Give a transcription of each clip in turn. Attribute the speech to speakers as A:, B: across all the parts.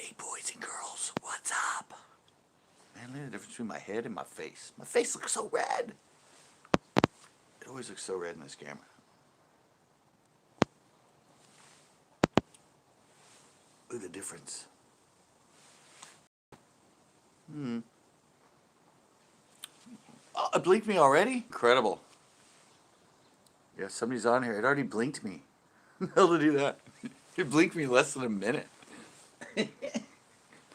A: Hey boys and girls, what's up? Man, look at the difference between my head and my face. My face looks so red. It always looks so red in this camera. Look at the difference. Oh, it blinked me already? Incredible. Yeah, somebody's on here. It already blinked me. How to do that? It blinked me less than a minute.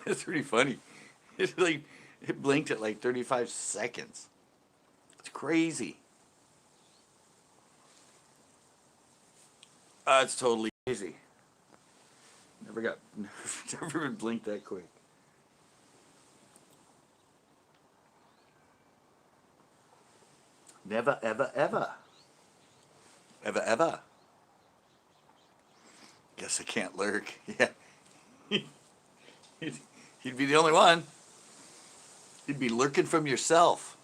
A: That's pretty funny. It blinked at like 35 seconds. It's crazy. It's totally crazy. Never been blinked that quick. Never, ever, ever. Ever, ever. Guess I can't lurk. Yeah. You'd be the only one. You'd be lurking from yourself.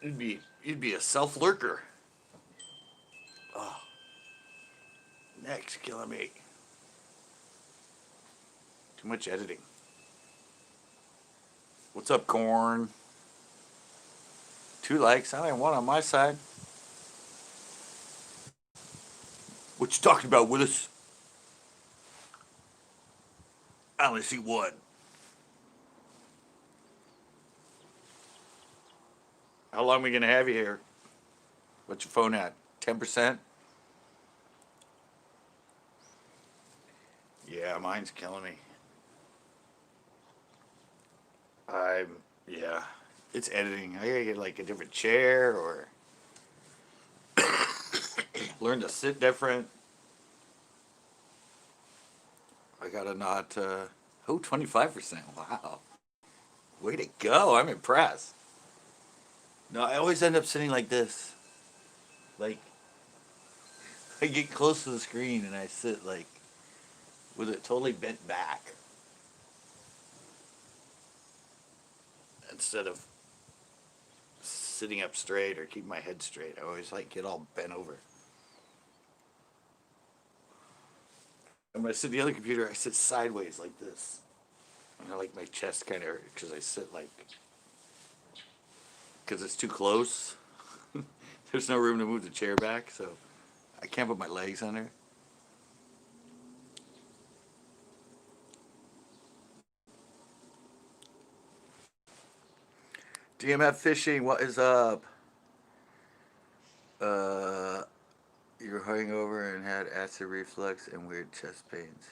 A: You'd be a self lurker. Oh, neck's killing me. Too much editing. What's up, corn? 2 likes. I only 1 on my side. What you talking about, Willis? I only see 1. How long are we gonna have you here? What's your phone at? 10%? Yeah, mine's killing me. Yeah. It's editing. I gotta get like a different chair or learn to sit different. I gotta not, 25%. Wow. Way to go. I'm impressed. No, I always end up sitting like this. Like, I get close to the screen and I sit like with it totally bent back instead of sitting up straight or keep my head straight. I always like get all bent over. And when I sit at the other computer, I sit sideways like this. And I like my chest kind of hurt because I sit like, because it's too close. There's no room to move the chair back, so I can't put my legs under. DMF Fishing, what is up? You're hungover and had acid reflux and weird chest pains.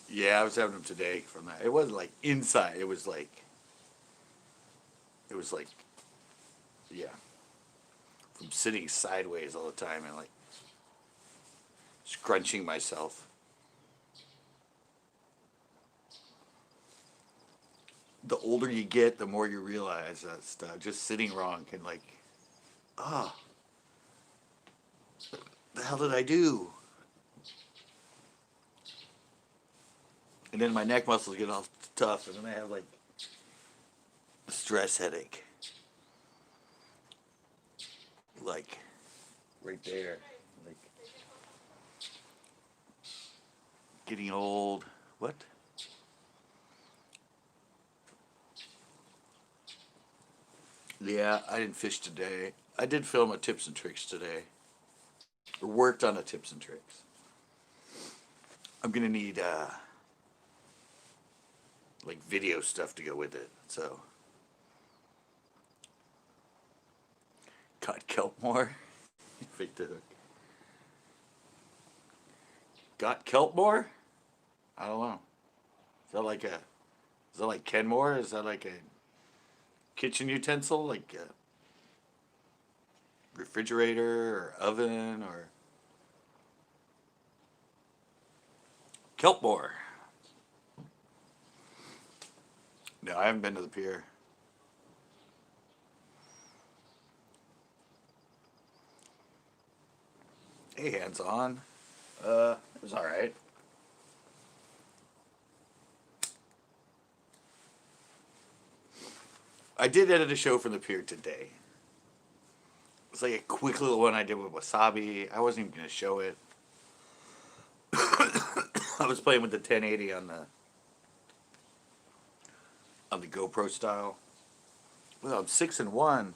A: Yeah, I was having them today from that. It wasn't like inside. It was like, yeah, from sitting sideways all the time and like scrunching myself. The older you get, the more you realize that stuff. Just sitting wrong can like, oh, the hell did I do? And then my neck muscles get all tough, and then I have like a stress headache. Like, right there. Like, getting old. What? Yeah, I didn't fish today. I did film a tips and tricks today. Or worked on a tips and tricks. I'm gonna need like video stuff to go with it. So got kelp more. Fake the hook. Got kelp more? I don't know. Is that like Kenmore? Is that like a kitchen utensil? Like a refrigerator or oven or Kelpmore? No, I haven't been to the pier. Hey, hands on. It was all right. I did edit a show from the pier today. It's like a quick little one I did with wasabi. I wasn't even gonna show it. I was playing with the 1080 on the GoPro style. Well, I'm 6-1.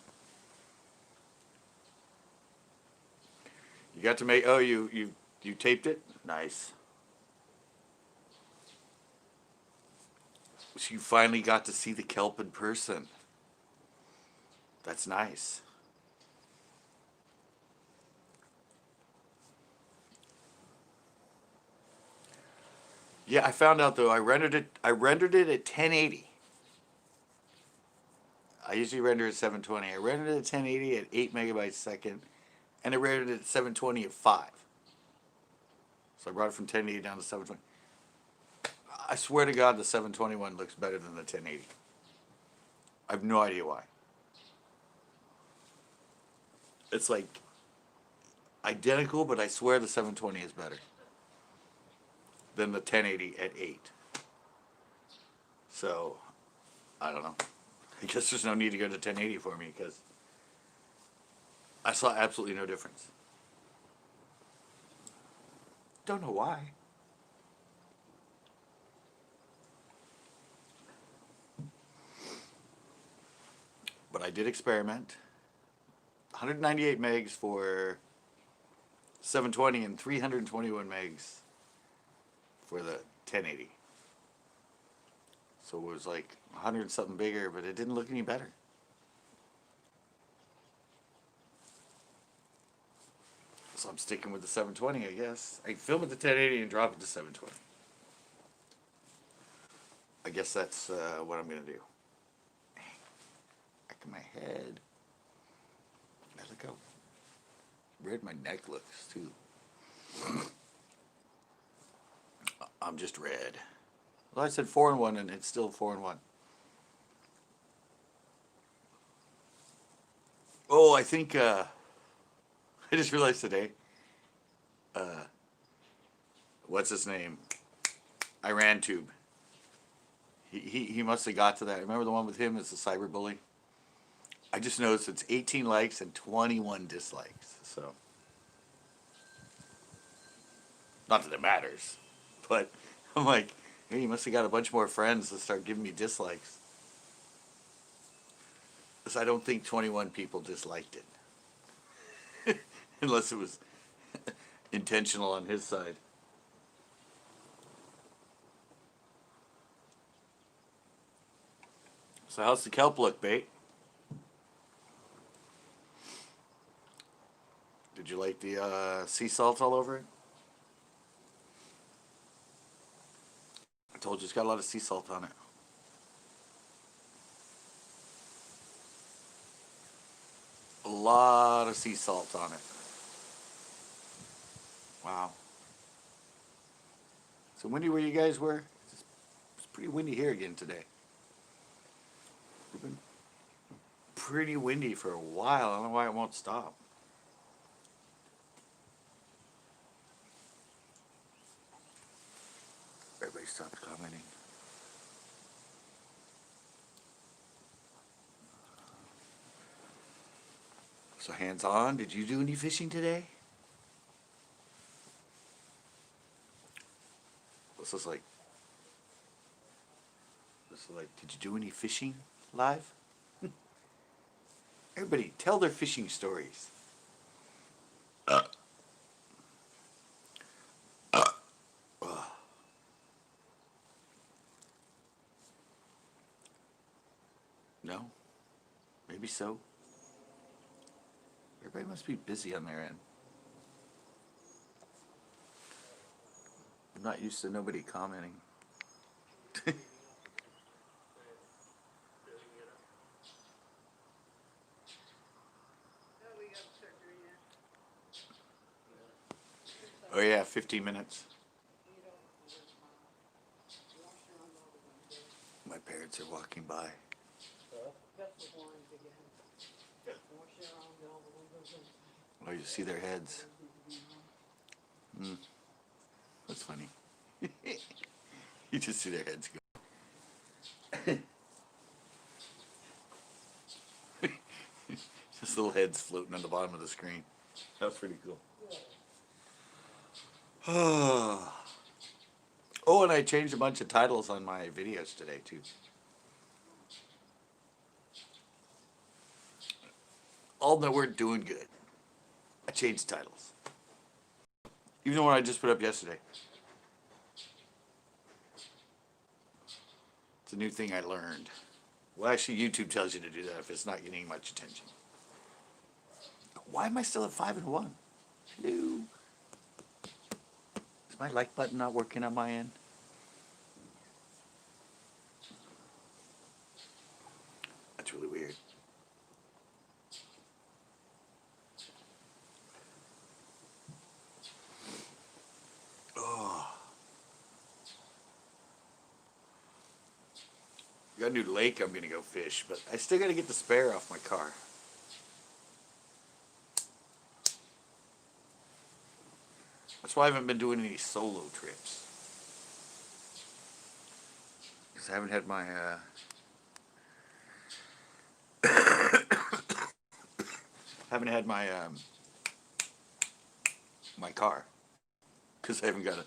A: You got to make. Oh, you taped it. Nice. So you finally got to see the kelp in person. That's nice. Yeah, I found out though. I rendered it. I rendered it at 1080. I usually render at 720. I rendered it at 1080 at 8 megabytes a second, and I rendered it at 720 at 5. So I brought it from 1080 down to 720. I swear to God, the 721 looks better than the 1080. I have no idea why. It's like identical, but I swear the 720 is better than the 1080 at 8. So, I don't know. I guess there's no need to go to 1080 for me because I saw absolutely no difference. Don't know why. But I did experiment. 198 megs for 720 and 321 megs for the 1080. So it was like 100 something bigger, but it didn't look any better. So I'm sticking with the 720, I guess. I film at the 1080 and drop it to 720. I guess that's what I'm going to do. Back of my head. Look how red my neck looks, too. I'm just red. Well, I said 4-1, and it's still 4-1. Oh, I think, I just realized today, what's his name? Iran Tube. He must have got to that. Remember the one with him as the cyberbully? I just noticed it's 18 likes and 21 dislikes. So, not that it matters, but I'm like, hey, he must have got a bunch more friends to start giving me dislikes. Because I don't think 21 people disliked it. Unless it was intentional on his side. So how's the kelp look, bait? Did you like the sea salt all over it? I told you it's got a lot of sea salt on it. A lot of sea salt on it. Wow. So windy where you guys were? It's pretty windy here again today. It's been pretty windy for a while. I don't know why it won't stop. Everybody stopped commenting. So hands on, did you do any fishing today? This is like, did you do any fishing live? Everybody, tell their fishing stories. No? Maybe so. Everybody must be busy on their end. I'm not used to nobody commenting. Oh yeah, 15 minutes. My parents are walking by. Oh, you see their heads. That's funny. You just see their heads go. little heads floating on the bottom of the screen. That's pretty cool. Oh, and I changed a bunch of titles on my videos today too. All that we're doing good. I changed titles. Even the one I just put up yesterday. It's a new thing I learned. Well, actually, YouTube tells you to do that if it's not getting much attention. Why am I still at 5 and 1? Hello. Is my like button not working on my end? That's really weird. Oh. Got a new lake I'm going to go fish, but I still got to get the spare off my car. That's why I haven't been doing any solo trips. Because I haven't had my, my car. Because I haven't got a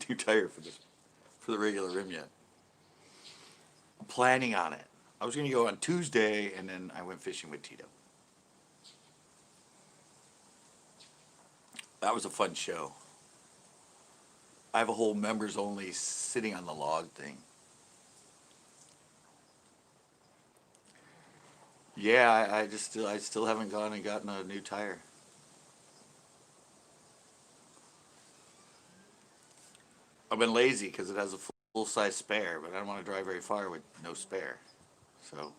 A: new tire for the regular rim yet. I'm planning on it. I was going to go on Tuesday, and then I went fishing with Tito. That was a fun show. I have a whole members only sitting on the log thing. Yeah, I still haven't gone and gotten a new tire. I've been lazy because it has a full-size spare, but I don't want to drive very far with no spare. So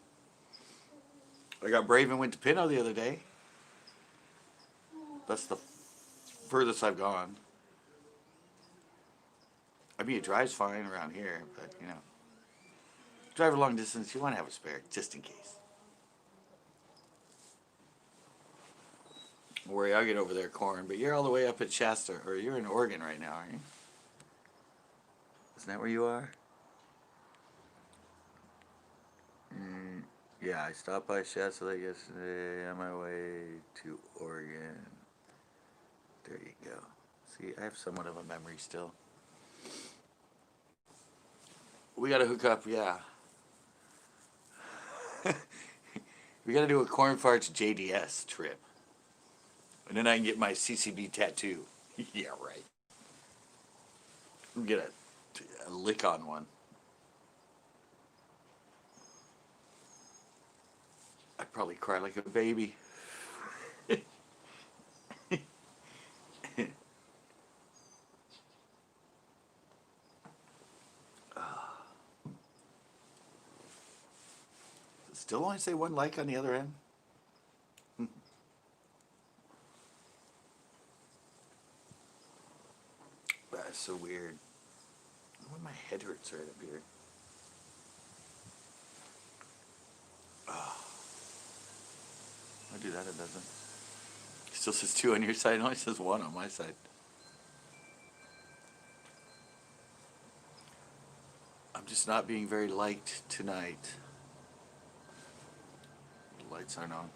A: I got brave and went to Pinot the other day. That's the furthest I've gone. I mean, it drives fine around here, but you know, drive a long distance, you want to have a spare just in case. Don't worry, I'll get over there, Corn. But you're all the way up at Shasta, or you're in Oregon right now, aren't you? Isn't that where you are? Yeah, I stopped by Shasta Lake yesterday on my way to Oregon. There you go. See, I have somewhat of a memory still. We gotta hook up, yeah. We gotta do a Corn Farts JDS trip. And then I can get my CCB tattoo. Yeah, right. Get a lick on one. I'd probably cry like a baby. Still only say one like on the other end? That's so weird. Why my head hurts right up here. Oh. I do that, it doesn't. It still says 2 on your side, it only says 1 on my side. I'm just not being very liked tonight. The lights aren't on.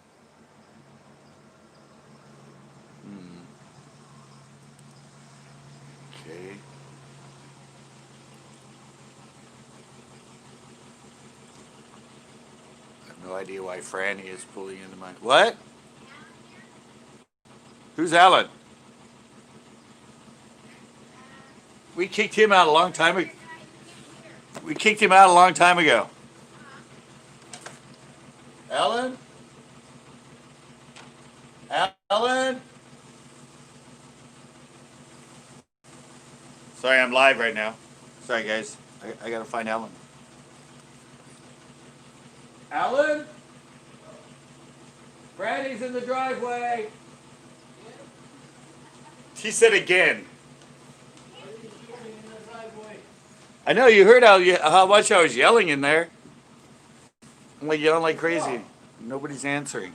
A: Okay. I have no idea why Franny is pulling into my... What? Who's Alan? We kicked him out a long time ago. We kicked him out a long time ago. Alan? Alan? Sorry, I'm live right now. Sorry, guys. I gotta find Alan. Alan? Franny's in the driveway. He said again. I know, you heard how much I was yelling in there. I'm like yelling like crazy. Nobody's answering.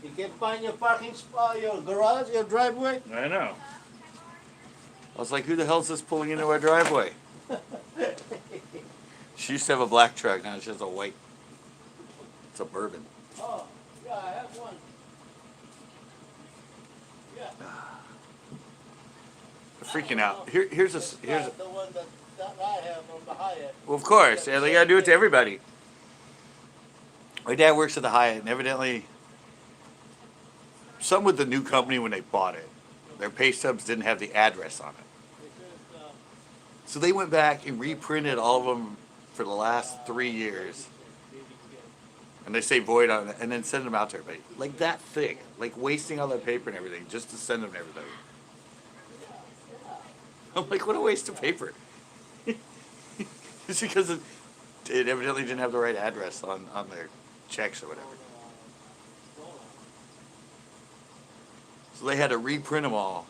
B: You can't find your parking spot, your garage, your driveway?
A: I know. I was like, who the hell's this pulling into our driveway? She used to have a black truck, now she has a white. It's a Bourbon.
B: Oh, yeah, I have one. Yeah.
A: Freaking out. Here's here's.
B: The one that I have from the Hyatt.
A: Well, of course, yeah, they gotta do it to everybody. My dad works at the Hyatt, and evidently, some with the new company when they bought it, their pay stubs didn't have the address on it. So they went back and reprinted all of them for the last 3 years, and they say void on it, and then send them out to everybody. Like that thick, like wasting all that paper and everything just to send them to everybody. I'm like, what a waste of paper. It's because it evidently didn't have the right address on their checks or whatever. So they had to reprint them all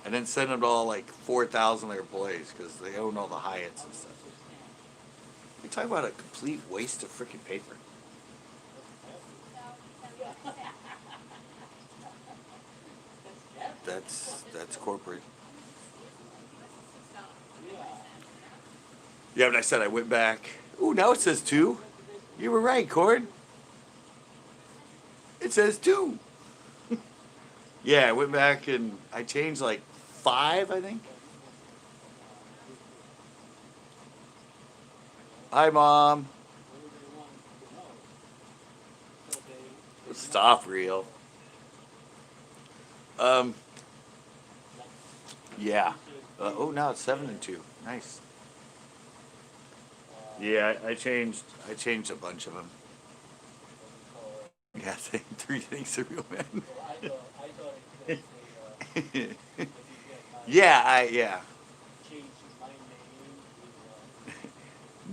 A: and then send them to all like 4,000 of their employees because they own all the Hyatts and stuff. You talk about a complete waste of freaking paper. That's corporate. Yeah, but I said I went back. Ooh, now it says 2. You were right, Cord. It says 2. Yeah, I went back and I changed like 5, I think. Hi, Mom. Stop, real. Yeah. Oh, now it's 7 and 2. Nice. Yeah, I changed a bunch of them. Yeah, 3 things to real men. Yeah.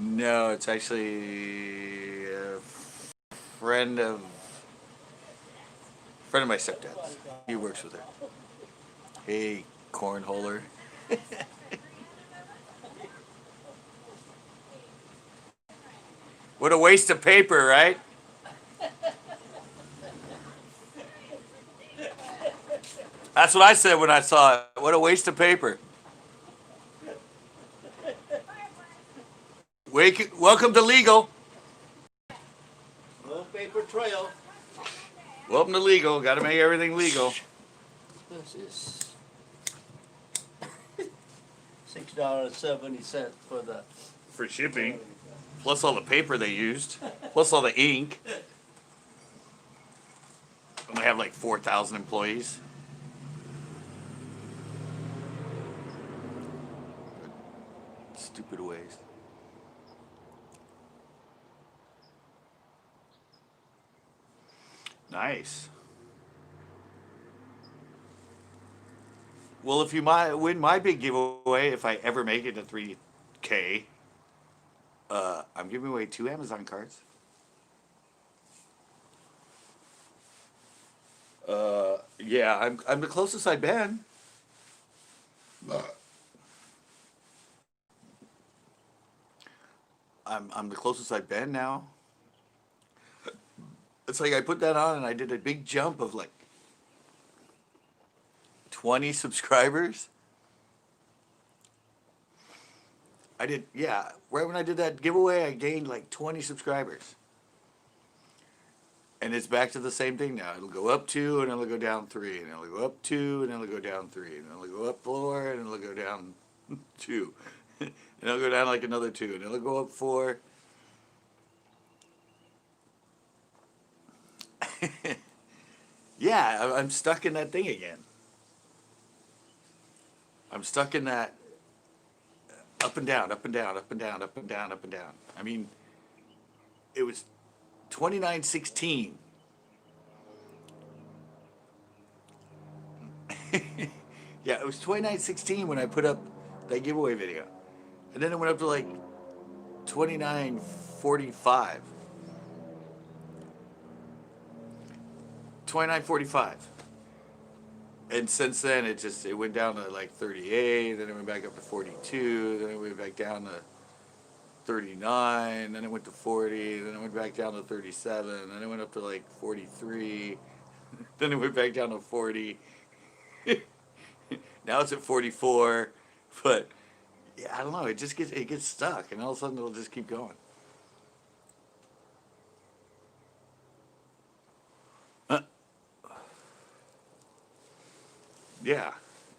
A: No, it's actually a friend of my stepdad's. He works with her. Hey, cornholer. What a waste of paper, right? That's what I said when I saw it. What a waste of paper. Welcome to legal.
B: No paper trail.
A: Welcome to legal. Got to make everything legal.
B: This is $6.70
A: for shipping, plus all the paper they used, plus all the ink. And they have like 4,000 employees. Stupid waste. Nice. Well, if you might win my big giveaway, if I ever make it to 3K, I'm giving away 2 Amazon cards. Yeah, I'm the closest I've been. I'm the closest I've been now. It's like I put that on and I did a big jump of like 20 subscribers. I did, yeah, right when I did that giveaway, I gained like 20 subscribers. And it's back to the same thing now. It'll go up 2, and it'll go down 3, and it'll go up 2, and it'll go down 3, and it'll go up 4, and it'll go down 2. And it'll go down like another 2, and it'll go up 4. Yeah, I'm stuck in that thing again. I'm stuck in that up and down, up and down, up and down, up and down, up and down. I mean, it was 2916. Yeah, it was 2916 when I put up that giveaway video. And then it went up to like 2945. 2945. And since then it went down to like 38, then it went back up to 42, then it went back down to 39, then it went to 40, then it went back down to 37, then it went up to like 43, then it went back down to 40. Now it's at 44, but yeah, I don't know, it gets stuck, and all of a sudden it'll just keep going. Yeah.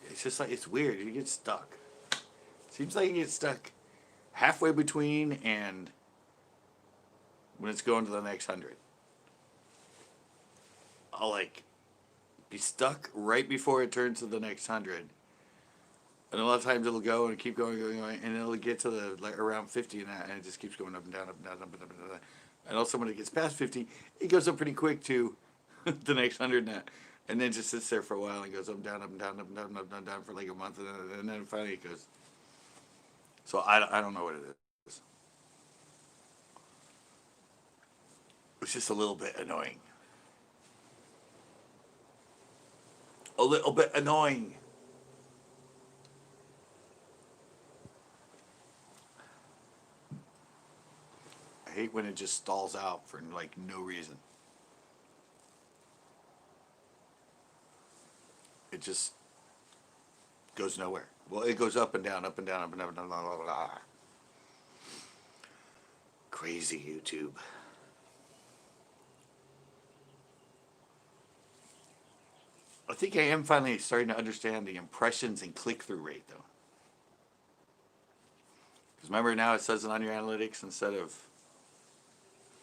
A: It's just like, it's weird. You get stuck. Seems like you get stuck halfway between and when it's going to the next 100. I'll like be stuck right before it turns to the next 100. And a lot of times it'll go and keep going, and it'll get to the like around 50 and it just keeps going up and down, up and down, up and down, up and down. And also when it gets past 50, it goes up pretty quick to the next 100 and then just sits there for a while and goes up and down, up and down, up and down, up and down for like a month, and then finally it goes. So I don't know what it is. It's just a little bit annoying. A little bit annoying. I hate when it just stalls out for like no reason. It just goes nowhere. Well, it goes up and down, up and down, up and down, blah, blah, blah, blah. Crazy YouTube. I think I am finally starting to understand the impressions and click-through rate, though. Because remember now it says it on your analytics instead of,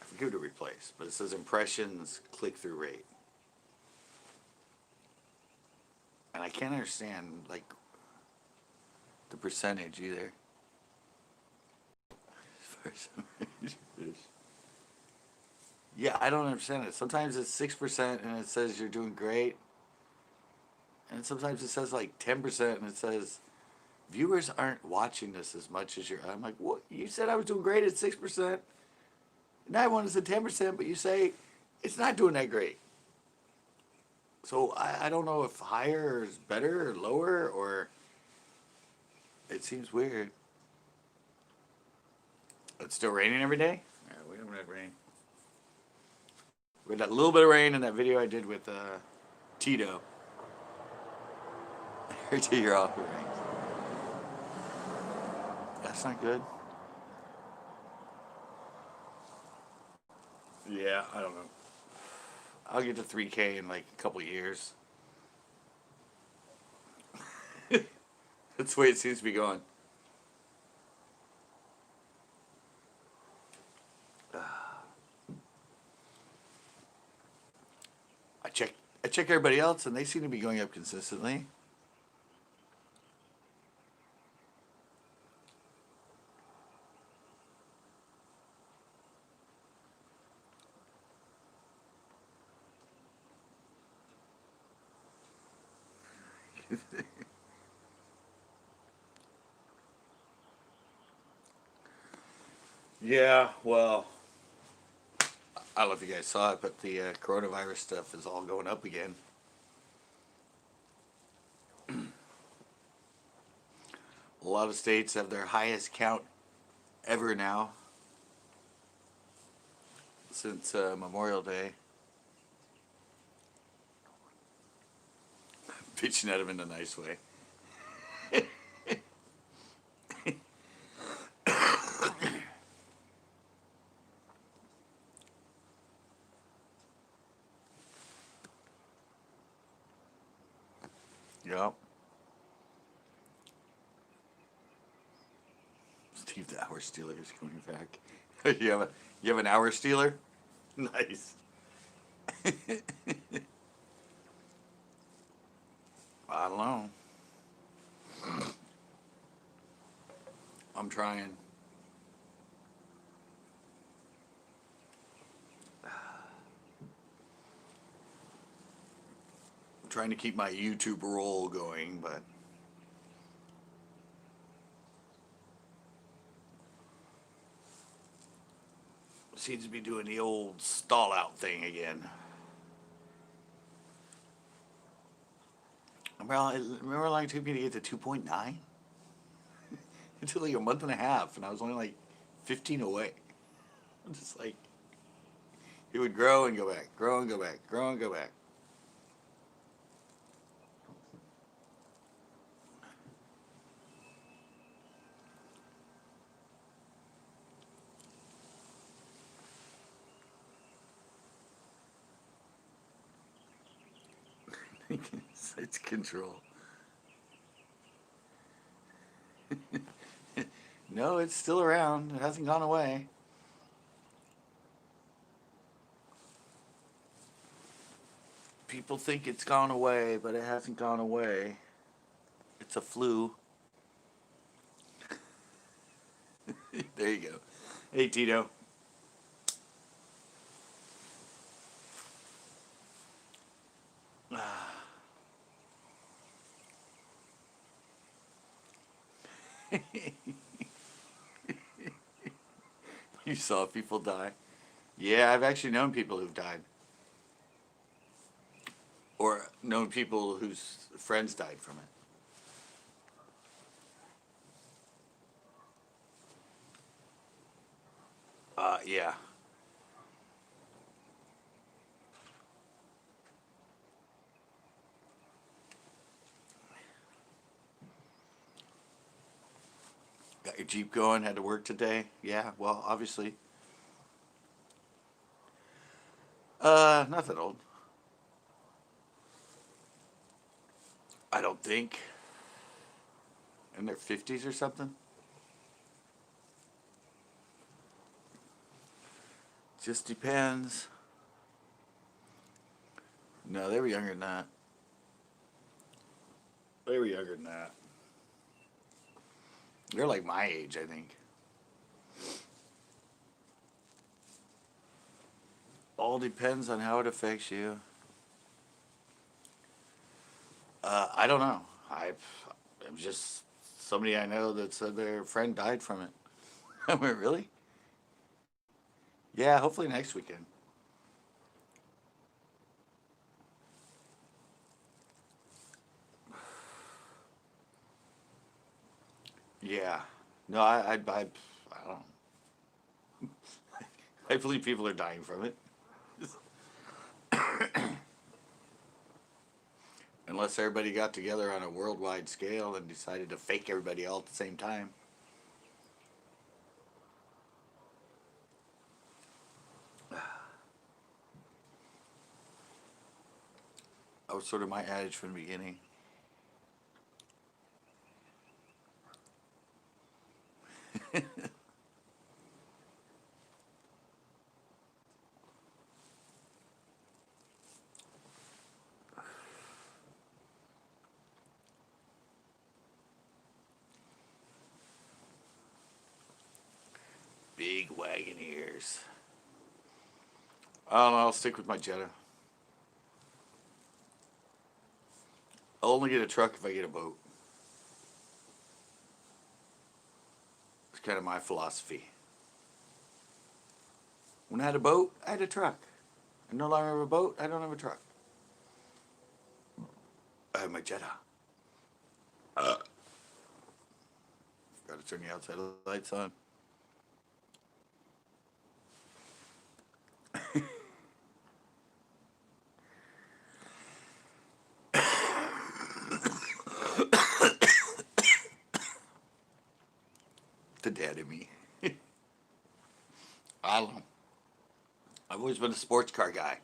A: I forget what to replace, but it says impressions, click-through rate. And I can't understand, like, the percentage either. Yeah, I don't understand it. Sometimes it's 6% and it says you're doing great. And sometimes it says like 10% and it says viewers aren't watching this as much as you're. I'm like, what? You said I was doing great at 6%. Now I want us at 10%, but you say it's not doing that great. So I don't know if higher is better or lower, or it seems weird. It's still raining every day? Yeah, we haven't had rain. We had that little bit of rain in that video I did with Tito. Every day you're off, it rains. That's not good. Yeah, I don't know. I'll get to 3K in like a couple years. That's the way it seems to be going. I check everybody else and they seem to be going up consistently. Yeah, well, I don't know if you guys saw it, but the coronavirus stuff is all going up again. A lot of states have their highest count ever now since Memorial Day. Bitching at him in a nice way. Yep. Steve the Hour Stealer is coming back. You have an Hour Stealer? Nice. I don't know. I'm trying. I'm trying to keep my YouTube roll going, but seems to be doing the old stall out thing again. Remember how long it took me to get to 2.9? It took like a month and a half, and I was only like 15 away. I'm just like, it would grow and go back, grow and go back, grow and go back. It's control. No, it's still around. It hasn't gone away. People think it's gone away, but it hasn't gone away. It's a flu. There you go. Hey, Tito. You saw people die? Yeah, I've actually known people who've died. Or known people whose friends died from it. Yeah. Got your Jeep going, had to work today? Yeah, well, obviously. Not that old. I don't think. In their 50s or something? Just depends. No, they were younger than that. They were younger than that. They're like my age, I think. All depends on how it affects you. I don't know. I'm just somebody I know that said their friend died from it. I went, really? Yeah, hopefully next weekend. Yeah. No, I don't. I believe people are dying from it. Unless everybody got together on a worldwide scale and decided to fake everybody all at the same time. That was sort of my adage from the beginning. Big wagon ears. I don't know, I'll stick with my Jetta. I'll only get a truck if I get a boat. It's kind of my philosophy. When I had a boat, I had a truck. I no longer have a boat, I don't have a truck. I have my Jetta. Gotta turn the outside lights on. The dad in me. I don't know. I've always been a sports car guy.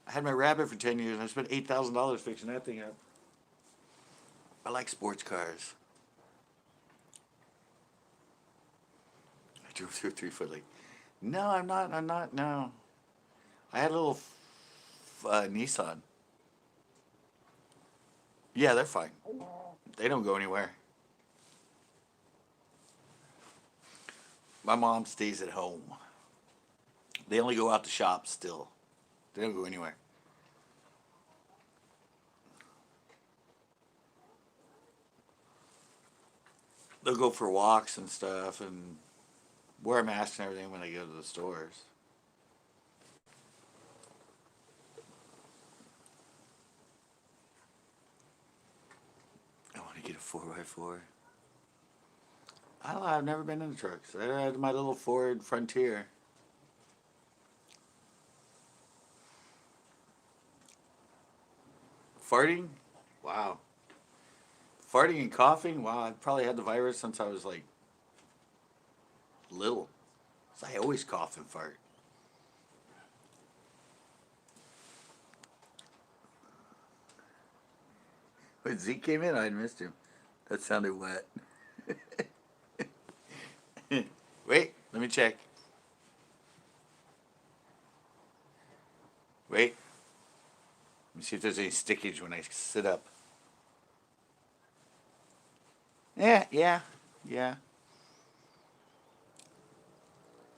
A: I had my Rabbit for 10 years and I spent $8,000 fixing that thing up. I like sports cars. I drove through a 3 foot lake. No, I'm not, no. I had a little Nissan. Yeah, they're fine. They don't go anywhere. My mom stays at home. They only go out to shop still. They don't go anywhere. They'll go for walks and stuff and wear masks and everything when they go to the stores. I want to get a 4x4. I don't know, I've never been in a truck. So I had my little Ford Frontier. Farting? Wow. Farting and coughing? Wow, I've probably had the virus since I was like little. So I always cough and fart. When Zeke came in, I missed him. That sounded wet. Wait, let me check. Wait. Let me see if there's any stickage when I sit up. Yeah.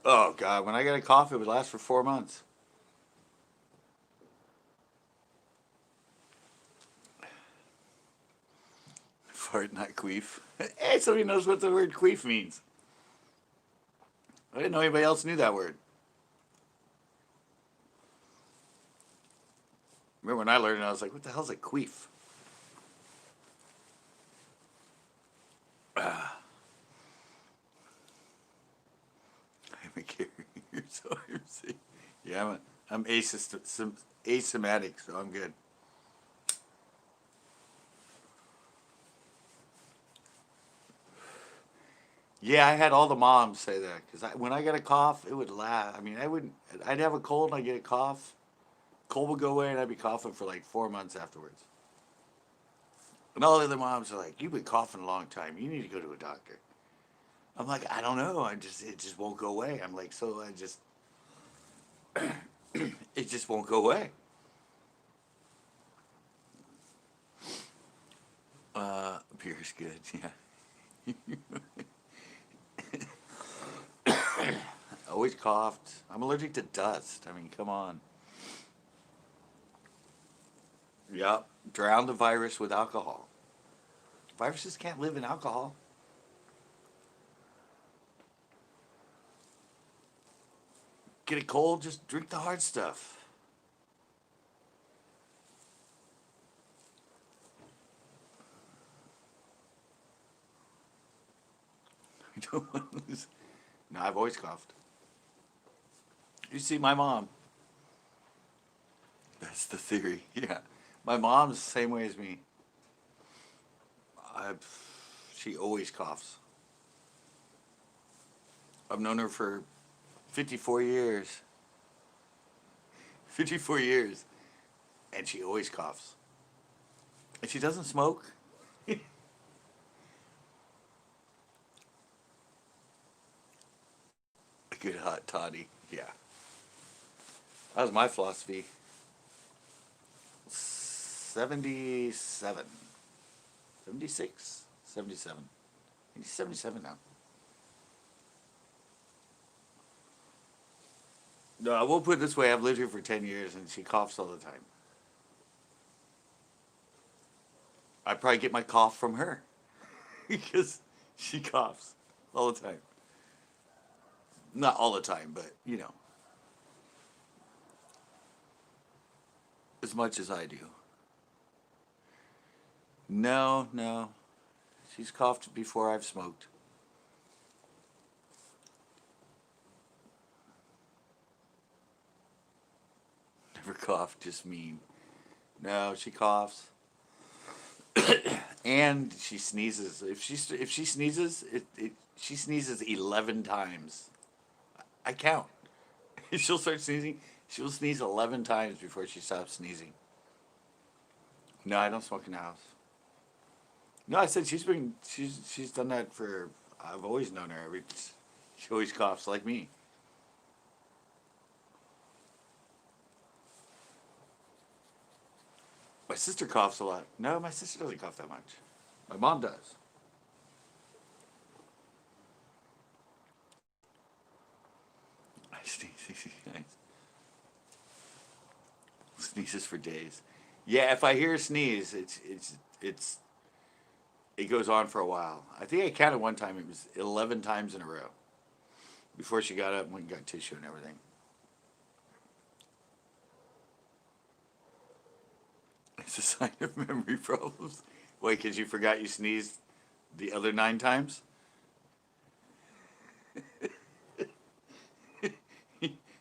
A: Oh, God. When I got a cough, it would last for 4 months. Fart, not queef. Hey, somebody knows what the word queef means. I didn't know anybody else knew that word. Remember when I learned it, I was like, what the hell's a queef? I'm a carrier, so I'm sick. Yeah, I'm asymptomatic, so I'm good. Yeah, I had all the moms say that because when I got a cough, it would last. I mean, I'd have a cold and I'd get a cough. Cold would go away and I'd be coughing for like 4 months afterwards. And all the other moms are like, "You've been coughing a long time. You need to go to a doctor." I'm like, "I don't know. It just won't go away." I'm like, so it just won't go away. Beer's good, yeah. Always coughed. I'm allergic to dust. I mean, come on. Yep. Drown the virus with alcohol. Viruses can't live in alcohol. Get a cold, just drink the hard stuff. I don't want to lose. No, I've always coughed. You see my mom. That's the theory. Yeah. My mom's the same way as me. I, she always coughs. I've known her for 54 years. 54 years. And she always coughs. And she doesn't smoke. A good hot toddy. Yeah. That was my philosophy. 77. 76? 77. He's 77 now. No, I will put it this way. I've lived here for 10 years and she coughs all the time. I probably get my cough from her because she coughs all the time. Not all the time, but, as much as I do. No. She's coughed before I've smoked. Never coughed, just mean. No, she coughs. And she sneezes. If she sneezes, she sneezes 11 times. I count. She'll start sneezing. She'll sneeze 11 times before she stops sneezing. No, I don't smoke in the house. No, I said she's done that for. I've always known her. She always coughs like me. My sister coughs a lot. No, my sister doesn't cough that much. My mom does. I sneezes for days. Yeah, if I hear a sneeze, it goes on for a while. I think I counted one time. It was 11 times in a row. Before she got up and went and got tissue and everything. It's a sign of memory problems. Wait, because you forgot you sneezed the other 9 times?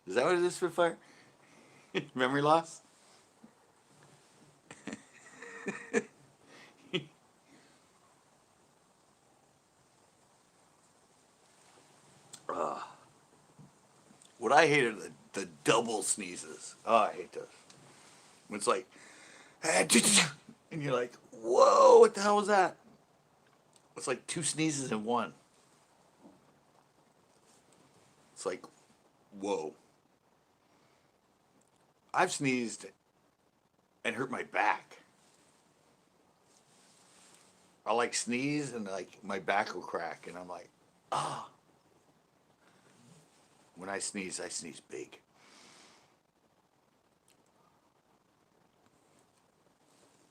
A: Is that what it is, Spitfire? Memory loss? What I hate are the double sneezes. Oh, I hate those. When it's like, and you're like, whoa, what the hell was that? It's like two sneezes in one. It's like, whoa. I've sneezed and hurt my back. I'll like sneeze and like my back will crack, and I'm like, ah. Oh. When I sneeze big.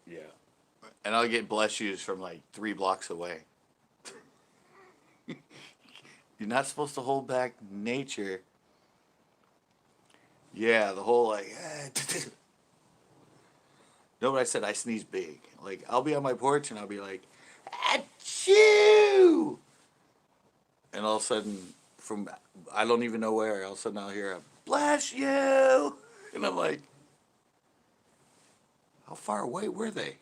A: Yeah. And I'll get bless yous from like 3 blocks away. You're not supposed to hold back nature. Yeah, the whole like, no, but I said I sneeze big. Like, I'll be on my porch and I'll be like, achoo! And all of a sudden, from I don't even know where, all of a sudden I'll hear a bless you! And I'm like, how far away were they?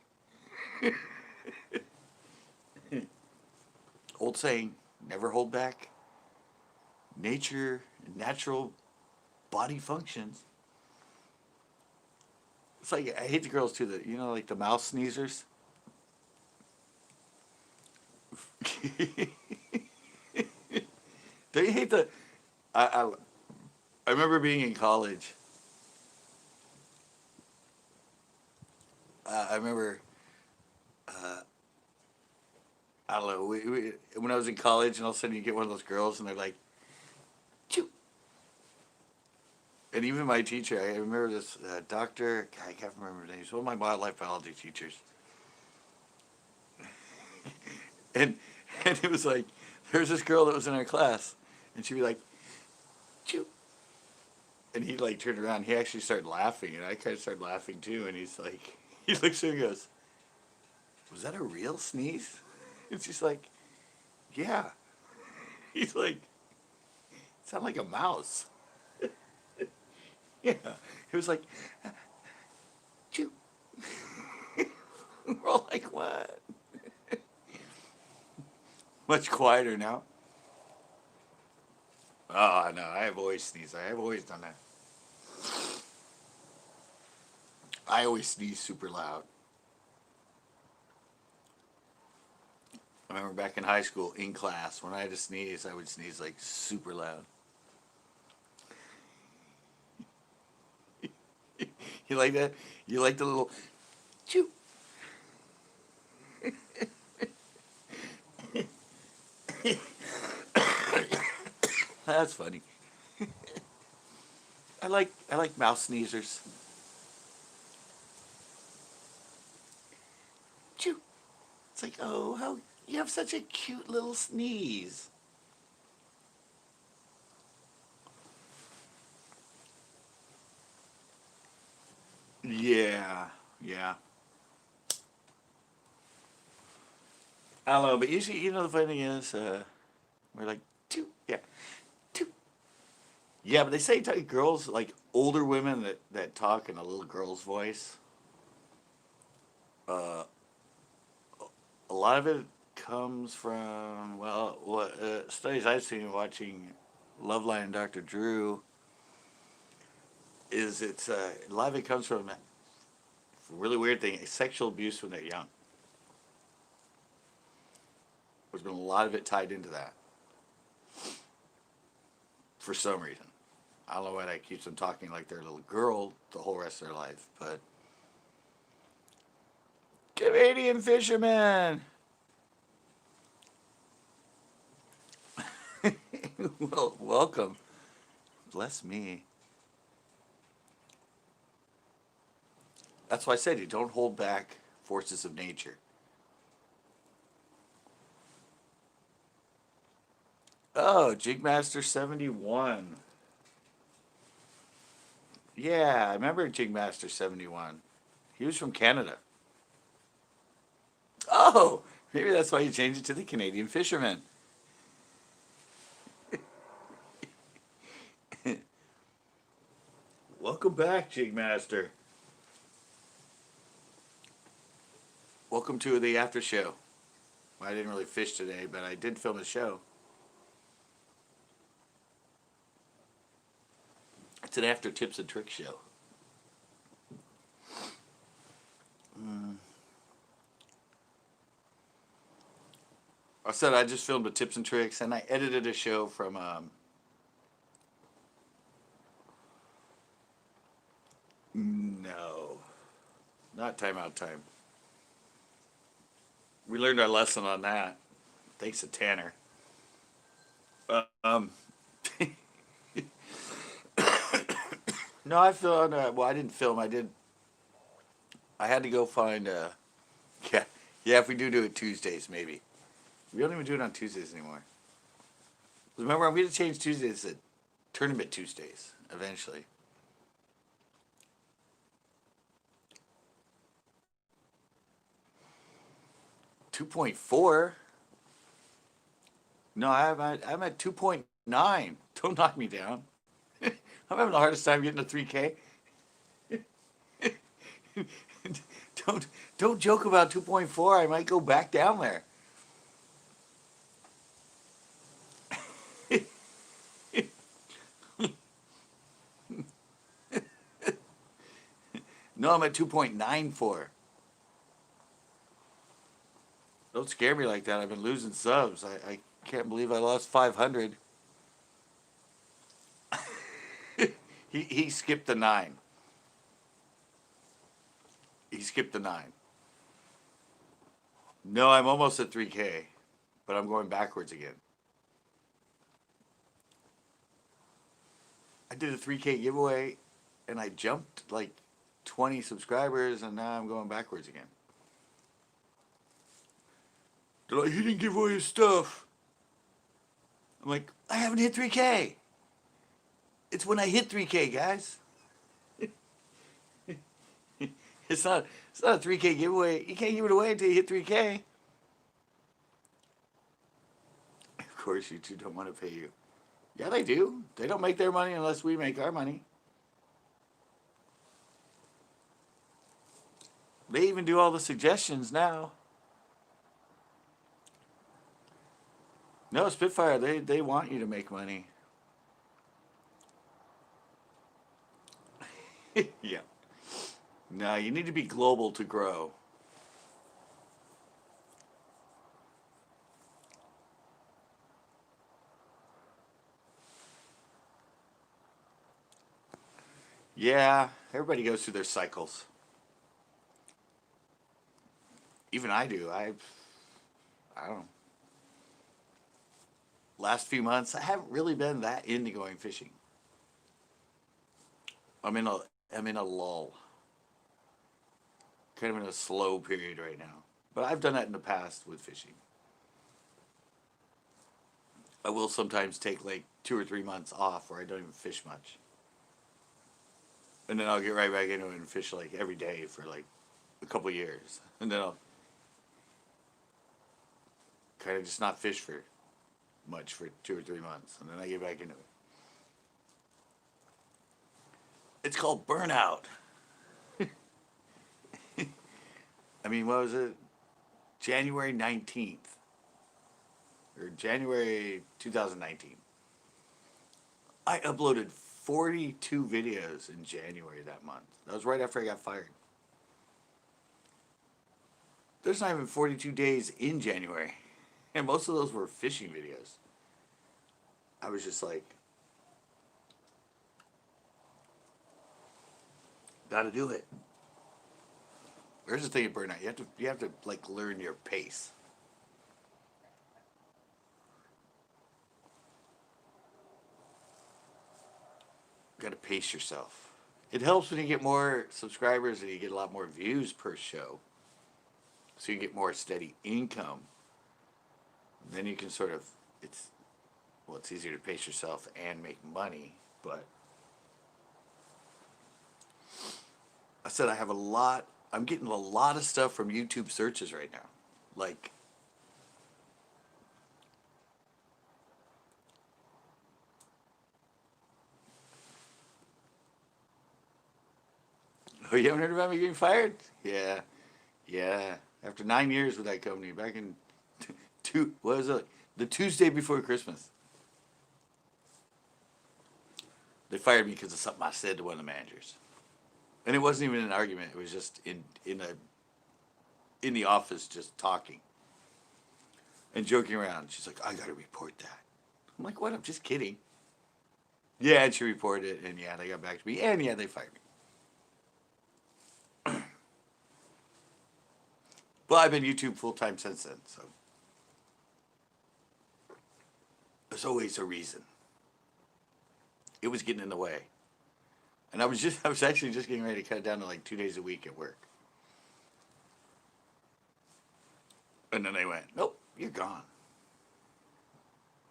A: Old saying, never hold back nature, natural body functions. It's like, I hate the girls too, that, you know, like the mouth sneezers. Don't you hate the, I remember being in college. I remember, I don't know, when I was in college and all of a sudden you get one of those girls and they're like, choo. And even my teacher, I remember this doctor, I can't remember his name, he's one of my wildlife biology teachers. and and it was like, there was this girl that was in our class, and she'd be like, choo. And he like turned around, he actually started laughing, and I kind of started laughing too, and he's like, he looks at me and goes, was that a real sneeze? And she's like, yeah. He's like, it sounded like a mouse. Yeah. It was like, choo. We're all like, what? Much quieter now. Oh, no, I have always sneezed. I have always done that. I always sneeze super loud. I remember back in high school, in class, when I had to sneeze, I would sneeze like super loud. You like that? You like the little choo? That's funny. I like mouse sneezers. Choo. It's like, oh, how you have such a cute little sneeze. Yeah, yeah. I don't know, but usually, you know, the funny thing is, we're like, choo, yeah, choo. Yeah, but they say girls, like older women that talk in a little girl's voice, uh, a lot of it comes from, well, what studies I've seen watching Loveline and Dr. Drew is it's a lot of it comes from a really weird thing, sexual abuse when they're young. There's been a lot of it tied into that for some reason. I don't know why that keeps them talking like they're a little girl the whole rest of their life, but Canadian fisherman. Well, welcome. Bless me. That's why I said you don't hold back forces of nature. Oh, Jigmaster 71. Yeah, I remember Jigmaster 71. He was from Canada. Oh, maybe that's why you changed it to the Canadian fisherman. Welcome back, Jigmaster. Welcome to the after show. Well, I didn't really fish today, but I did film a show. It's an after tips and tricks show. I said I just filmed a tips and tricks, and I edited a show from no, not Time Out Time. We learned our lesson on that. Thanks to Tanner. Um, no, I filmed. Well, I didn't film. I did. I had to go find. Yeah, yeah. If we do it Tuesdays, maybe. We don't even do it on Tuesdays anymore. Remember, I'm going to change Tuesdays to Tournament Tuesdays eventually. $2.4. No, I'm at 2.9. Don't knock me down. I'm having the hardest time getting a 3K. don't don't joke about 2.4. I might go back down there. No, I'm at 2.94. Don't scare me like that. I've been losing subs. I can't believe I lost 500. He skipped the 9. He skipped the 9. No, I'm almost at 3K, but I'm going backwards again. I did a 3K giveaway, and I jumped like 20 subscribers, and now I'm going backwards again. They're like, he didn't give away his stuff. I'm like, I haven't hit 3K. It's when I hit 3K, guys. It's not a 3K giveaway. You can't give it away until you hit 3K. Of course, you two don't want to pay you. Yeah, they do. They don't make their money unless we make our money. They even do all the suggestions now. No, Spitfire, they want you to make money. Yeah. No, you need to be global to grow. Yeah, everybody goes through their cycles. Even I do. I don't know. Last few months, I haven't really been that into going fishing. I'm in a lull. Kind of in a slow period right now. But I've done that in the past with fishing. I will sometimes take like 2 or 3 months off where I don't even fish much. And then I'll get right back into it and fish like every day for like a couple years. And then I'll kind of just not fish for much for 2 or 3 months. And then I get back into it. It's called burnout. I mean, what was it? January 19th. Or January 2019. I uploaded 42 videos in January that month. That was right after I got fired. There's not even 42 days in January. And most of those were fishing videos. I was just like, gotta do it. Here's the thing of burnout. You have to like learn your pace. You gotta pace yourself. It helps when you get more subscribers and you get a lot more views per show. So you get more steady income. Then you can sort of it's easier to pace yourself and make money, but I said I'm getting a lot of stuff from YouTube searches right now. Like, oh, you haven't heard about me getting fired? Yeah, yeah. After 9 years with that company, back in what was it? The Tuesday before Christmas. They fired me because of something I said to one of the managers. And it wasn't even an argument. It was just in the office just talking. and joking around. She's like, I got to report that. I'm like, what? I'm just kidding. Yeah, and she reported it, and yeah, they got back to me, and yeah, they fired me. Well, I've been YouTube full time since then, so there's always a reason. It was getting in the way. And I was actually just getting ready to cut it down to like 2 days a week at work. And then they went, nope, you're gone.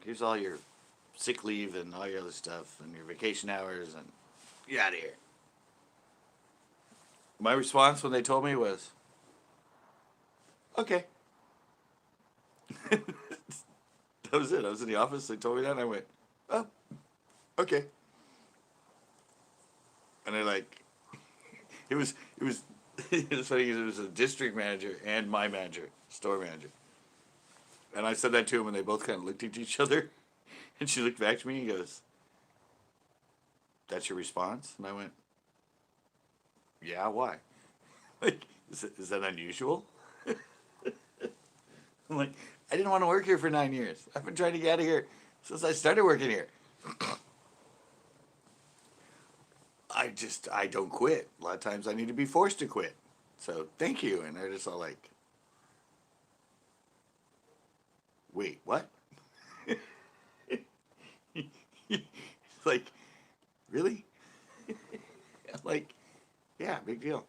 A: Here's all your sick leave and all your other stuff and your vacation hours, and you're out of here. My response when they told me was, okay. That was it. I was in the office. They told me that, and I went, oh, okay. And they're like, it was it was funny because it was a district manager and my manager, store manager. And I said that to him, and they both kind of looked at each other. And she looked back to me and goes, that's your response? And I went, yeah, why? Like, is that unusual? I'm like, I didn't want to work here for 9 years. I've been trying to get out of here since I started working here. I don't quit. A lot of times I need to be forced to quit. So thank you. And they're just all like, wait, what? Like, really? I'm like, yeah, big deal.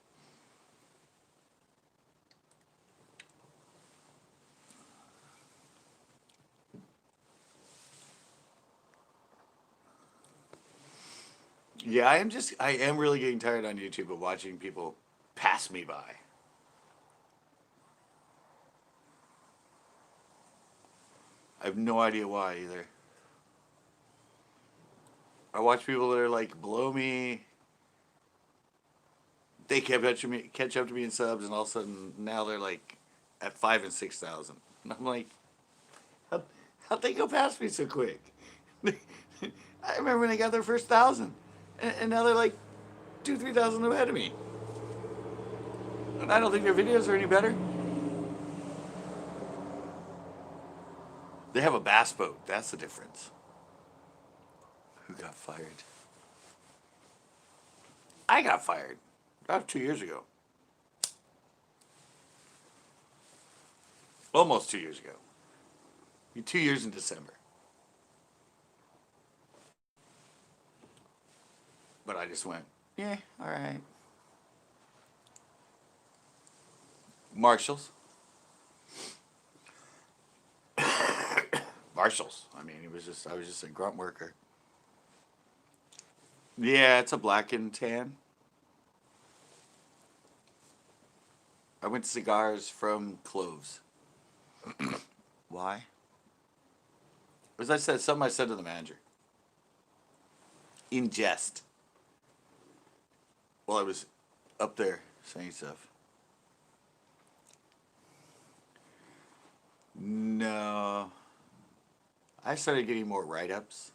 A: Yeah, I am really getting tired on YouTube of watching people pass me by. I have no idea why either. I watch people that are like below me. They catch up to me in subs, and all of a sudden now they're like at 5,000 and 6,000. And I'm like, how'd they go past me so quick? I remember when they got their first 1,000, and now they're like 2,000, 3,000 ahead of me. And I don't think their videos are any better. They have a bass boat. That's the difference. Who got fired? I got fired about 2 years ago. Almost 2 years ago. 2 years in December. But I just went, yeah, all right. Marshalls. Marshalls. I mean, I was just a grunt worker. Yeah, it's a black and tan. I went to cigars from cloves. Why? As I said, something I said to the manager. In jest. While I was up there saying stuff. No. I started getting more write-ups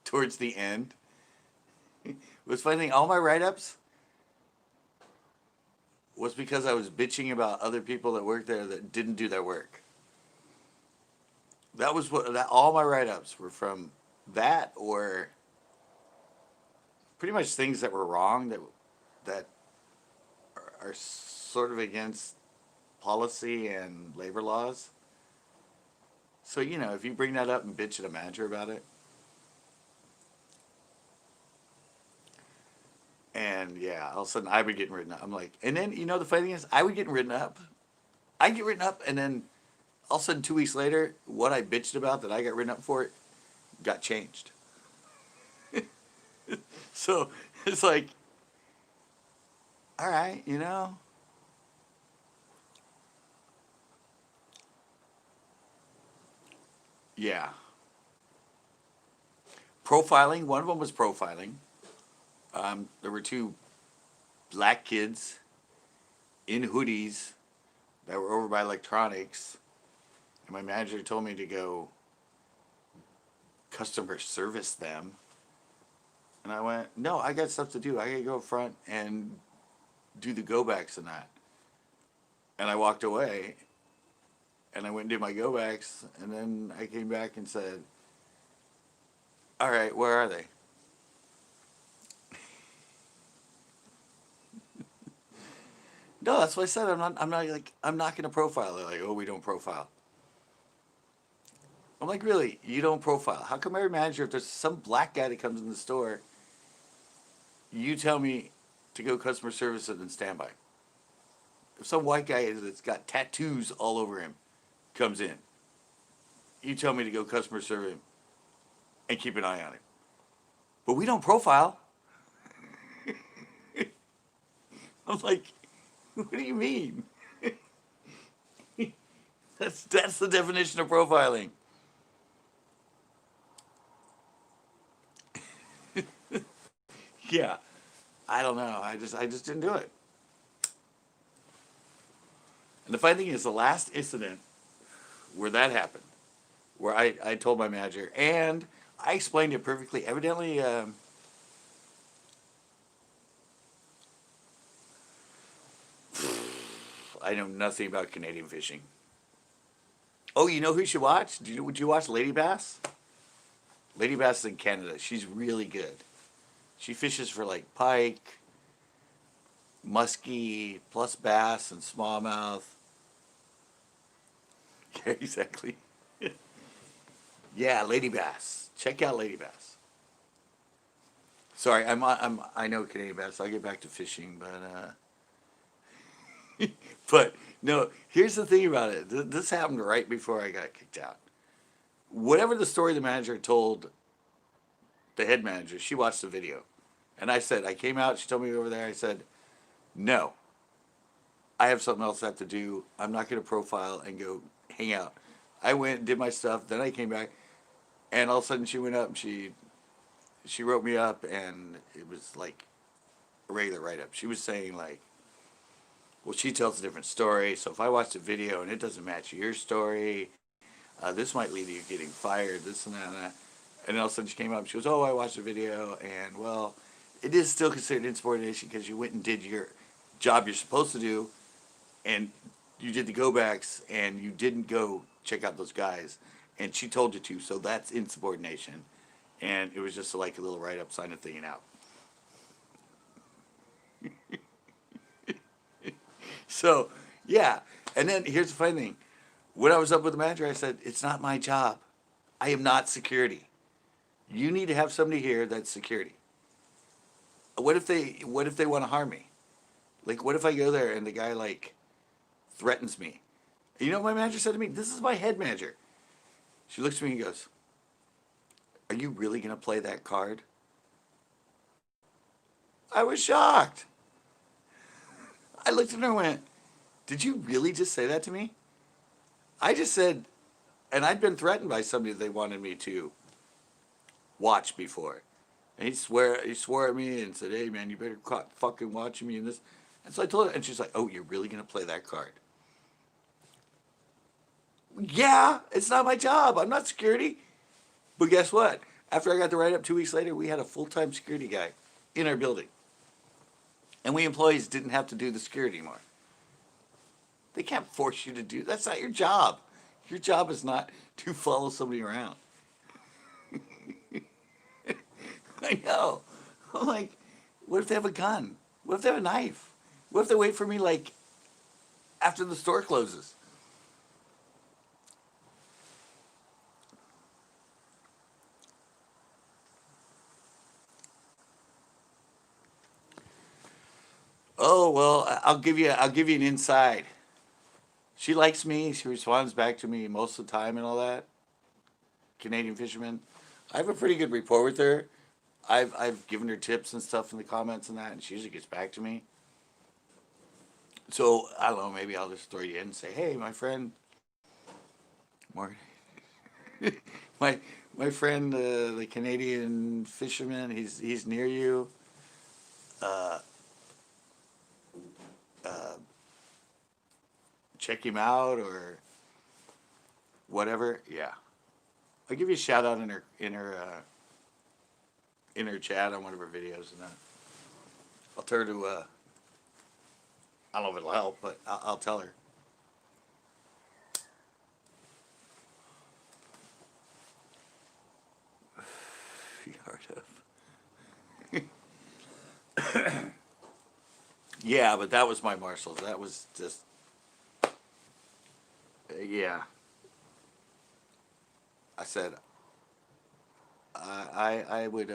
A: towards the end. What's funny, all my write-ups was because I was bitching about other people that worked there that didn't do their work. That was all my write-ups were from that, or pretty much things that were wrong that are sort of against policy and labor laws. So, if you bring that up and bitch at a manager about it, and yeah, all of a sudden I would get written up. I'm like, and then, the funny thing is, I would get written up. I'd get written up, and then all of a sudden 2 weeks later, what I bitched about that I got written up for it got changed. So it's like, all right, Yeah. Profiling, one of them was profiling. There were two black kids in hoodies that were over by electronics. And my manager told me to go customer service them. And I went, no, I got stuff to do. I got to go up front and do the go backs and that. And I walked away. And I went and did my go backs, and then I came back and said, "All right, where are they?" No, that's what I said. I'm not going to profile. They're like, "Oh, we don't profile." I'm like, "Really? You don't profile? How come every manager, if there's some black guy that comes in the store, you tell me to go customer service and then standby? If some white guy that's got tattoos all over him comes in, you tell me to go customer service and keep an eye on him. But we don't profile." I'm like, "What do you mean?" That's the definition of profiling. Yeah, I don't know. I just didn't do it. And the funny thing is, the last incident where that happened, where I told my manager, and I explained it perfectly. Evidently, I know nothing about Canadian fishing. Oh, you know who you should watch? Would you watch Lady Bass? Lady Bass is in Canada. She's really good. She fishes for like pike, muskie, plus bass and smallmouth. Yeah, exactly. Yeah, Lady Bass. Check out Lady Bass. Sorry, I know Canadian bass. I'll get back to fishing, but no. Here's the thing about it. This happened right before I got kicked out. Whatever the story the manager told the head manager, she watched the video, and I said I came out. She told me over there. I said no. I have something else I have to do. I'm not going to profile and go hang out. I went and did my stuff. Then I came back, and all of a sudden she went up and she wrote me up, and it was like a regular write up. She was saying like, well, she tells a different story. So if I watch the video and it doesn't match your story, this might lead to you getting fired. This and that and that. And then all of a sudden she came up. And she goes, "Oh, I watched the video, and well, it is still considered insubordination because you went and did your job you're supposed to do, and you did the go backs, and you didn't go check out those guys, and she told you to, so that's insubordination." And it was just like a little write up, sign a thing, and out. So, yeah. And then here's the funny thing. When I was up with the manager, I said, "It's not my job. I am not security. You need to have somebody here that's security. What if they want to harm me? Like, what if I go there and the guy like threatens me?" You know what my manager said to me? This is my head manager. She looks at me and goes, "Are you really gonna play that card?" I was shocked. I looked at her and went, "Did you really just say that to me?" I just said, and I'd been threatened by somebody that they wanted me to watch before. And he swore at me and said, "Hey man, you better fucking watching me in this." And so I told her, and she's like, "Oh, you're really gonna play that card?" Yeah, it's not my job. I'm not security. But guess what? After I got the write up 2 weeks later, we had a full time security guy in our building. And we employees didn't have to do the security anymore. They can't force you to do that's not your job. Your job is not to follow somebody around. I know. I'm like, what if they have a gun? What if they have a knife? What if they wait for me like after the store closes? Oh well, I'll give you an inside. She likes me. She responds back to me most of the time and all that. Canadian fisherman. I have a pretty good rapport with her. I've given her tips and stuff in the comments and that, and she usually gets back to me. So I don't know. Maybe I'll just throw you in and say, "Hey, my friend, Morgan, my my friend, the Canadian fisherman. He's near you. Uh, uh, check him out or whatever." Yeah, I'll give you a shout out in her chat on one of her videos, and I'll tell her to. I don't know if it'll help, but I'll tell her. of. Yeah, but that was my Marshalls. That was just, yeah. I said, I would,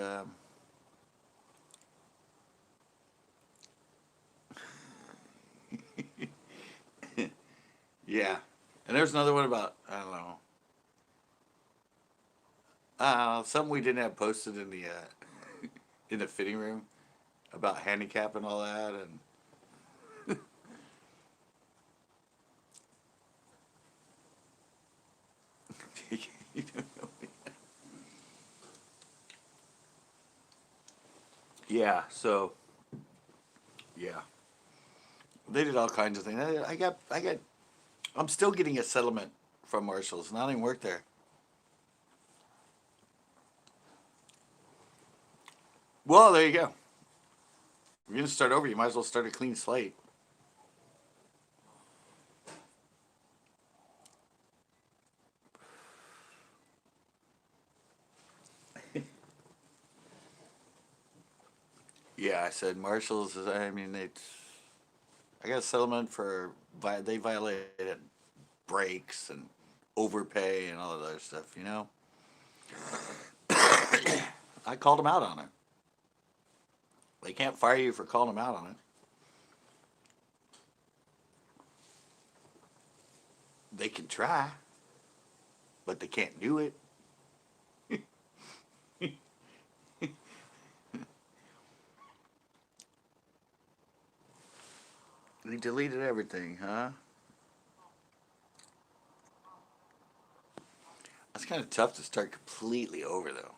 A: yeah. And there's another one about, I don't know, something we didn't have posted in the fitting room about handicap and all that, and yeah. So yeah, they did all kinds of things. I'm still getting a settlement from Marshalls, and I don't even work there. Well, there you go. You're gonna start over. You might as well start a clean slate. Yeah, I said Marshalls is. I mean, I got a settlement for they violated breaks and overpay and all of that other stuff. You know, I called them out on it. They can't fire you for calling them out on it. They can try, but they can't do it. They deleted everything, huh? That's kind of tough to start completely over, though.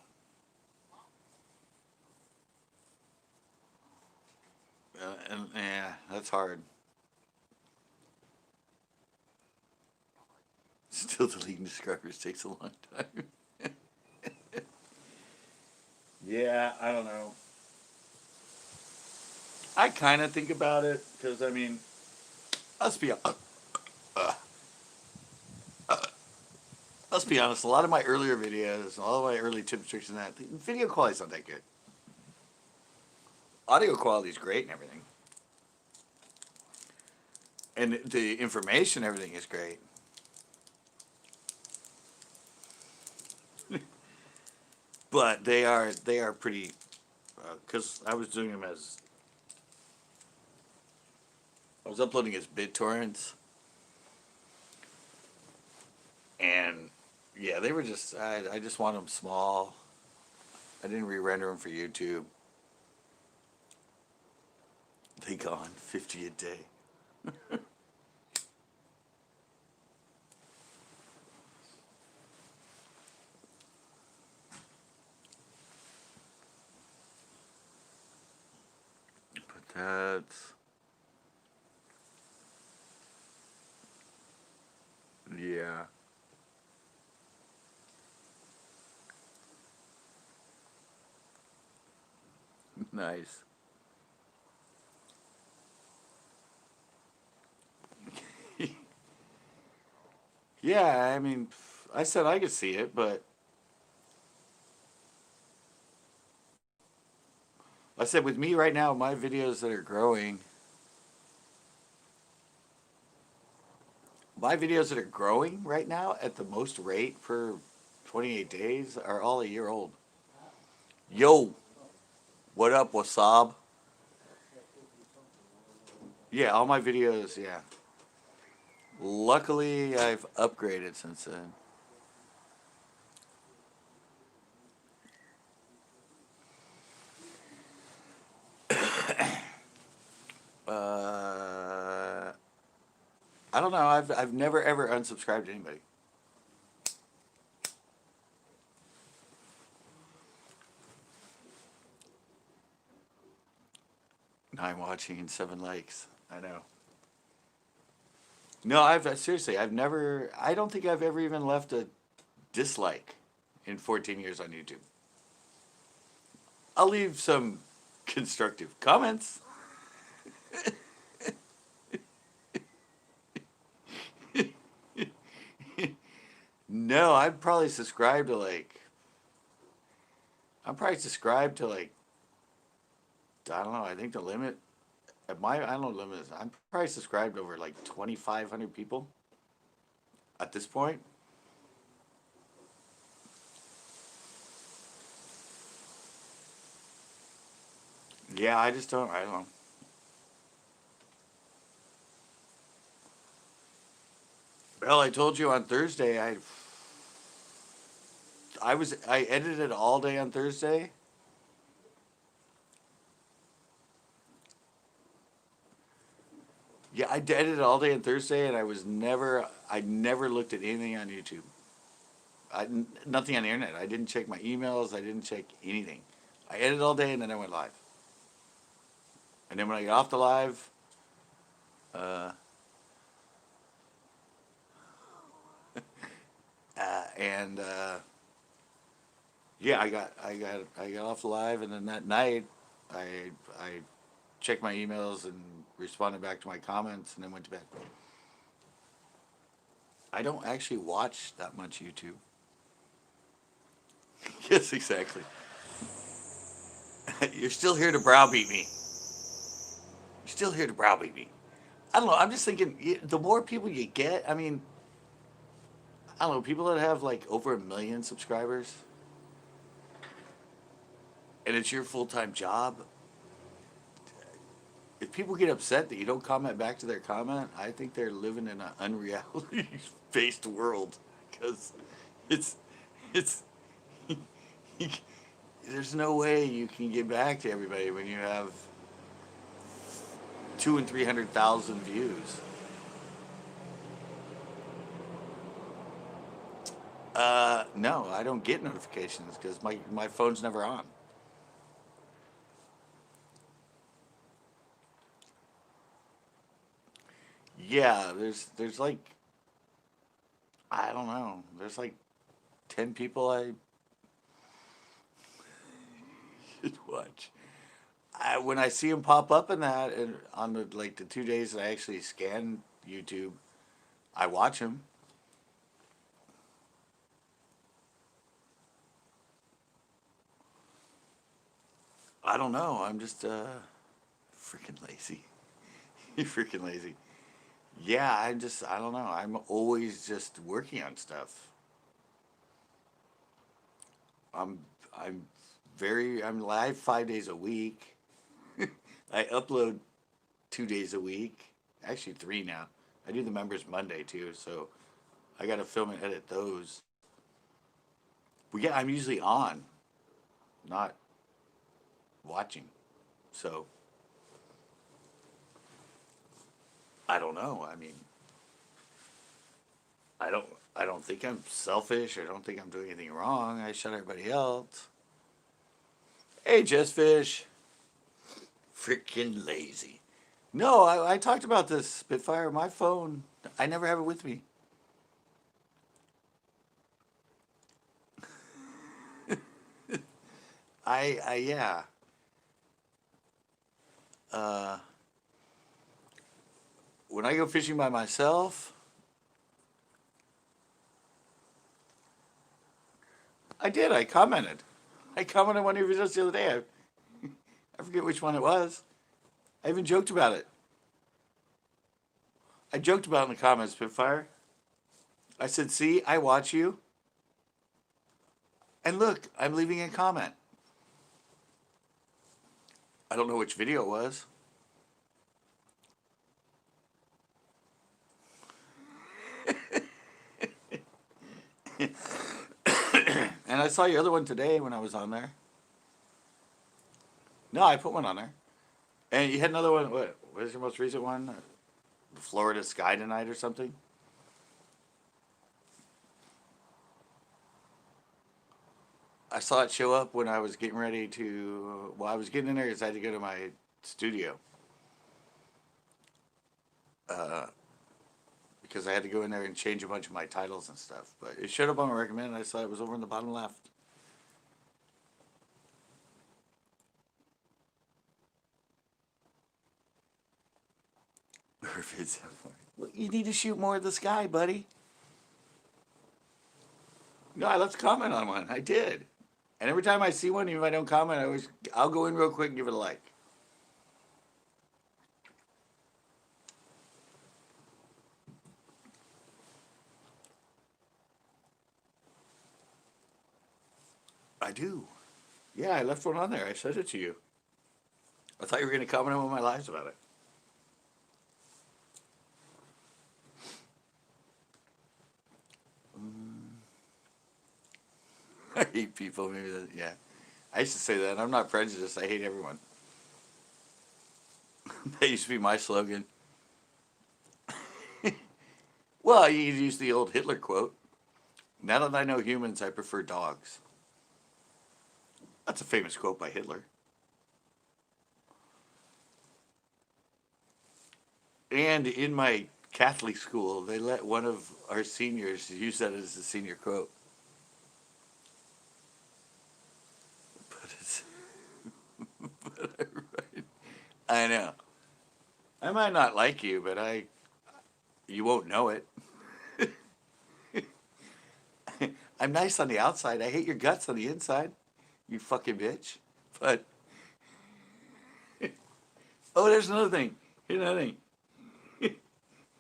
A: And yeah, that's hard. Still deleting subscribers takes a long time. Yeah, I don't know. I kind of think about it because I mean, let's be uh, let's be honest. A lot of my earlier videos, all of my early tips, tricks, and that the video quality's not that good. Audio quality's great and everything, and the information, everything is great. But they are pretty because I was uploading as BitTorrents, and yeah, they were just I just want them small. I didn't re-render them for YouTube. They gone 50 a day. But that's yeah, nice. Yeah, I mean, I said I could see it, but I said with me right now, my videos that are growing, my videos that are growing right now at the most rate per 28 days are all a year old. Yo, what up, Wasab? Yeah, all my videos, yeah. Luckily, I've upgraded since then. Uh, I don't know. I've never ever unsubscribed to anybody. 9 watching and 7 likes. I know. No, I've seriously, I've never. I don't think I've ever even left a dislike in 14 years on YouTube. I'll leave some constructive comments. No, I'd probably subscribe to like I'm probably subscribed to like, I don't know. I think the limit at my, I don't know what the limit is. I'm probably subscribed to over like 2,500 people at this point. Yeah, I just don't. I don't know. Well, I told you on Thursday. I edited all day on Thursday. Yeah, I edited all day on Thursday, and I never looked at anything on YouTube. Nothing on the internet. I didn't check my emails. I didn't check anything. I edited all day, and then I went live. And then when I got off the live, uh, and yeah, I got off the live, and then that night, I checked my emails and responded back to my comments, and then went to bed. I don't actually watch that much YouTube. Yes, exactly. You're still here to browbeat me. You're still here to browbeat me. I don't know. I'm just thinking, the more people you get, I mean, I don't know, people that have like over 1 million subscribers, and it's your full time job. If people get upset that you don't comment back to their comment, I think they're living in an unreality based world, because it's it's there's no way you can get back to everybody when you have 200,000 and 300,000 views. No, I don't get notifications because my phone's never on. Yeah, there's like, I don't know. There's like 10 people I should watch. When I see them pop up in that, and on the like the 2 days that I actually scan YouTube, I watch them. I don't know. I'm just freaking lazy. You're freaking lazy. Yeah, I don't know. I'm always just working on stuff. I'm I'm I'm live 5 days a week. I upload 2 days a week. Actually, three now. I do the members Monday too, so I got to film and edit those. But yeah, I'm usually on, not watching. So I don't know. I mean, I don't I don't think I'm selfish. I don't think I'm doing anything wrong. I shut everybody else. Hey, Just Fish. Freaking lazy. No, I talked about this, Spitfire. My phone, I never have it with me. Yeah. Uh, when I go fishing by myself, I did. I commented. I commented on one of your videos the other day. I forget which one it was. I even joked about it. I joked about it in the comments, Spitfire. I said, see, I watch you. And look, I'm leaving a comment. I don't know which video it was. And I saw your other one today when I was on there. No, I put one on there. And you had another one. What is your most recent one? Florida Sky Tonight or something? I saw it show up when I was getting ready to. Well, I was getting in there because I had to go to my studio. Uh, because I had to go in there and change a bunch of my titles and stuff. But it showed up on my recommend, and I saw it was over in the bottom left. Well, you need to shoot more of the sky, buddy. No, let's comment on one. I did. And every time I see one, even if I don't comment, I'll go in real quick and give it a like. I do. Yeah, I left one on there. I sent it to you. I thought you were going to comment on my lives about it. I hate people. Maybe that, yeah. I used to say that. I'm not prejudiced. I hate everyone. That used to be my slogan. Well, you could use the old Hitler quote. Now that I know humans, I prefer dogs. That's a famous quote by Hitler. And in my Catholic school, they let one of our seniors use that as a senior quote. But it's, I know. I might not like you, but you won't know it. I'm nice on the outside. I hate your guts on the inside, you fucking bitch. But oh, there's another thing. Here's another thing.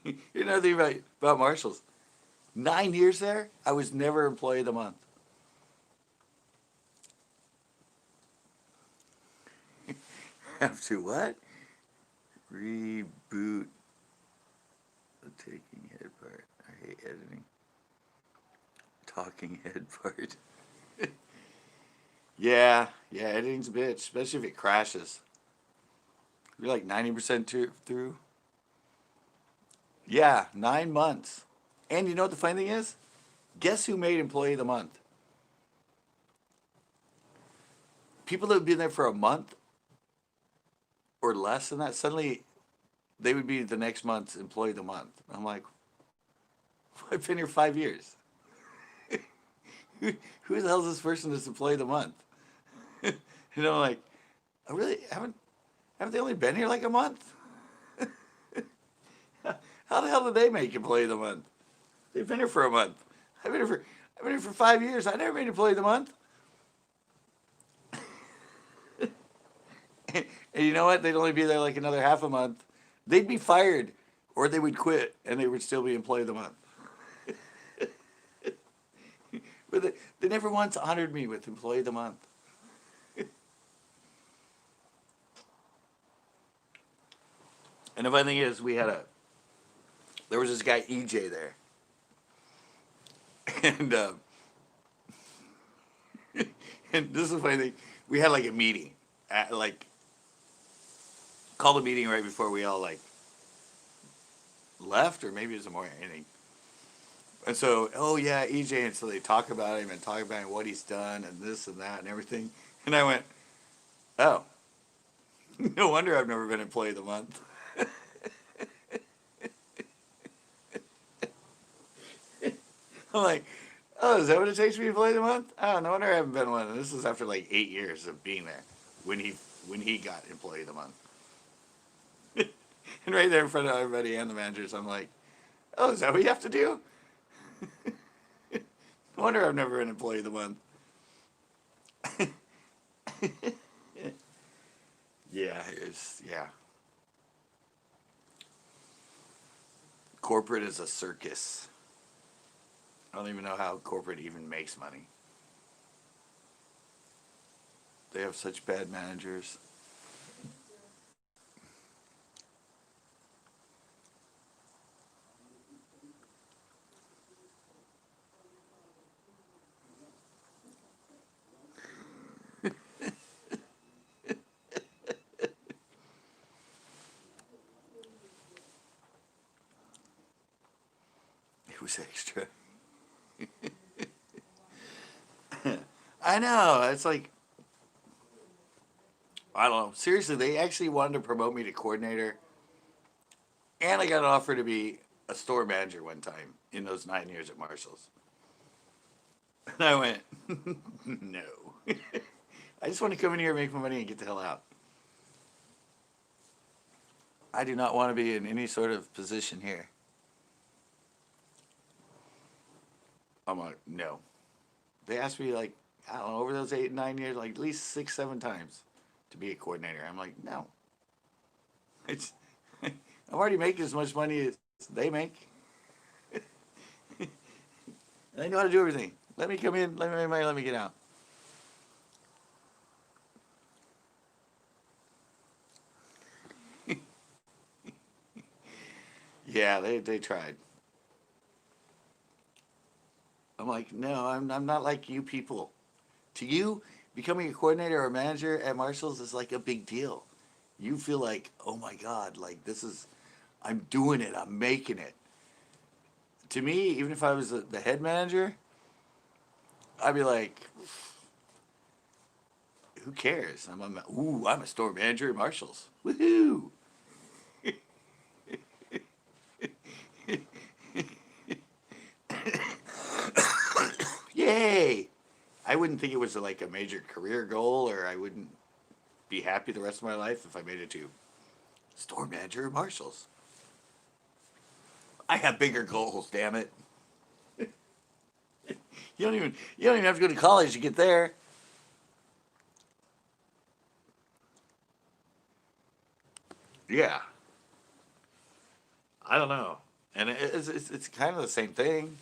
A: Here's another thing about Marshalls. 9 years there, I was never employee of the month. Have to what? Reboot the taking head part. I hate editing. Talking head part. Yeah, editing's a bitch, especially if it crashes. You're like 90% through. Yeah, 9 months. And you know what the funny thing is? Guess who made employee of the month? People that have been there for a month or less than that, suddenly they would be the next month's employee of the month. I'm like, I've been here 5 years. Who the hell is this person that's employee of the month? You know, like, I really haven't they only been here like a month? How the hell did they make employee of the month? They've been here for a month. I've been here for 5 years. I never made employee of the month. And you know what? They'd only be there like another half a month. They'd be fired, or they would quit, and they would still be employee of the month. But they never once honored me with employee of the month. And the funny thing is, there was this guy EJ there, and and this is the funny thing. We had like a meeting, called a meeting right before we all like left, or maybe it was more anything. And so, oh yeah, EJ, and so they talk about him and talk about what he's done and this and that and everything. And I went, oh, no wonder I've never been employee of the month. I'm like, oh, is that what it takes to be employee of the month? Oh, no wonder I haven't been one. And this is after like 8 years of being there when he got employee of the month. And right there in front of everybody and the managers, I'm like, oh, is that what you have to do? No wonder I've never been employee of the month. Yeah. Corporate is a circus. I don't even know how corporate even makes money. They have such bad managers. It was extra. I know. It's like, I don't know. Seriously, they actually wanted to promote me to coordinator. And I got an offer to be a store manager one time in those 9 years at Marshall's. And I went, no. I just want to come in here, make my money, and get the hell out. I do not want to be in any sort of position here. I'm like, no. They asked me, like, I don't know, over those 8, 9 years, like at least 6, 7 times to be a coordinator. I'm like, no, it's I'm already making as much money as they make, and I know how to do everything. Let me come in, let me make money, let me get out. Yeah, they tried. I'm like, no, I'm not like you people. To you, becoming a coordinator or a manager at Marshalls is like a big deal. You feel like, oh my God, like this is, I'm doing it, I'm making it. To me, even if I was the head manager, I'd be like, who cares? I'm a store manager at Marshalls. Woohoo! Yay! I wouldn't think it was like a major career goal, or I wouldn't be happy the rest of my life if I made it to store manager at Marshalls. I have bigger goals, damn it. You don't even have to go to college to get there. Yeah, I don't know, and it's kind of the same thing.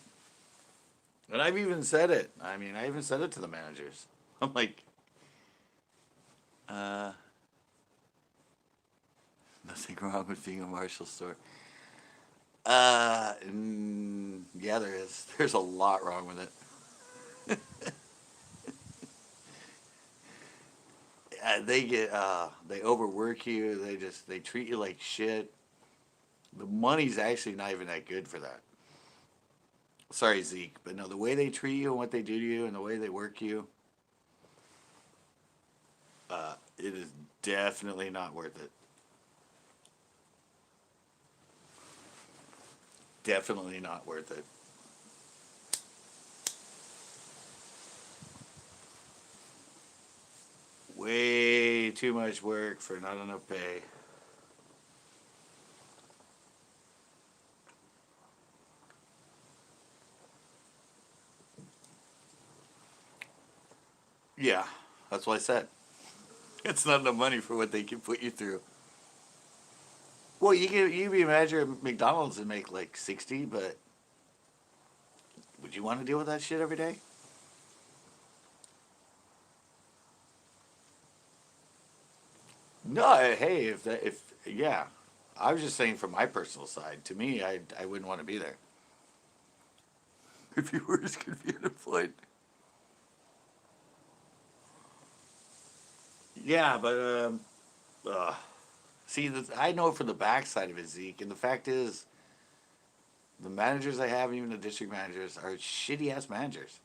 A: And I've even said it. I mean, I even said it to the managers. I'm like, uh, nothing wrong with being a Marshall store. Yeah, there is. There's a lot wrong with it. They overwork you. They treat you like shit. The money's actually not even that good for that. Sorry, Zeke, but no, the way they treat you and what they do to you and the way they work you, it is definitely not worth it. Definitely not worth it. Way too much work for not enough pay. Yeah, that's what I said. It's not enough money for what they can put you through. Well, you can be a manager at McDonald's and make like 60, but would you want to deal with that shit every day? No, hey, if yeah, I was just saying from my personal side. To me, I wouldn't want to be there. If you were just gonna be unemployed. Yeah, but uh, see, I know for the backside of it, Zeke, and the fact is, the managers I have, even the district managers, are shitty ass managers.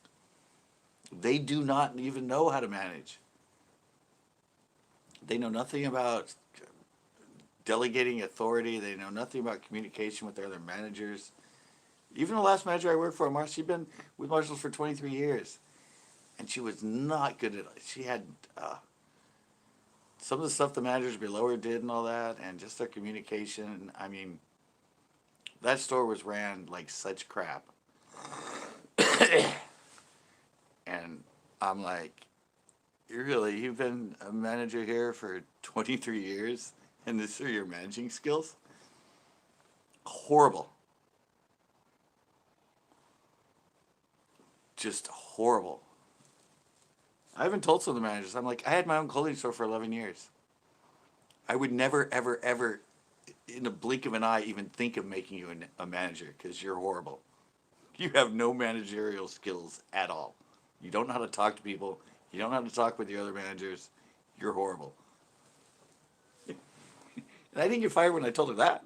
A: They do not even know how to manage. They know nothing about delegating authority. They know nothing about communication with their other managers. Even the last manager I worked for, Marsh, she'd been with Marshalls for 23 years, and she was not good at it. She had some of the stuff the managers below her did and all that, and just their communication. I mean, that store was ran like such crap. And I'm like, you've been a manager here for 23 years, and this are your managing skills? Horrible. Just horrible. I haven't told some of the managers. I'm like, I had my own clothing store for 11 years. I would never, ever, ever, in a blink of an eye, even think of making you a manager because you're horrible. You have no managerial skills at all. You don't know how to talk to people. You don't know how to talk with the other managers. You're horrible. And I didn't get fired when I told her that.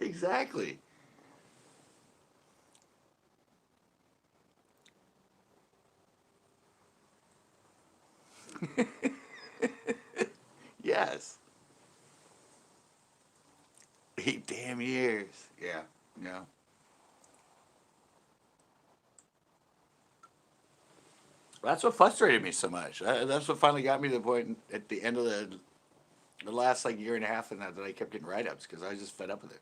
A: Exactly. Yes. 8 damn years. Yeah. Yeah. That's what frustrated me so much. That's what finally got me to the point at the end of the The last like year and a half in that I kept getting write-ups because I was just fed up with it.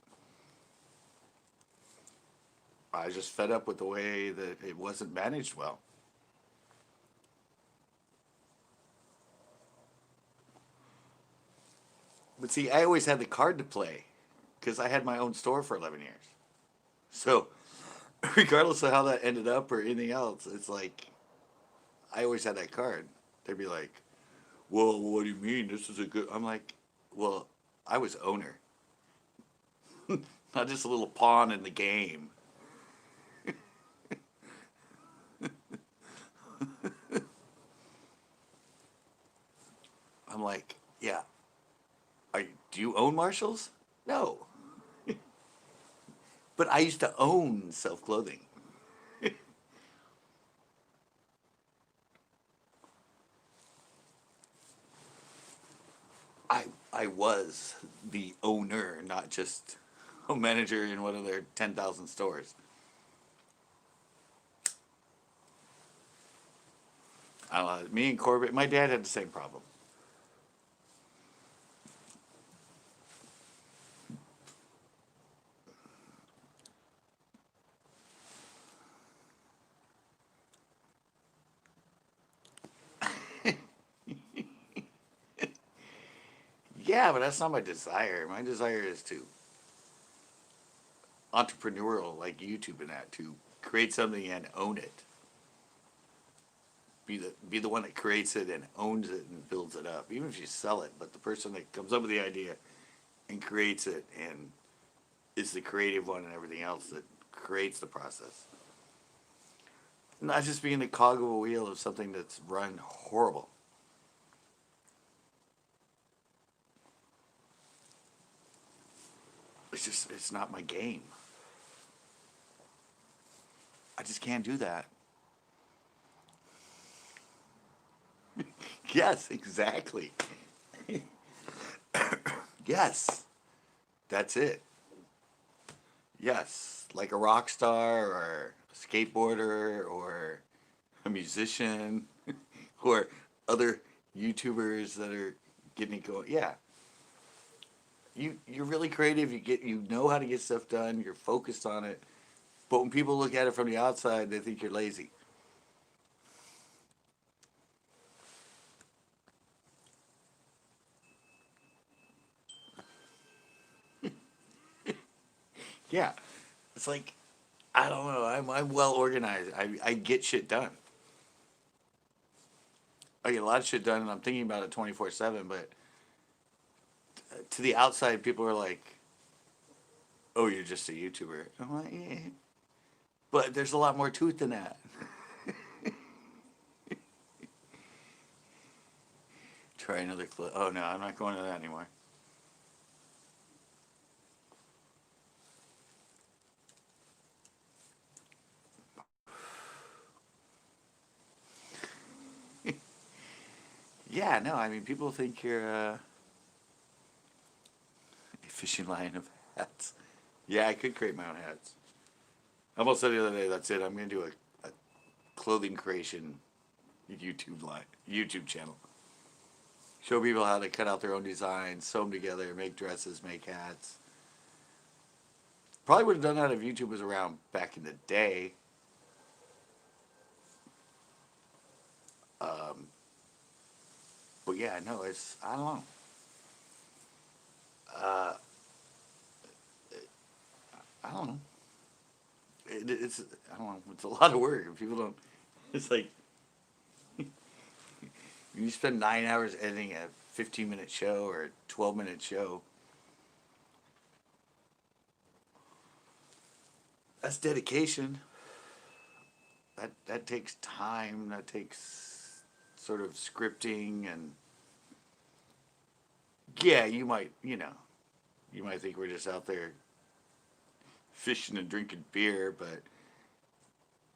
A: I was just fed up with the way that it wasn't managed well. But see, I always had the card to play because I had my own store for 11 years. So, regardless of how that ended up or anything else, it's like I always had that card. They'd be like, "Well, what do you mean? This is a good." I'm like, "Well, I was owner, not just a little pawn in the game." I'm like, "Yeah, do you own Marshalls?" No, but I used to own self clothing. I was the owner, not just a manager in one of their 10,000 stores. I don't know. Me and Corbett, my dad had the same problem. Yeah, but that's not my desire. My desire is to entrepreneurial, like YouTube and that, to create something and own it. Be the one that creates it and owns it and builds it up. Even if you sell it, but the person that comes up with the idea and creates it and is the creative one and everything else that creates the process. Not just being the cog of a wheel of something that's run horrible. It's not my game. I just can't do that. Yes, exactly. Yes, that's it. Yes, like a rock star or a skateboarder or a musician or other YouTubers that are getting it going. Yeah, you're really creative. You know how to get stuff done. You're focused on it. But when people look at it from the outside, they think you're lazy. Yeah, it's like I don't know. I'm well organized. I get shit done. I get a lot of shit done, and I'm thinking about it 24/7. But to the outside, people are like, "Oh, you're just a YouTuber." I'm like, "Yeah," but there's a lot more to it than that. Try another clip. Oh no, I'm not going to that anymore. Yeah, no. I mean, people think you're a fishing line of hats. Yeah, I could create my own hats. I almost said the other day, that's it. I'm gonna do a clothing creation YouTube channel. Show people how to cut out their own designs, sew them together, make dresses, make hats. Probably would have done that if YouTube was around back in the day. Um, but yeah, no, it's I don't know. Uh, I don't know. It's I don't know. It's a lot of work. People don't. It's like you spend 9 hours editing a 15-minute show or a 12-minute show. That's dedication. That takes time. That takes sort of scripting and yeah, you might think we're just out there fishing and drinking beer, but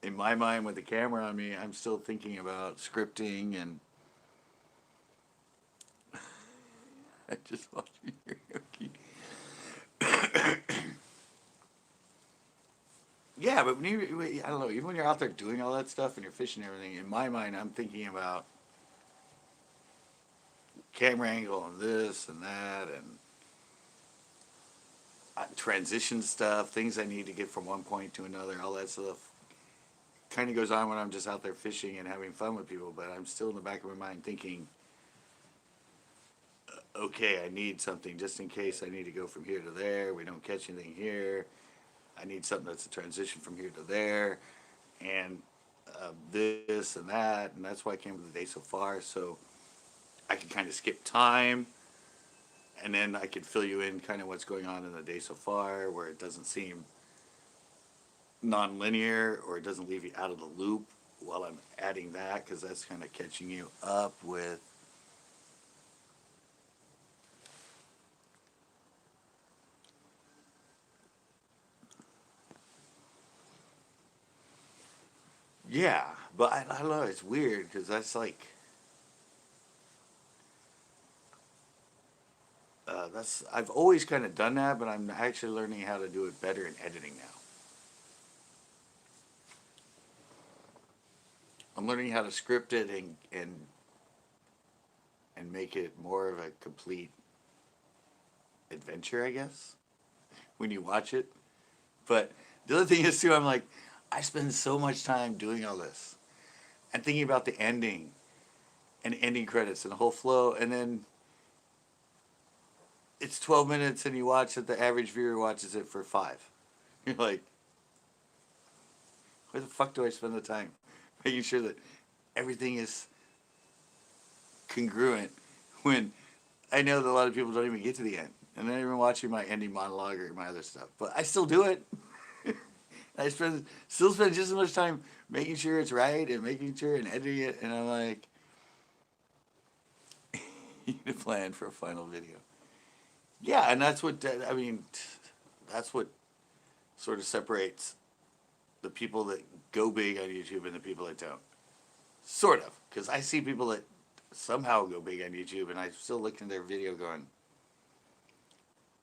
A: in my mind with the camera on me, I'm still thinking about scripting and I just watched karaoke. Yeah, but I don't know, even when you're out there doing all that stuff and you're fishing and everything, in my mind, I'm thinking about camera angle and this and that and transition stuff, things I need to get from one point to another, all that stuff kind of goes on when I'm just out there fishing and having fun with people, but I'm still in the back of my mind thinking, okay, I need something just in case I need to go from here to there. We don't catch anything here. I need something that's a transition from here to there, and this and that's why I came with the day so far. So I can kind of skip time, and then I can fill you in kind of what's going on in the day so far, where it doesn't seem non-linear or it doesn't leave you out of the loop while I'm adding that, because that's kind of catching you up with yeah. But I don't know, it's weird because that's like that's I've always kind of done that, but I'm actually learning how to do it better in editing now. I'm learning how to script it and make it more of a complete adventure, I guess, when you watch it. But the other thing is too, I'm like, I spend so much time doing all this and thinking about the ending and ending credits and the whole flow, and then it's 12 minutes and you watch it. The average viewer watches it for 5. You're like, where the fuck do I spend the time making sure that everything is congruent when I know that a lot of people don't even get to the end, and they're not even watching my ending monologue or my other stuff. But I still do it. I still spend just as much time making sure it's right and making sure and editing it, and I'm like, you need a plan for a final video. Yeah, and that's what I mean. That's what sort of separates the people that go big on YouTube and the people that don't. Sort of, because I see people that somehow go big on YouTube, and I still look in their video going,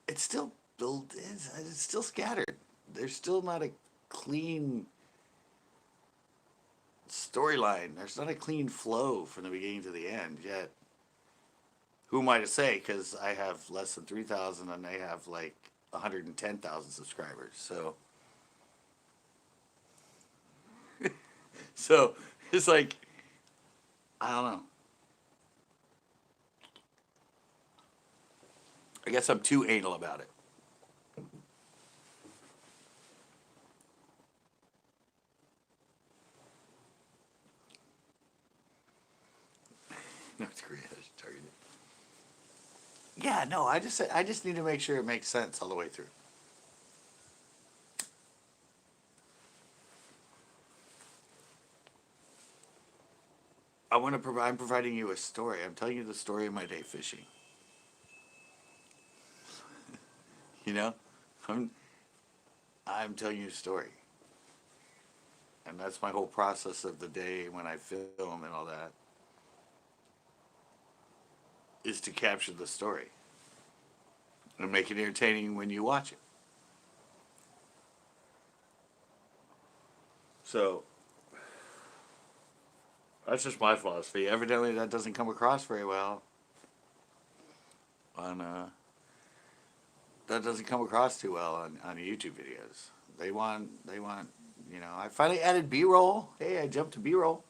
A: it's still built, it's still scattered. There's still not a clean storyline. There's not a clean flow from the beginning to the end yet. Who am I to say? Because I have less than 3,000 and they have like 110,000 subscribers. So it's like, I don't know. I guess I'm too anal about it. No, it's great. I just targeted. Yeah, no, I just need to make sure it makes sense all the way through. I want to provide. I'm providing you a story. I'm telling you the story of my day fishing. You know, I'm I'm telling you a story, and that's my whole process of the day when I film and all that is to capture the story and make it entertaining when you watch it. So that's just my philosophy. Evidently, that doesn't come across very well on that doesn't come across too well on YouTube videos. They want I finally added B-roll. Hey, I jumped to B-roll.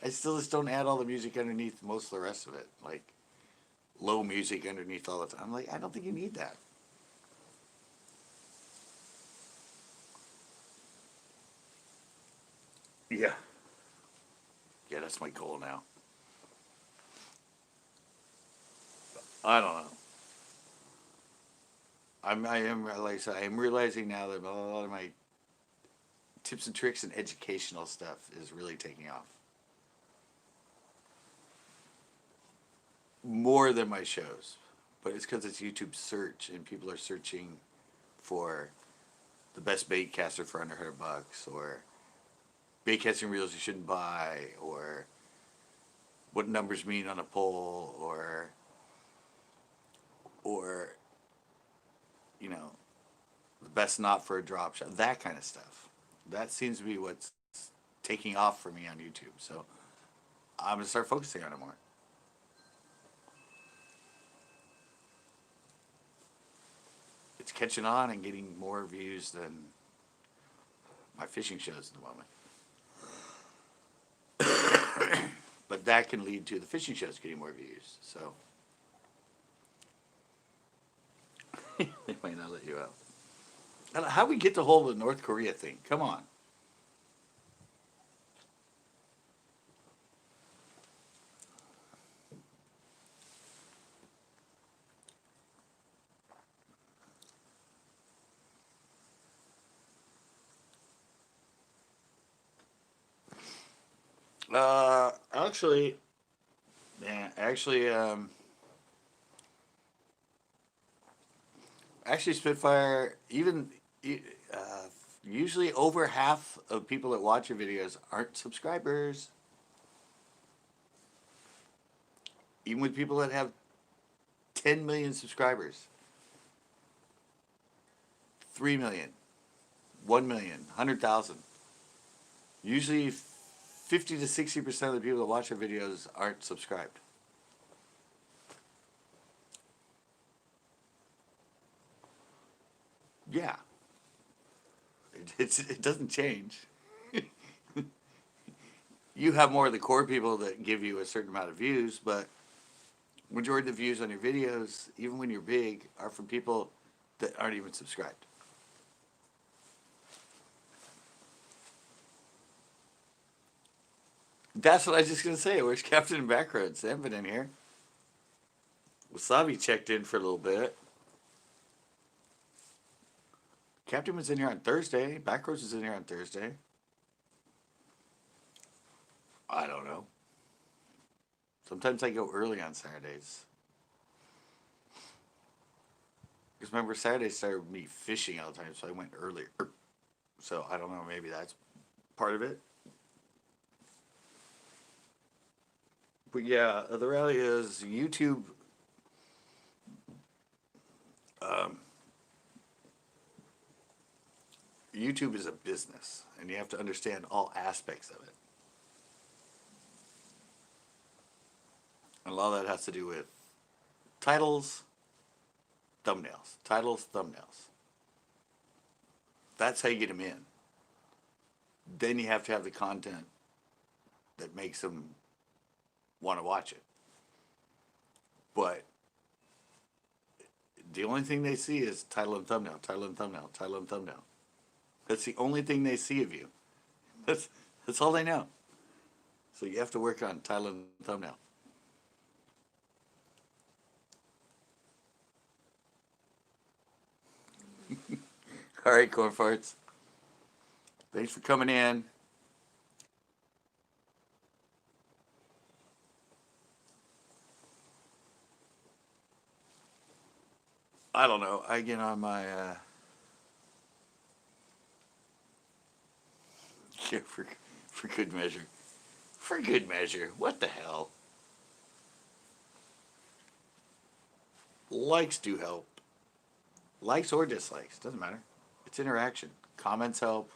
A: I still just don't add all the music underneath most of the rest of it, like low music underneath all the time. I'm like, I don't think you need that. Yeah. Yeah, that's my goal now. I don't know. I am like I said, I am realizing now that a lot of my tips and tricks and educational stuff is really taking off more than my shows, but it's because it's YouTube search and people are searching for the best bait caster for under $100, or bait casting reels you shouldn't buy, or what numbers mean on a pole, or you know the best knot for a drop shot, that kind of stuff. That seems to be what's taking off for me on YouTube. So I'm gonna start focusing on it more. it's catching on and getting more views than my fishing shows at the moment. But that can lead to the fishing shows getting more views. So they might not let you out. How we get to hold the North Korea thing? Come on. Actually, yeah, actually, Spitfire, uh, usually over half of people that watch your videos aren't subscribers. Even with people that have 10 million subscribers, 3 million, 1 million, 100,000. Usually 50 to 60% of the people that watch your videos aren't subscribed. Yeah. It doesn't change. You have more of the core people that give you a certain amount of views, but majority of the views on your videos, even when you're big, are from people that aren't even subscribed. That's what I was just gonna say. Where's Captain and Backroads? They haven't been in here. Wasabi checked in for a little bit. Captain was in here on Thursday. Backroads was in here on Thursday. I don't know. Sometimes I go early on Saturdays. Because remember, Saturdays started with me fishing all the time, so I went earlier. So I don't know, maybe that's part of it. But yeah, the reality is um, YouTube is a business, and you have to understand all aspects of it. And a lot of that has to do with titles, thumbnails. Titles, thumbnails. That's how you get them in. Then you have to have the content that makes them want to watch it. But the only thing they see is title and thumbnail, title and thumbnail, title and thumbnail. That's the only thing they see of you. That's all they know. So you have to work on title and thumbnail. All right, corn farts. Thanks for coming in. I don't know. I get on my yeah, for good measure. For good measure. What the hell? Likes do help. Likes or dislikes, doesn't matter. It's interaction. Comments help.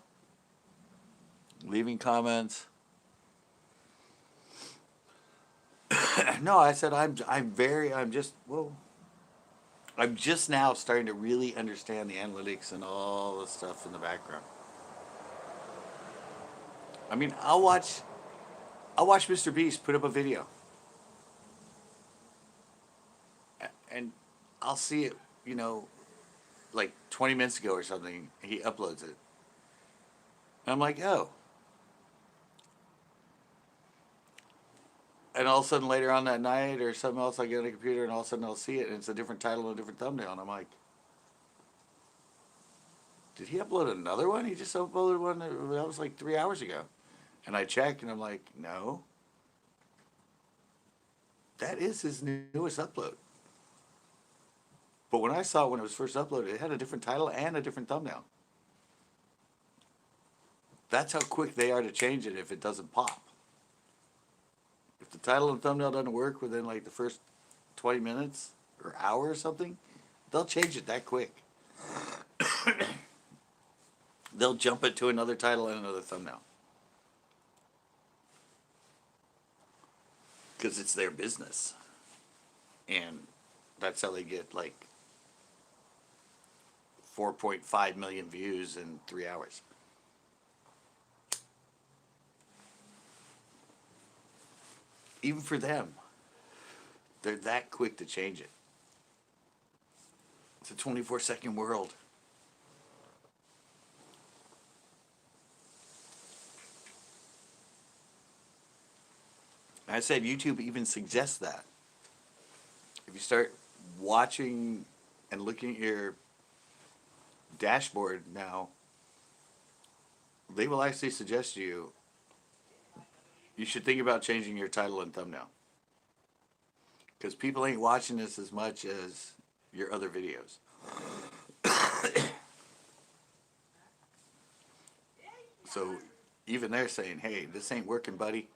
A: Leaving comments. No, I said I'm just now starting to really understand the analytics and all the stuff in the background. I mean, I'll watch Mr. Beast put up a video, and I'll see it, you know, like 20 minutes ago or something. He uploads it, and I'm like, oh. And all of a sudden, later on that night or something else, I get on the computer, and all of a sudden I'll see it, and it's a different title and a different thumbnail, and I'm like, did he upload another one? He just uploaded one that was like 3 hours ago. And I check, and I'm like, no, that is his newest upload. But when I saw it when it was first uploaded, it had a different title and a different thumbnail. That's how quick they are to change it if it doesn't pop. If the title and thumbnail doesn't work within like the first 20 minutes or hour or something, they'll change it that quick. They'll jump it to another title and another thumbnail. Because it's their business. And that's how they get like 4.5 million views in 3 hours. Even for them, they're that quick to change it. It's a 24-second world. I said YouTube even suggests that. If you start watching and looking at your dashboard now, they will actually suggest to you, you should think about changing your title and thumbnail. Because people ain't watching this as much as your other videos. So even they're saying, hey, this ain't working, buddy.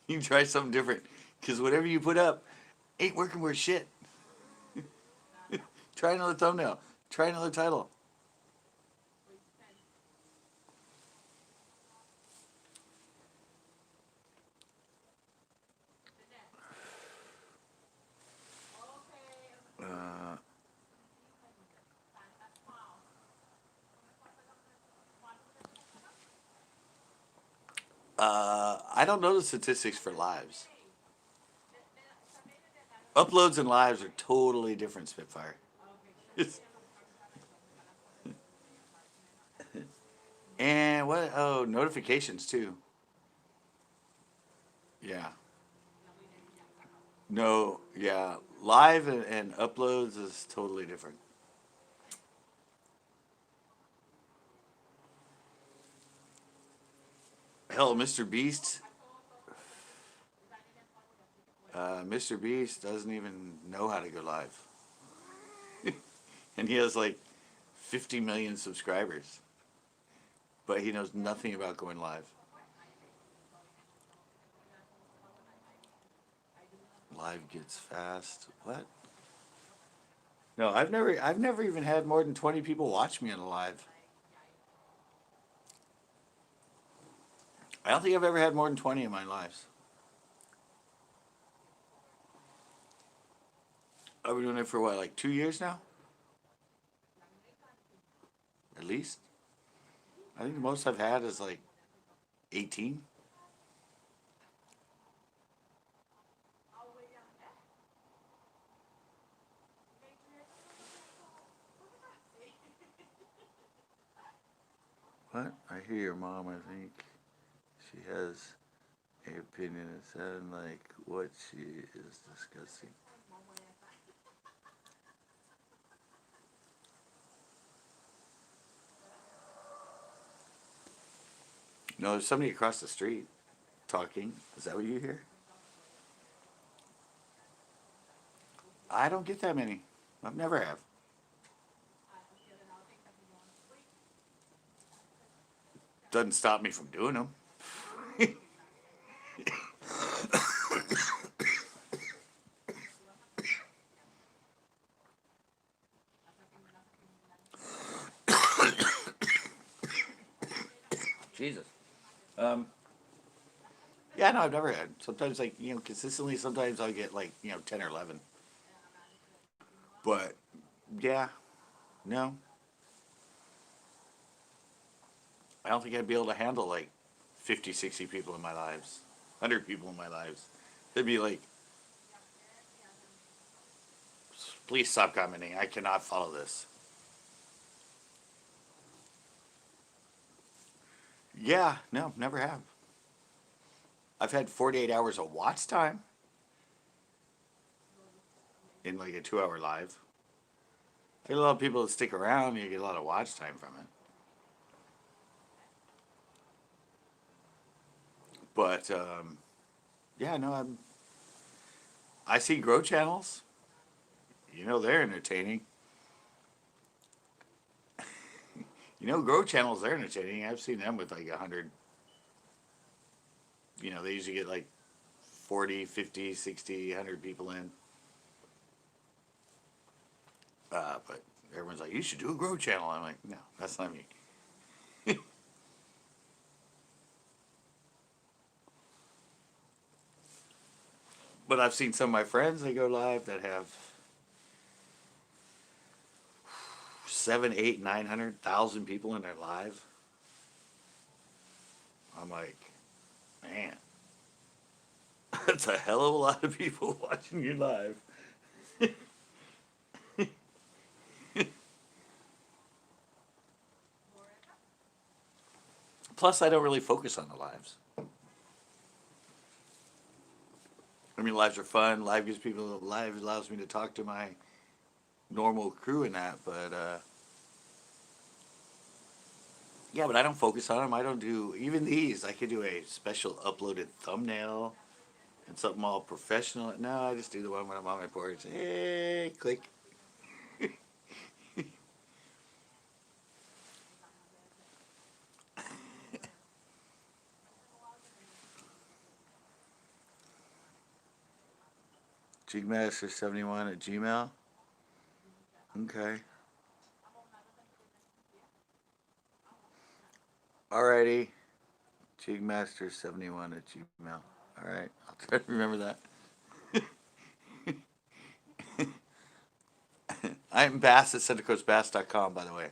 A: You try something different. Because whatever you put up ain't working worth shit. Try another thumbnail. Try another title. I don't know the statistics for lives. Uploads and lives are totally different, Spitfire. And what? Oh, notifications too. Yeah. No, yeah. Live and uploads is totally different. Hell, Mr. Beast doesn't even know how to go live. And he has like 50 million subscribers. But he knows nothing about going live. Live gets fast. What? No, I've never even had more than 20 people watch me on a live. I don't think I've ever had more than 20 in my lives. I've been doing it for what, like 2 years now? At least. I think the most I've had is like 18. What? I hear your mom, I think she has an opinion. It sounds like what she is discussing. No, there's somebody across the street talking. Is that what you hear? I don't get that many. I've never have. Doesn't stop me from doing them. Jesus. Um, yeah, no, I've never had. Sometimes, like, consistently, sometimes I'll get, like, 10 or 11. But, yeah, no. I don't think I'd be able to handle, like, 50, 60 people in my lives. 100 people in my lives. They'd be like, please stop commenting. I cannot follow this. Yeah, no, never have. I've had 48 hours of watch time in like a 2 hour live. I get a lot of people that stick around, and you get a lot of watch time from it. But yeah, no, I see grow channels. They're entertaining. Grow channels, they're entertaining. I've seen them with like 100. They usually get like 40, 50, 60, 100 people in. But everyone's like, you should do a grow channel. I'm like, no, that's not me. But I've seen some of my friends, they go live that have 7, 8, 900,000 people in their lives. I'm like, man, that's a hell of a lot of people watching you live. Plus, I don't really focus on the lives. I mean, lives are fun. Live gives people live allows me to talk to my normal crew and that. But yeah, but I don't focus on them. I don't do even these. I could do a special uploaded thumbnail and something all professional. No, I just do the one when I'm on my porch. Hey, click. Jigmaster71 at Gmail. Okay. Alrighty. Jigmaster71 at Gmail. Alright. I'll try to remember that. I'm Bass at CentralCoastBass.com, by the way.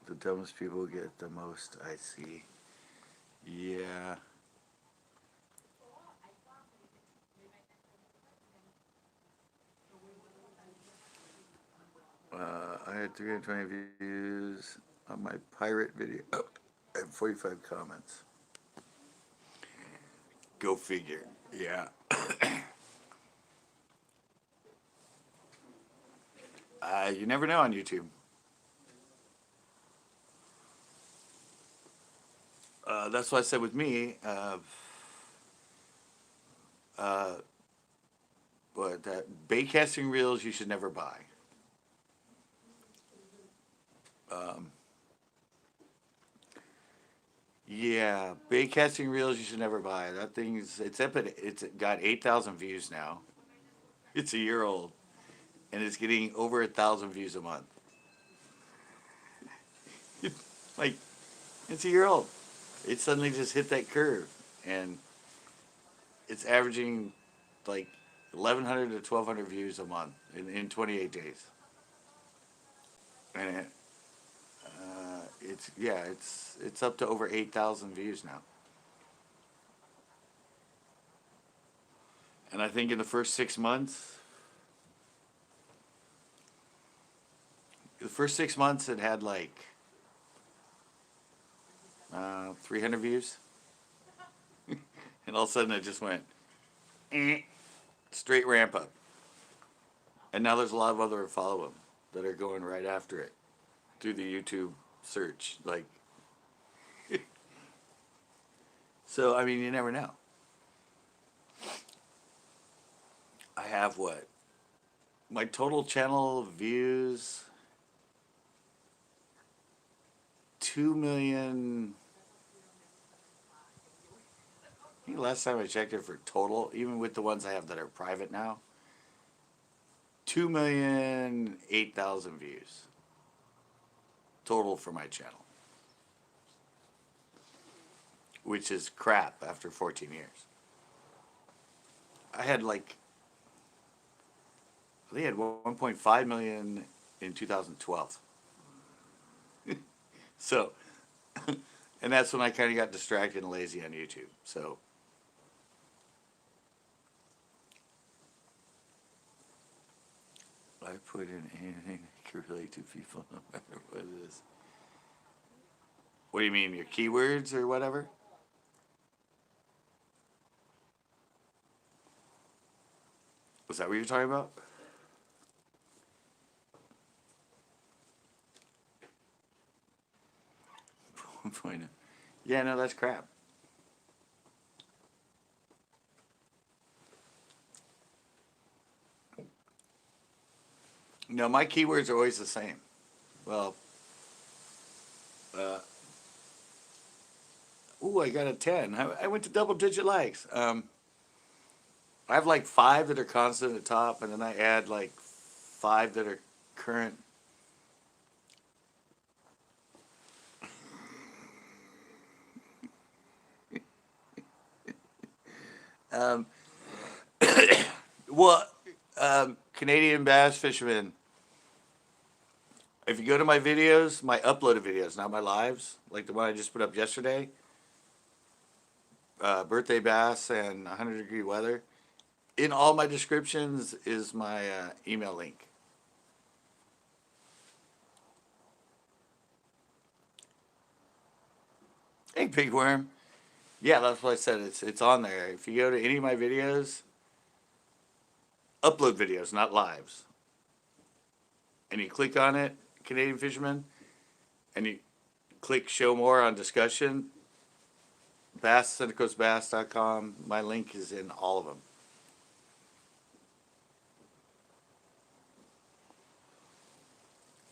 A: The dumbest people get the most, I see. Yeah. I had 320 views on my pirate video and 45 comments. Go figure. Yeah. You never know on YouTube. That's why I said with me, uh, but that bait casting reels you should never buy. Um, yeah, bait casting reels you should never buy. That thing's it's got 8,000 views now. It's a year old, and it's getting over 1,000 views a month. Like it's a year old. It suddenly just hit that curve, and it's averaging like 1,100 to 1,200 views a month in 28 days. And it's up to over 8,000 views now. And I think in the first 6 months, it had like 300 views, and all of a sudden it just went eh, straight ramp up. And now there's a lot of other follow them that are going right after it through the YouTube search. Like, so I mean, you never know. I have what? My total channel views 2 million. I think last time I checked it for total, even with the ones I have that are private now, 2,008,000 views total for my channel, which is crap after 14 years. I had like, they had 1.5 million in 2012. So, and that's when I kind of got distracted and lazy on YouTube. So, I put in anything that can relate to people, no matter what it is. What do you mean, your keywords or whatever? Was that what you're talking about? Yeah, no, that's crap. No, my keywords are always the same. Well, uh, ooh, I got a 10. I went to double digit likes. I have like 5 that are constant at the top, and then I add like 5 that are current. Um, well, Canadian bass fishermen. If you go to my videos, my uploaded videos, not my lives, like the one I just put up yesterday, birthday bass and 100-degree weather. In all my descriptions is my email link. Hey, pigworm. Yeah, that's what I said. It's on there. If you go to any of my videos, upload videos, not lives, and you click on it, Canadian fisherman, and you click show more on discussion, centercoastbass.com. My link is in all of them.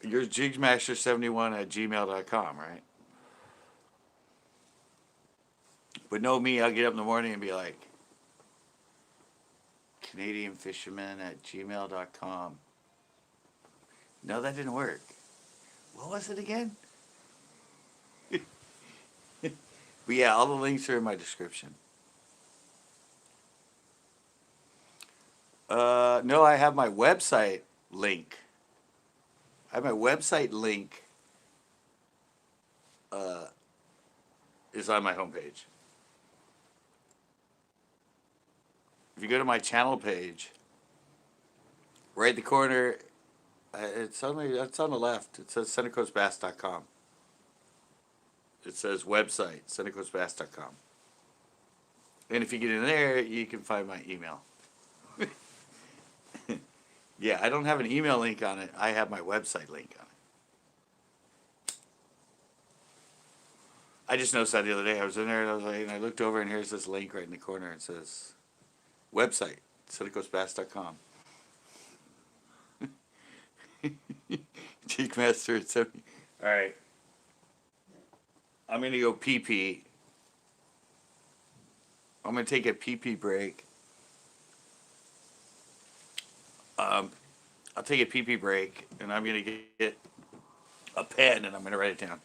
A: You're jigsmaster71@gmail.com, right? But know me, I'll get up in the morning and be like, CanadianFisherman@gmail.com. No, that didn't work. What was it again? But yeah, all the links are in my description. No, I have my website link. I have my website link is on my homepage. If you go to my channel page, right in the corner, it's on the left. It says centercoastbass.com. It says website, centercoastbass.com. And if you get in there, you can find my email. Yeah, I don't have an email link on it. I have my website link on it. I just noticed that the other day. I was in there and I looked over and here's this link right in the corner. It says website, centercoastbass.com. Cheekmaster at 70. All right. I'm going to go pee pee. I'm going to take a pee pee break. I'll take a pee pee break and I'm going to get a pen and I'm going to write it down.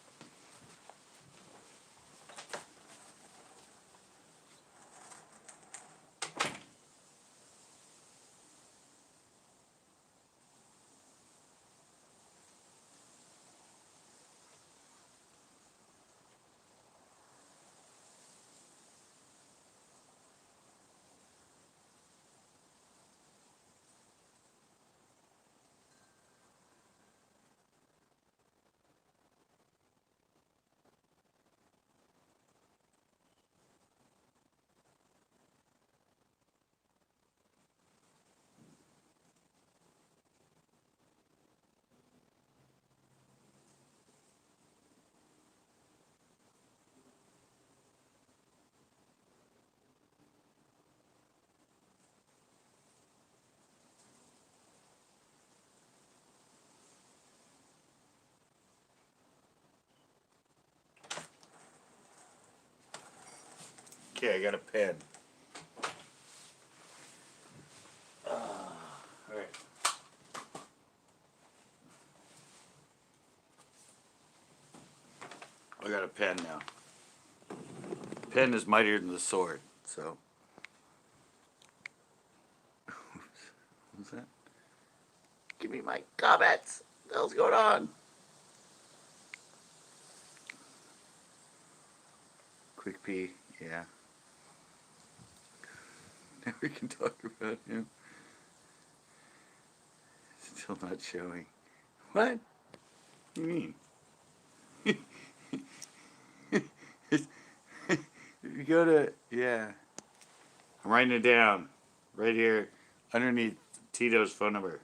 A: Okay, I got a pen. All right. I got a pen now. Pen is mightier than the sword, so. What's that? Give me my comments. What the hell's going on? Quick pee, yeah. Now we can talk about him. Still not showing. What? What do you mean? If you go to, yeah. I'm writing it down. Right here, underneath Tito's phone number.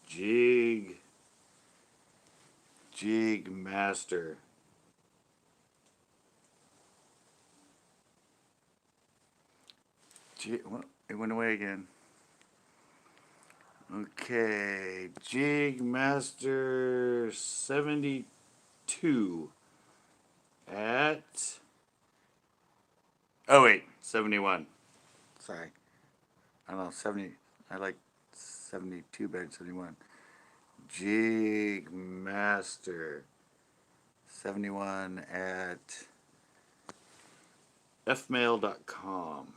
A: Jig Master. Well, it went away again. Okay, Jig Master 72 at. Oh wait, 71. Sorry, I don't know 70. I like 72 better than 71. Jig Master 71 at fmail.com.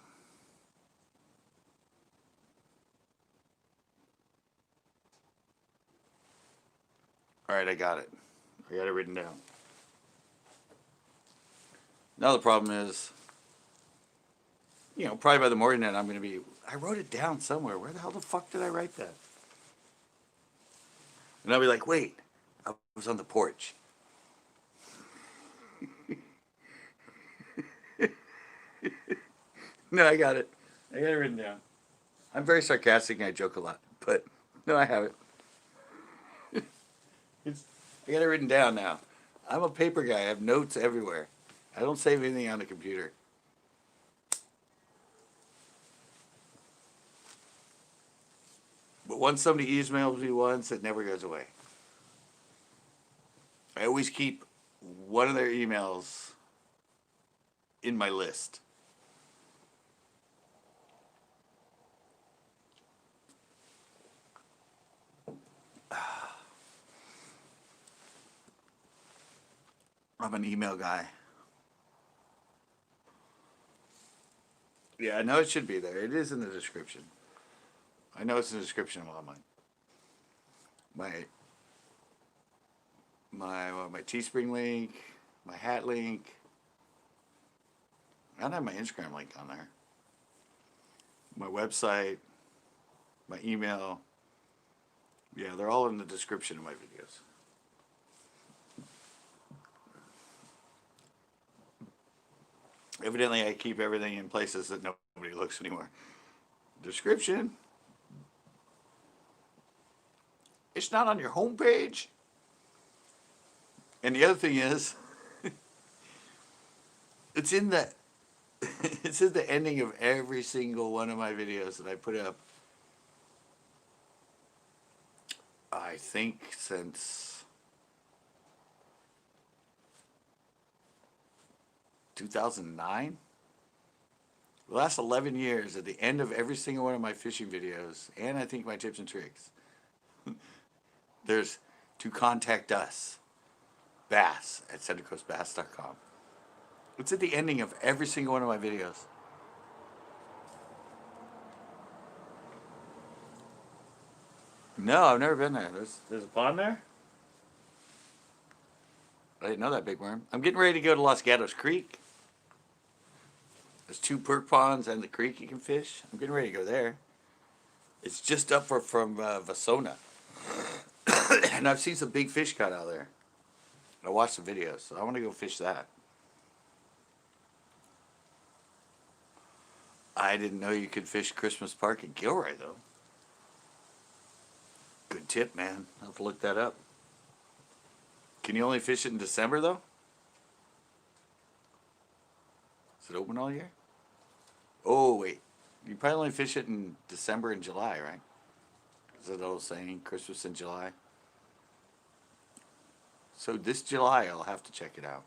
A: All right, I got it. I got it written down. Now the problem is, probably by the morning then I'm going to be, I wrote it down somewhere. Where the hell the fuck did I write that? And I'll be like, wait, I was on the porch. No, I got it. I got it written down. I'm very sarcastic and I joke a lot, but no, I have it. I got it written down now. I'm a paper guy. I have notes everywhere. I don't save anything on the computer. But once somebody emails me once, it never goes away. I always keep one of their emails in my list. I'm an email guy. Yeah, I know it should be there. It is in the description. I know it's in the description of all mine. My Teespring link, my hat link. I don't have my Instagram link on there. My website, my email. Yeah, they're all in the description of my videos. Evidently, I keep everything in places that nobody looks anymore. Description. It's not on your homepage. And the other thing is, it's in the it's in the ending of every single one of my videos that I put up. I think since 2009. The last 11 years, at the end of every single one of my fishing videos, and I think my tips and tricks, there's to contact us, bass at centercoastbass.com. It's at the ending of every single one of my videos. No, I've never been there. There's a pond there? I didn't know that, big worm. I'm getting ready to go to Los Gatos Creek. There's 2 perk ponds and the creek you can fish. I'm getting ready to go there. It's just up from Vasona. And I've seen some big fish caught out there. I watched the videos, so I want to go fish that. I didn't know you could fish Christmas Park in Gilroy, though. Good tip, man. I'll have to look that up. Can you only fish it in December, though? Is it open all year? Oh, wait. You probably only fish it in December and July, right? Is that the old saying? Christmas in July? So this July, I'll have to check it out.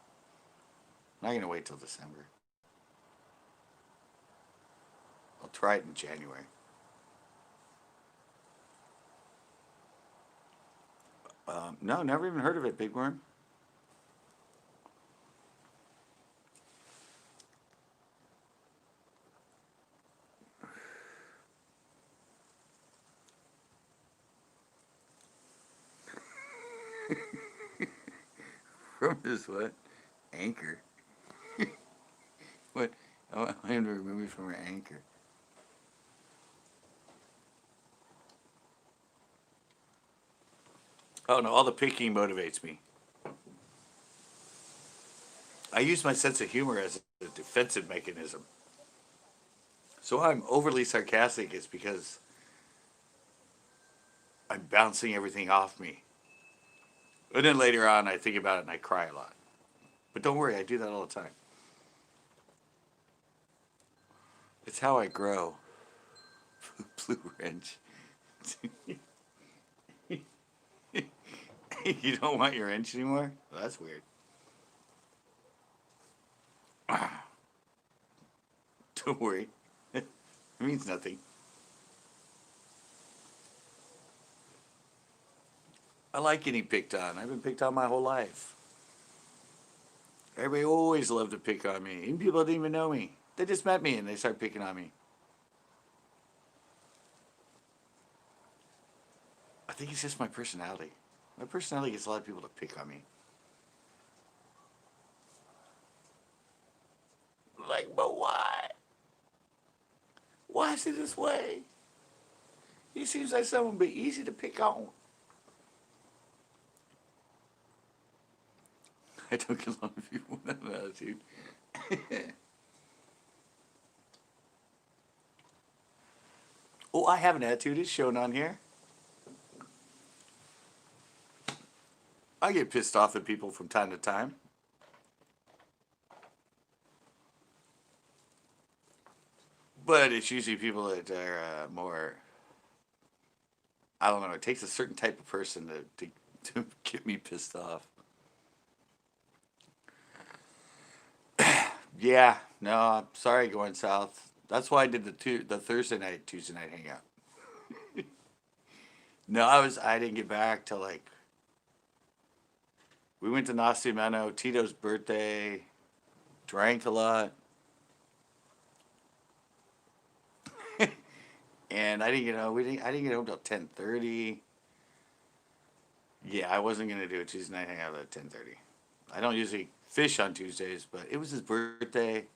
A: I'm not going to wait till December. I'll try it in January. No, never even heard of it, big worm. From this what? Anchor. What? Oh, I am to remove me from her anchor. Oh no, all the picking motivates me. I use my sense of humor as a defensive mechanism. So I'm overly sarcastic is because I'm bouncing everything off me. And then later on I think about it and I cry a lot. But don't worry, I do that all the time. It's how I grow. Blue wrench. You don't want your wrench anymore? Well, that's weird. Don't worry. It means nothing. I like getting picked on. I've been picked on my whole life. Everybody always loved to pick on me. Even people that didn't even know me. They just met me and they start picking on me. I think it's just my personality. My personality gets a lot of people to pick on me. Like, but why? Why is it this way? He seems like someone would be easy to pick on. I don't get along with people with that attitude. Oh, I have an attitude. It's shown on here. I get pissed off at people from time to time. But it's usually people that are more, I don't know, it takes a certain type of person to get me pissed off. Yeah, no, I'm sorry going south. That's why I did the Thursday night, Tuesday night hangout. No, I didn't get back till like, we went to Nacimiento, Tito's birthday, drank a lot. And I didn't get home. I didn't get home till 10:30. Yeah, I wasn't gonna do a Tuesday night hangout at 10:30. I don't usually fish on Tuesdays, but it was his birthday.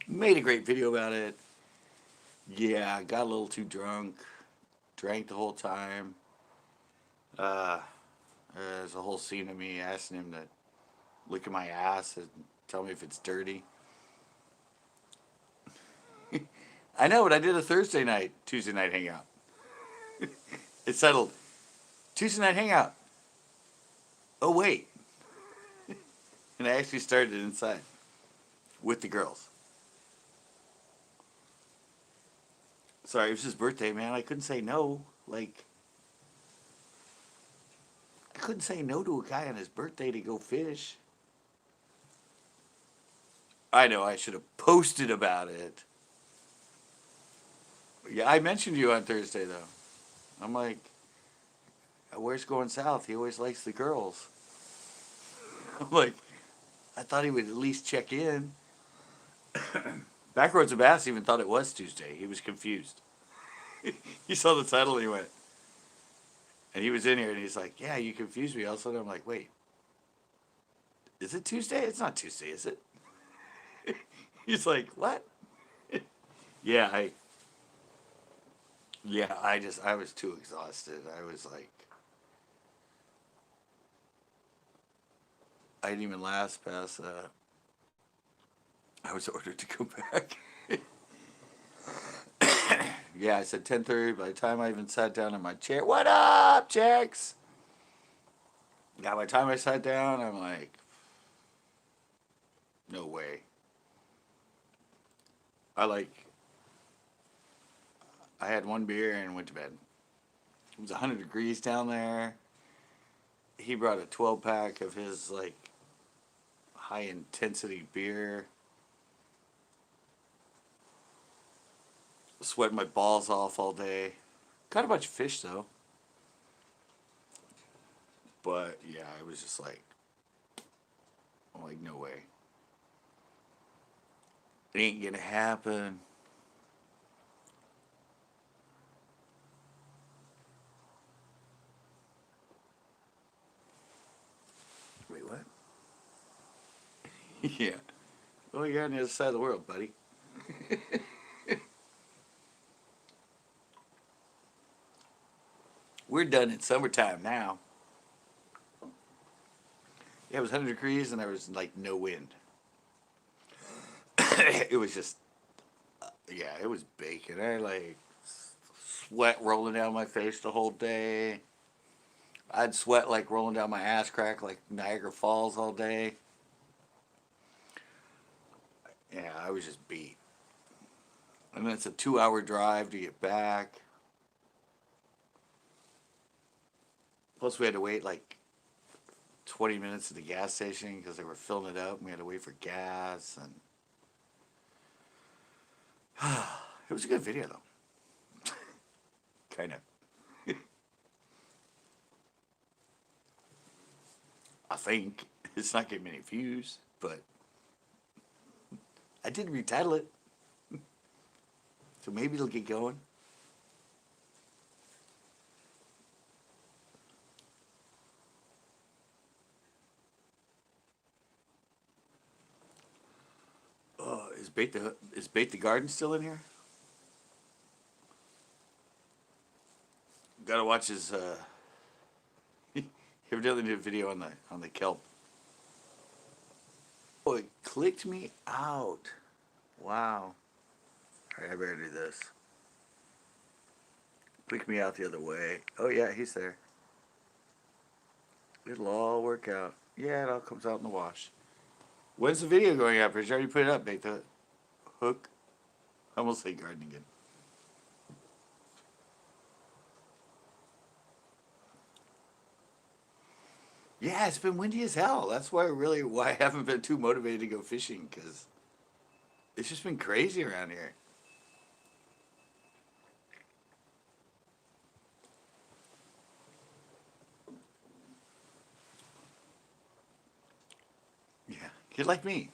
A: Made a great video about it. Yeah, got a little too drunk. Drank the whole time. Uh, there's a whole scene of me asking him to look at my ass and tell me if it's dirty. I know, but I did a Thursday night, Tuesday night hangout. It's settled. Tuesday night hangout. Oh, wait. And I actually started inside with the girls. Sorry, it was his birthday, man. I couldn't say no. Like, I couldn't say no to a guy on his birthday to go fish. I know, I should have posted about it. Yeah, I mentioned you on Thursday, though. I'm like, where's going south? He always likes the girls. I'm like, I thought he would at least check in. Backroads of Bass even thought it was Tuesday. He was confused. He saw the title and he went, and he was in here and he's like, yeah, you confused me. All of a sudden I'm like, wait, is it Tuesday? It's not Tuesday, is it? He's like, what? Yeah, I was too exhausted. I was like, I didn't even last past, I was ordered to go back. Yeah, I said 10:30. By the time I even sat down in my chair, what up, chicks? Yeah, by the time I sat down, I'm like, no way. I like, I had one beer and went to bed. It was 100 degrees down there. He brought a 12 pack of his like high intensity beer. Sweating my balls off all day. Caught a bunch of fish though. But yeah, I was just like, I'm like, no way. It ain't gonna happen. Wait, what? Yeah. Well, you're on the other side of the world, buddy. We're done in summertime now. Yeah, it was 100 degrees and there was like no wind. It was just, yeah, it was baking. I like sweat rolling down my face the whole day. I'd sweat like rolling down my ass crack like Niagara Falls all day. Yeah, I was just beat. And then it's a 2 hour drive to get back. Plus, we had to wait like 20 minutes at the gas station because they were filling it up. And we had to wait for gas. And it was a good video, though. Kind of. I think. It's not getting many views, but I did retitle it, so maybe it'll get going. Oh, is Bait the Garden still in here? Gotta watch his evidently did a video on the kelp. Oh, it clicked me out. Wow. Alright, I better do this. Click me out the other way. Oh yeah, he's there. It'll all work out. Yeah, it all comes out in the wash. When's the video going up? Did you already put it up, Bait the Hook? I almost say garden again. Yeah, it's been windy as hell. That's why I haven't been too motivated to go fishing, because it's just been crazy around here. Yeah, you're like me.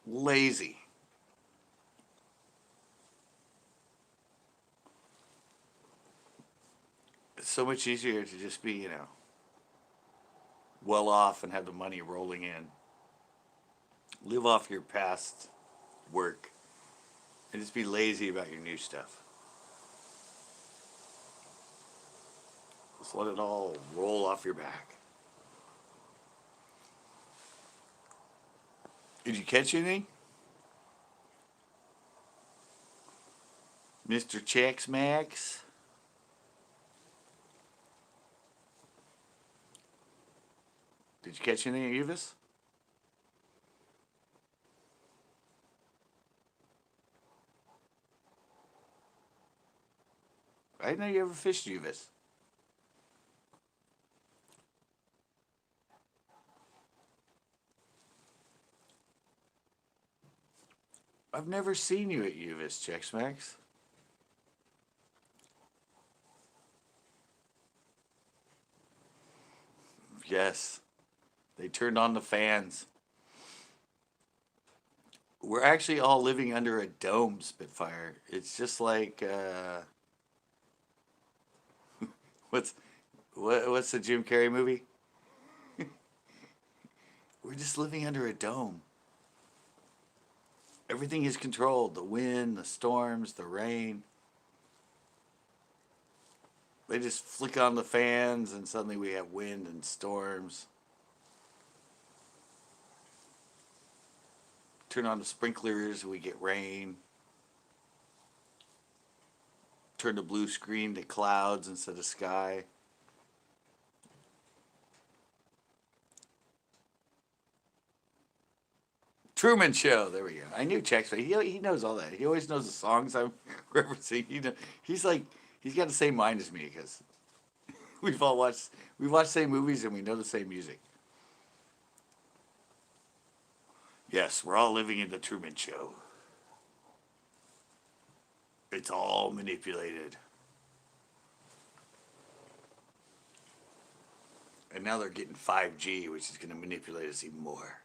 A: Lazy. It's so much easier to just be, well off and have the money rolling in. Live off your past work and just be lazy about your new stuff. Just let it all roll off your back. Did you catch anything? Mr. Chex Max? Did you catch anything, Evis? I didn't know you ever fished Evis. I've never seen you at Uvis, Chex Max. Yes, they turned on the fans. We're actually all living under a dome, Spitfire. It's just like what's what's the Jim Carrey movie? We're just living under a dome. Everything is controlled. The wind, the storms, the rain. They just flick on the fans and suddenly we have wind and storms. Turn on the sprinklers, we get rain. Turn the blue screen to clouds instead of sky. Truman Show. There we go. I knew Chex, but he knows all that. He always knows the songs I'm referencing. He's like, he's got the same mind as me because we've watched the same movies and we know the same music. Yes, we're all living in the Truman Show. It's all manipulated. And now they're getting 5G, which is going to manipulate us even more.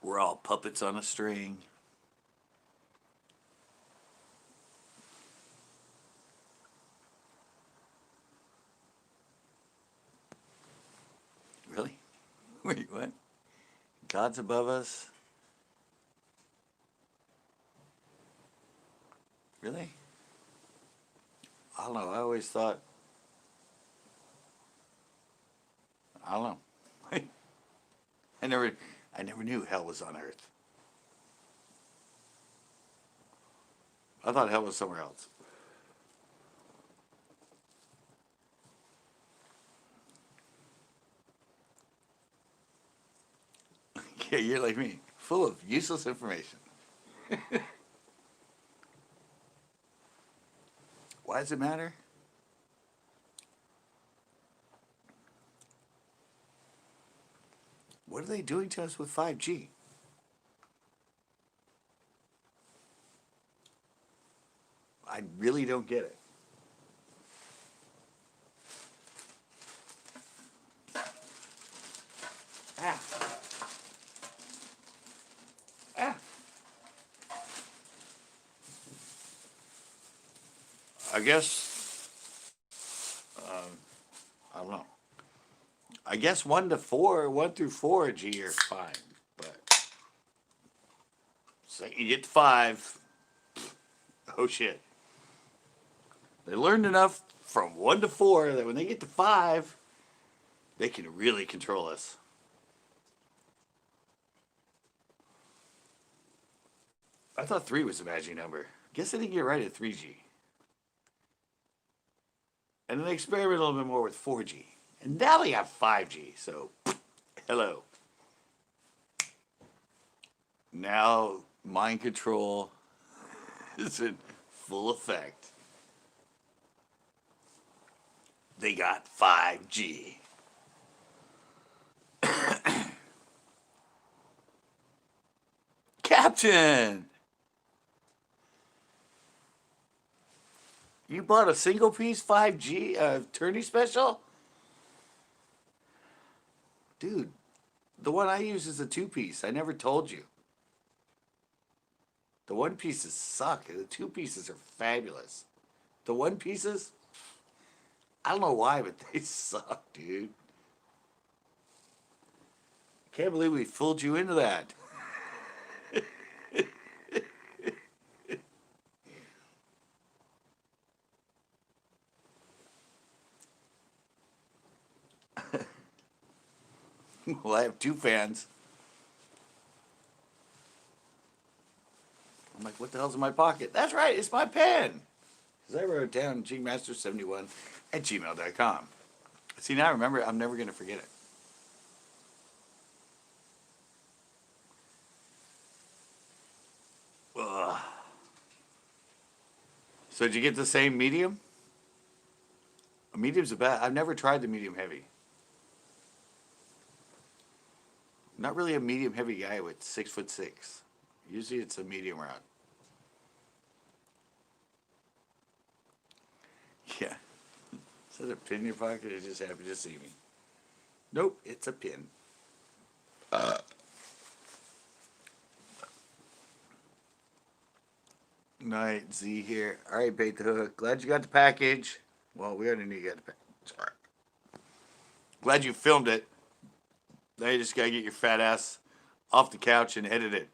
A: We're all puppets on a string. Really? Wait, what? God's above us? Really? I don't know. I always thought. I don't know. I never knew hell was on earth. I thought hell was somewhere else. Yeah, you're like me, full of useless information. Why does it matter? What are they doing to us with 5G? I really don't get it. Ah. Ah. I guess, I don't know. I guess 1 through 4G are fine, but so you get to 5. Oh shit. They learned enough from 1 to 4 that when they get to 5, they can really control us. I thought 3 was the magic number. Guess I didn't get right at 3G. And then they experimented a little bit more with 4G. And now they have 5G, so hello. Now mind control is in full effect. They got 5G. Captain! You bought a single piece 5G tourney special? Dude, the one I use is a 2-piece. I never told you. The 1-pieces suck. The 2-pieces are fabulous. The 1-pieces, I don't know why, but they suck, dude. Can't believe we fooled you into that. Well, I have 2 fans. I'm like, what the hell's in my pocket? That's right, it's my pen. Because I wrote it down, gmaster71@gmail.com. See, now I remember, I'm never going to forget it. Ugh. So did you get the same medium? A medium's a bad. I've never tried the medium heavy. I'm not really a medium heavy guy with 6'6". Usually it's a medium rod. Yeah. Is that a pin in your pocket or just happy to see me? Nope, it's a pin. Night, Z here. All right, Bait the Hook. Glad you got the package. Well, we already knew you got the package. All right. Glad you filmed it. Now you just got to get your fat ass off the couch and edit it.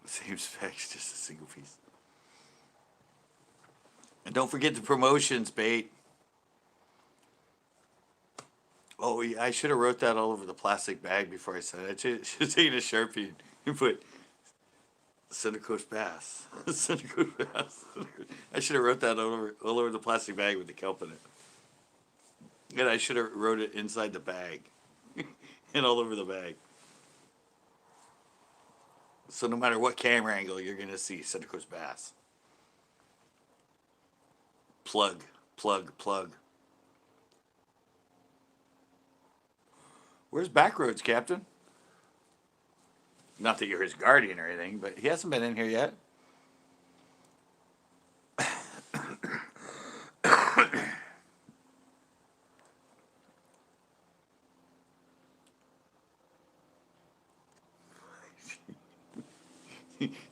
A: Same specs, just a single piece. And don't forget the promotions, Bait. Oh, yeah, I should have wrote that all over the plastic bag before I said it. I should have taken a Sharpie and put Center Coast Bass. Center Coast Bass. I should have wrote that all over the plastic bag with the kelp in it. And I should have wrote it inside the bag and all over the bag. So no matter what camera angle, you're going to see Center Coast Bass. Plug, plug, plug. Where's Backroads, Captain? Not that you're his guardian or anything, but he hasn't been in here yet.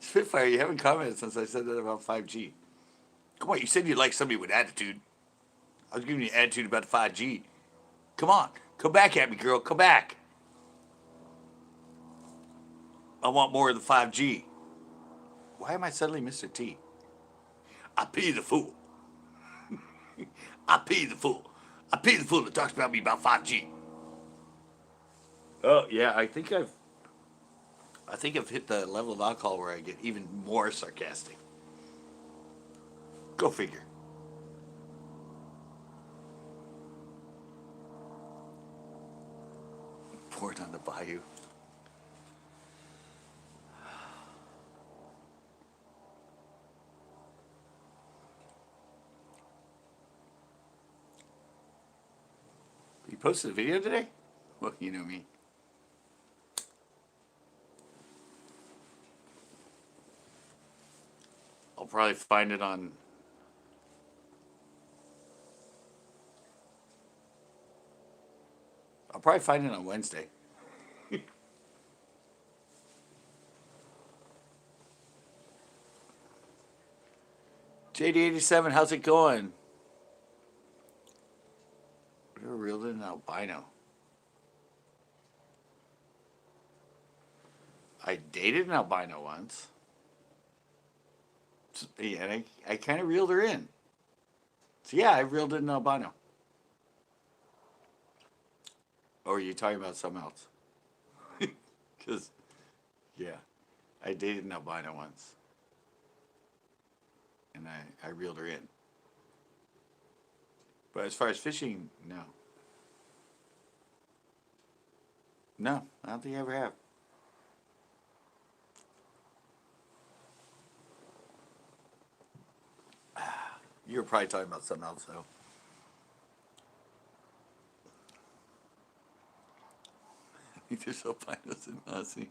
A: Spitfire, you haven't commented since I said that about 5G. Come on, you said you'd like somebody with attitude. I was giving you attitude about the 5G. Come on, come back at me, girl. Come back. I want more of the 5G. Why am I suddenly Mr. T? I pity the fool. I pity the fool. I pity the fool that talks about me about 5G. Oh yeah, I think I've hit the level of alcohol where I get even more sarcastic. Go figure. Pour it on the bayou. You posted a video today? Well, you know me. probably find it on. I'll probably find it on Wednesday. JD87, how's it going? You're reeled in an albino. I dated an albino once. Yeah, and I kind of reeled her in. So yeah, I reeled in an albino. Or are you talking about something else? Because, yeah, I dated an albino once. And I reeled her in. But as far as fishing, no. No, I don't think I ever have. You were probably talking about something else, though. I think there's albinos in Aussie.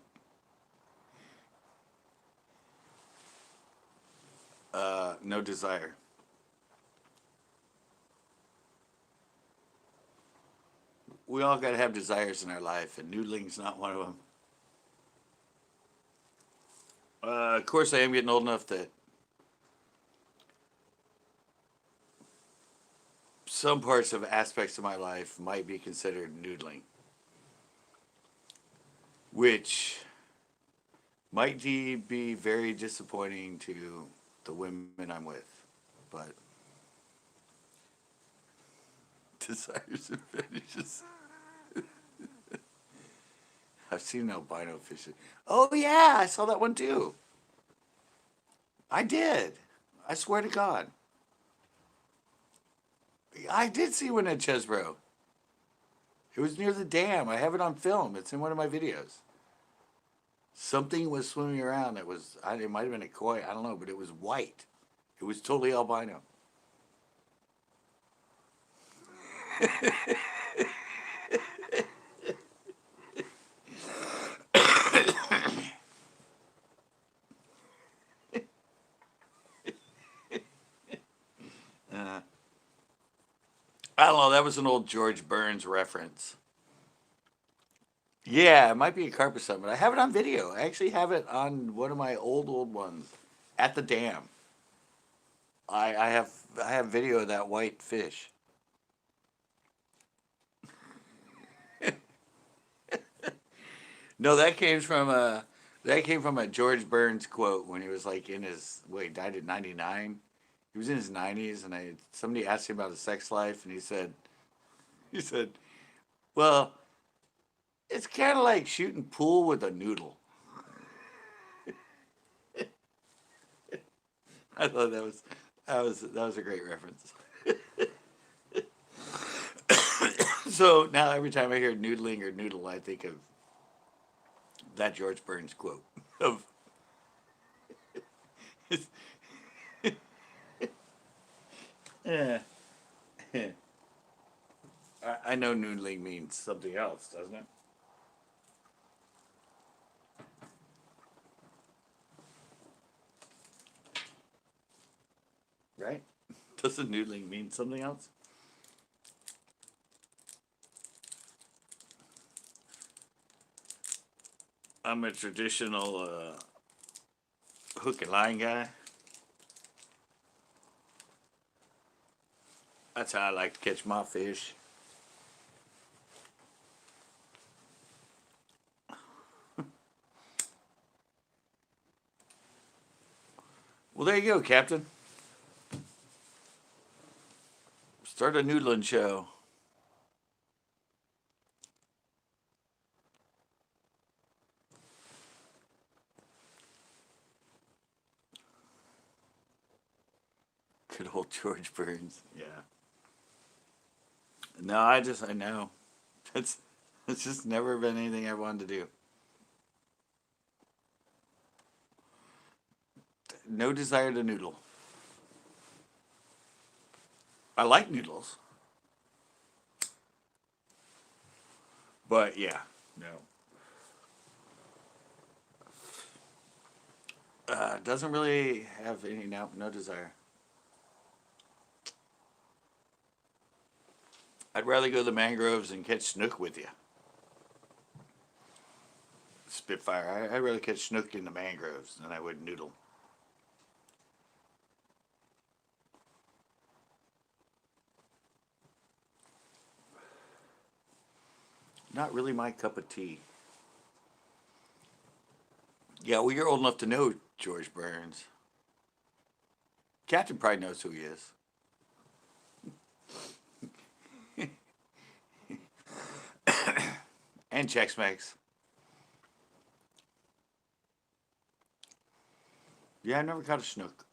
A: No desire. We all got to have desires in our life, and noodling's not one of them. Of course, I am getting old enough that some parts of aspects of my life might be considered noodling, which might be very disappointing to the women I'm with, but desires and fetishes. I've seen albino fishing. Oh yeah, I saw that one too. I did. I swear to God. I did see one at Chesbro. It was near the dam. I have it on film. It's in one of my videos. Something was swimming around that was, it might have been a koi, I don't know, but it was white. It was totally albino. Uh, I don't know, that was an old George Burns reference. Yeah, it might be a carpet summit. I have it on video. I actually have it on one of my old ones at the dam. I have video of that white fish. No, that came from a George Burns quote when he was like in his he died at 99. He was in his 90s, and somebody asked him about his sex life, and he said, well, it's kind of like shooting pool with a noodle. I thought that was a great reference. So now every time I hear noodling or noodle, I think of that George Burns quote of yeah. I know noodling means something else, doesn't it? Right? Doesn't noodling mean something else? I'm a traditional hook and line guy. That's how I like to catch my fish. Well, there you go, Captain. Start a noodling show. Good old George Burns. Yeah. No, I know. It's just never been anything I wanted to do. No desire to noodle. I like noodles. But yeah, no. Doesn't really have any no desire. I'd rather go to the mangroves and catch snook with you. Spitfire. I'd rather catch snook in the mangroves than I would noodle. Not really my cup of tea. Yeah, well, you're old enough to know George Burns. Captain probably knows who he is. And Chex Mix. Yeah, I never caught a snook.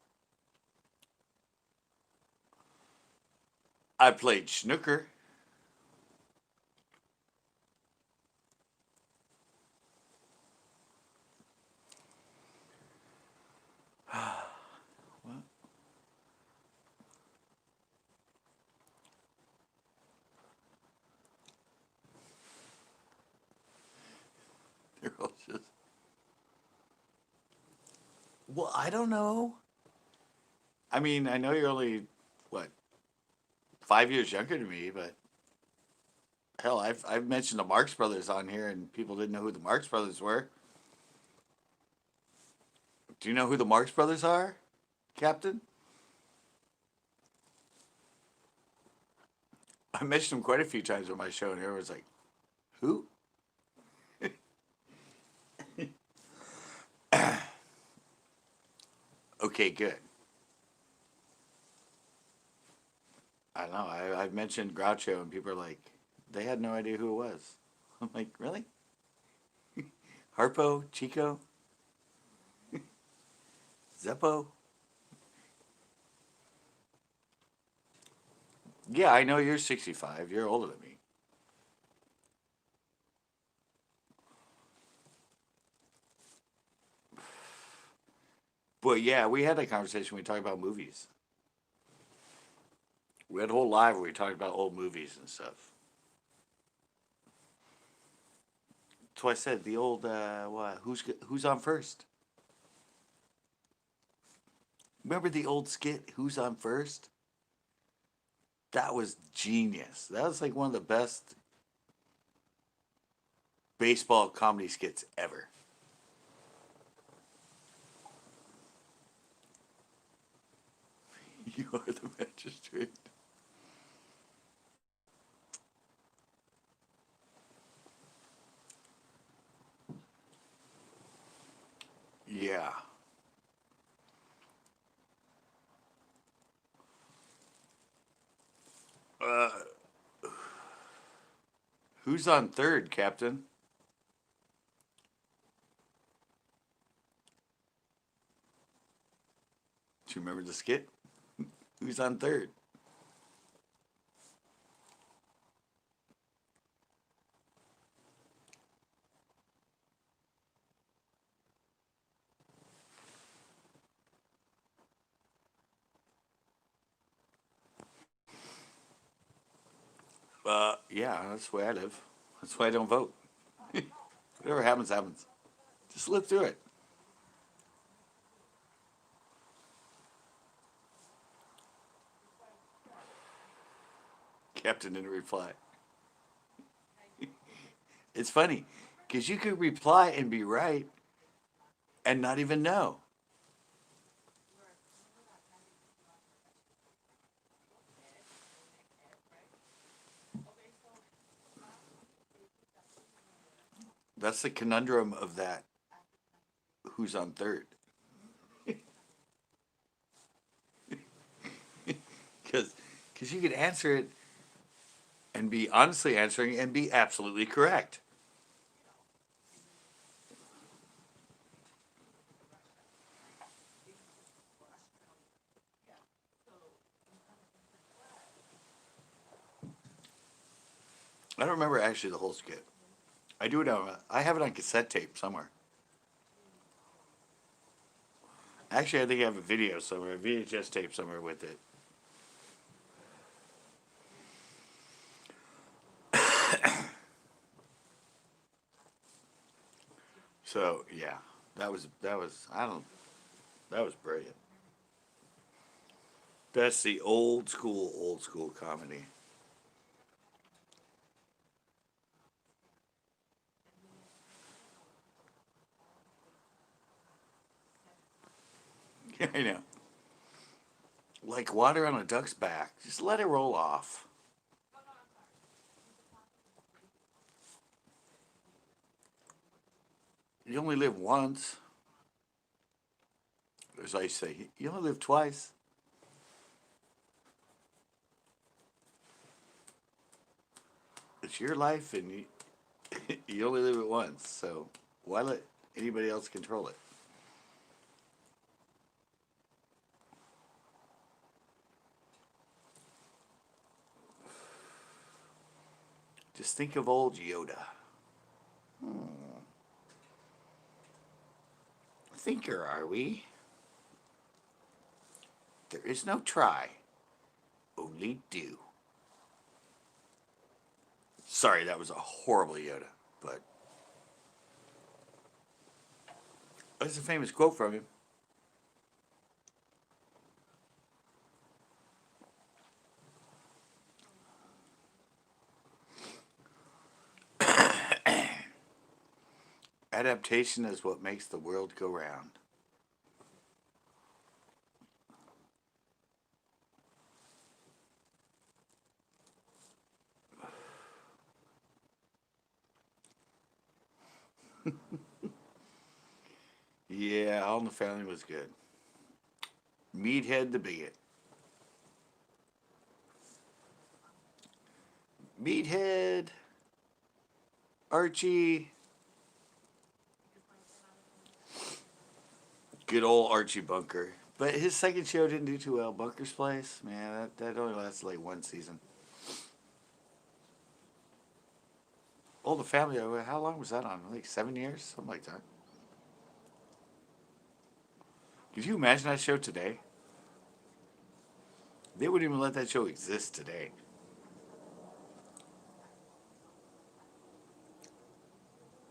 A: I played snooker. What? They're all just. Well, I don't know. I mean, I know you're only, what, 5 years younger than me, but hell, I've mentioned the Marx Brothers on here and people didn't know who the Marx Brothers were. Do you know who the Marx Brothers are, Captain? I mentioned them quite a few times on my show, and everyone's like, who? Okay, good. I know. I've mentioned Groucho, and people are like, they had no idea who it was. I'm like, really? Harpo? Chico? Zeppo? Yeah, I know you're 65. You're older than me. But yeah, we had that conversation when we talked about movies. We had a whole live where we talked about old movies and stuff. That's why I said the old what? Who's on first? Remember the old skit? Who's on first? That was genius. That was like one of the best baseball comedy skits ever. You are the magistrate. Yeah. Uh, who's on third, Captain? Do you remember the skit? Who's on third? Yeah, that's the way I live. That's why I don't vote. Whatever happens, happens. Just live through it. Captain didn't reply. It's funny because you could reply and be right and not even know. That's the conundrum of that. Who's on third? Because you could answer it and be honestly answering and be absolutely correct. I don't remember actually the whole skit. I do it on. I have it on cassette tape somewhere. Actually, I think I have a video somewhere, a VHS tape somewhere with it. So yeah, that was. I don't. That was brilliant. That's the old school comedy. Yeah, I know. Like water on a duck's back. Just let it roll off. You only live once. As I say, you only live twice. It's your life, and you only live it once. So why let anybody else control it? Just think of old Yoda. Thinker, are we? There is no try, only do. Sorry, that was a horrible Yoda, but that's a famous quote from him. Adaptation is what makes the world go round. Yeah, All in the Family was good. Meathead the Bigot. Meathead, Archie, good old Archie Bunker. But his second show didn't do too well. Bunker's Place, man, that only lasted like one season. All the Family, how long was that on? Like 7 years? Something like that. Could you imagine that show today? They wouldn't even let that show exist today.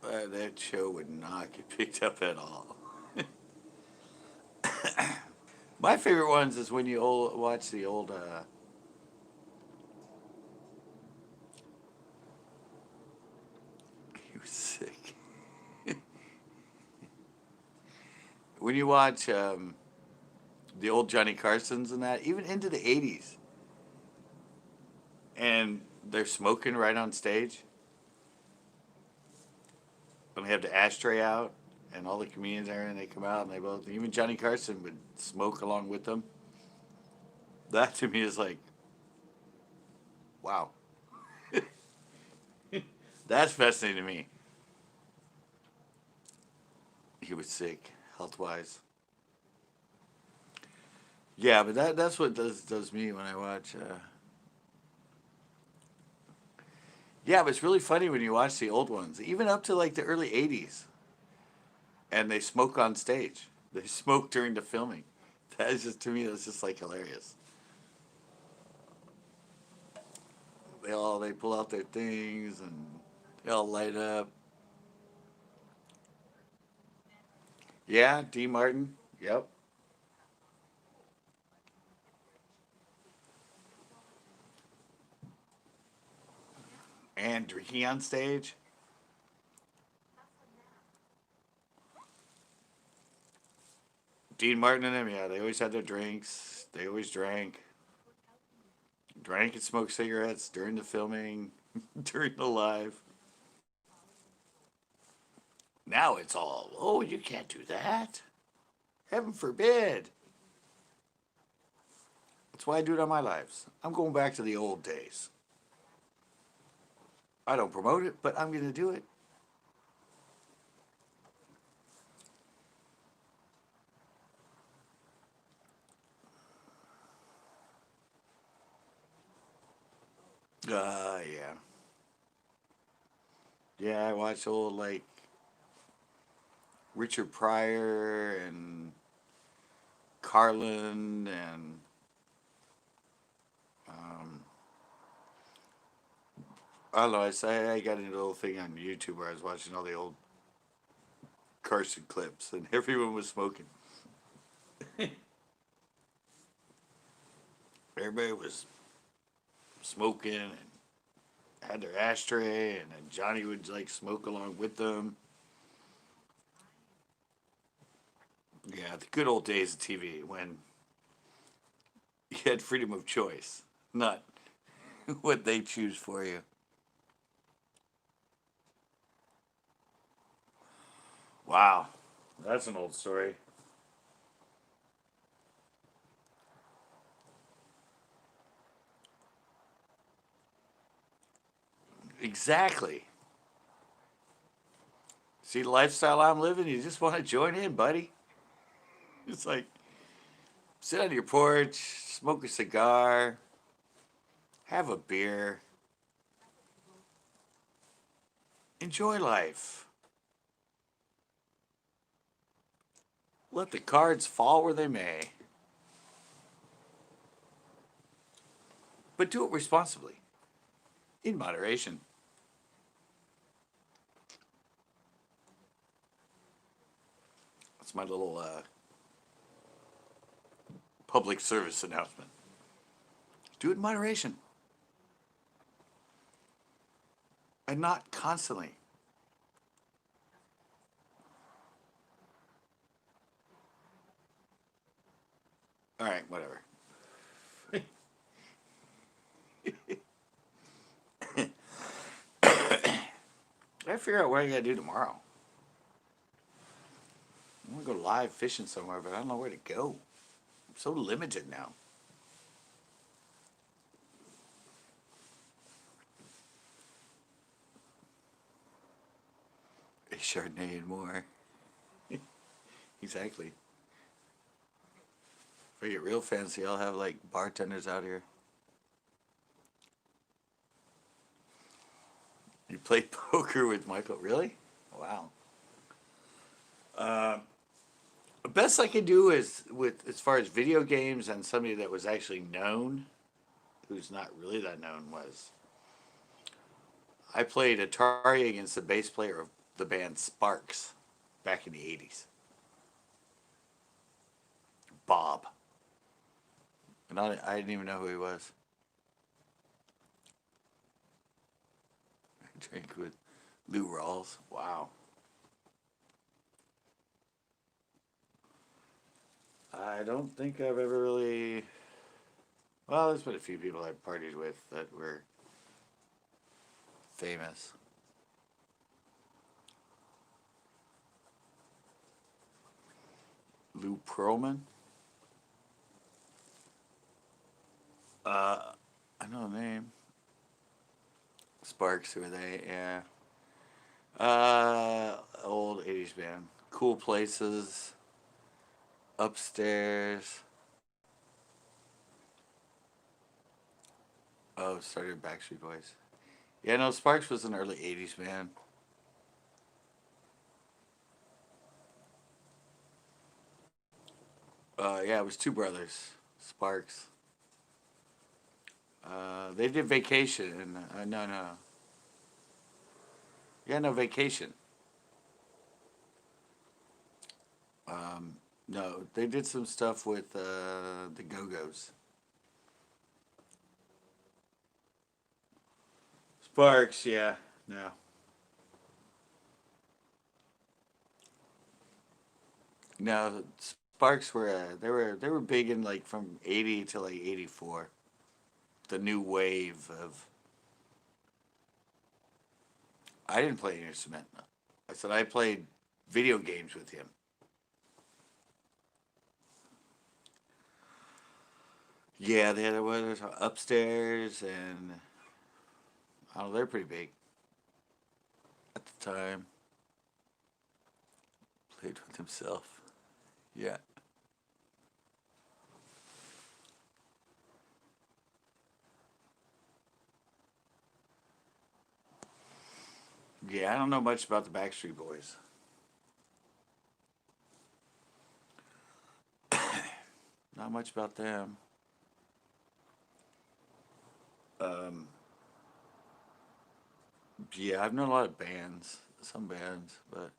A: That show would not get picked up at all. My favorite ones is when you watch the old. He was sick. When you watch the old Johnny Carsons and that, even into the '80s, and they're smoking right on stage, and they have the ashtray out, and all the comedians there, and they come out, and they both, even Johnny Carson would smoke along with them. That to me is like, wow, that's fascinating to me. He was sick, health wise. Yeah, but that's what does me when I watch. Yeah, but it's really funny when you watch the old ones, even up to like the early '80s, and they smoke on stage. They smoke during the filming. That is just to me. That's just like hilarious. They pull out their things and they all light up. Yeah, D. Martin. Yep. And drinking on stage. Dean Martin and them, yeah, they always had their drinks. They always drank and smoked cigarettes during the filming, during the live. Now it's all, oh, you can't do that. Heaven forbid. That's why I do it on my lives. I'm going back to the old days. I don't promote it, but I'm going to do it. Yeah. Yeah, I watch old, like, Richard Pryor and Carlin and um, I don't know. I got into a little thing on YouTube where I was watching all the old Carson clips and everyone was smoking. everybody was smoking and had their ashtray, and then Johnny would like smoke along with them. Yeah, the good old days of TV when you had freedom of choice, not what they choose for you. Wow, that's an old story. Exactly. See the lifestyle I'm living? You just want to join in, buddy. It's like sit on your porch, smoke a cigar, have a beer, enjoy life. Let the cards fall where they may, but do it responsibly, in moderation. That's my little public service announcement. Do it in moderation and not constantly. All right, whatever. I figure out what I gotta do tomorrow. I want to go live fishing somewhere, but I don't know where to go. I'm so limited now. A Chardonnay and more. Exactly. If I get real fancy, I'll have like bartenders out here. You played poker with Michael? Really? Wow. The best I could do is with as far as video games and somebody that was actually known, who's not really that known, was I played Atari against the bass player of the band Sparks back in the 80s. Bob. And I didn't even know who he was. I drank with Lou Rawls. Wow. I don't think I've ever really. Well, there's been a few people I've partied with that were famous. Lou Pearlman. I know the name. Sparks, who are they? Yeah. Old 80s band. Cool Places. Upstairs. Oh, started Backstreet Boys. Yeah, no, Sparks was an early 80s band. Yeah, it was two brothers. Sparks. They did Vacation. And, no, no. Yeah, no, Vacation. No, they did some stuff with the Go Go's. Sparks, yeah. No. No, Sparks were they were big in like from 80 to like 84. The new wave of I didn't play an instrument. I said I played video games with him. Yeah, they had was upstairs and I don't know, they're pretty big at the time. Played with himself. Yeah. Yeah, I don't know much about the Backstreet Boys. Not much about them. Um, yeah, I've known a lot of bands, some bands, but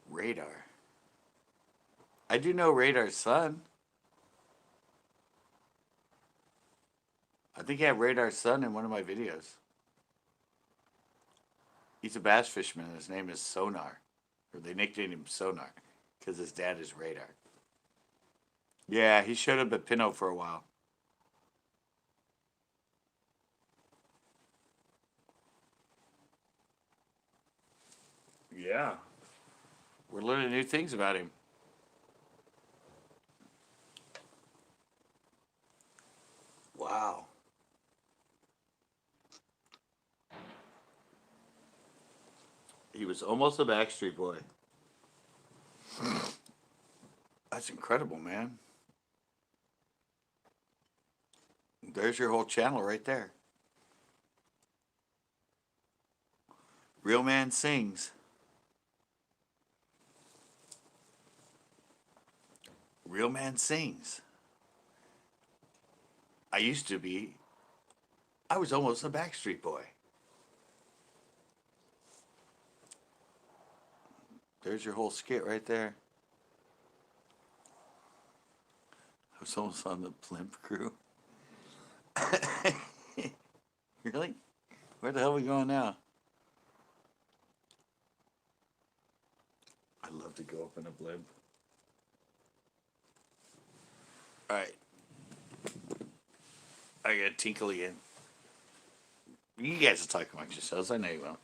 A: Radar. I do know Radar's son. I think I have Radar's son in one of my videos. He's a bass fisherman. His name is Sonar. Or they nicknamed him Sonar because his dad is Radar. Yeah, he showed up at Pinot for a while. Yeah. We're learning new things about him. Wow. He was almost a Backstreet Boy. That's incredible, man. There's your whole channel right there. Real Man Sings. Real Man Sings. I used to be. I was almost a Backstreet Boy. There's your whole skit right there. I was almost on the blimp crew. Really? Where the hell are we going now? I'd love to go up in a blimp. Alright. I got tinkle again. You guys will talk amongst yourselves. I know you will.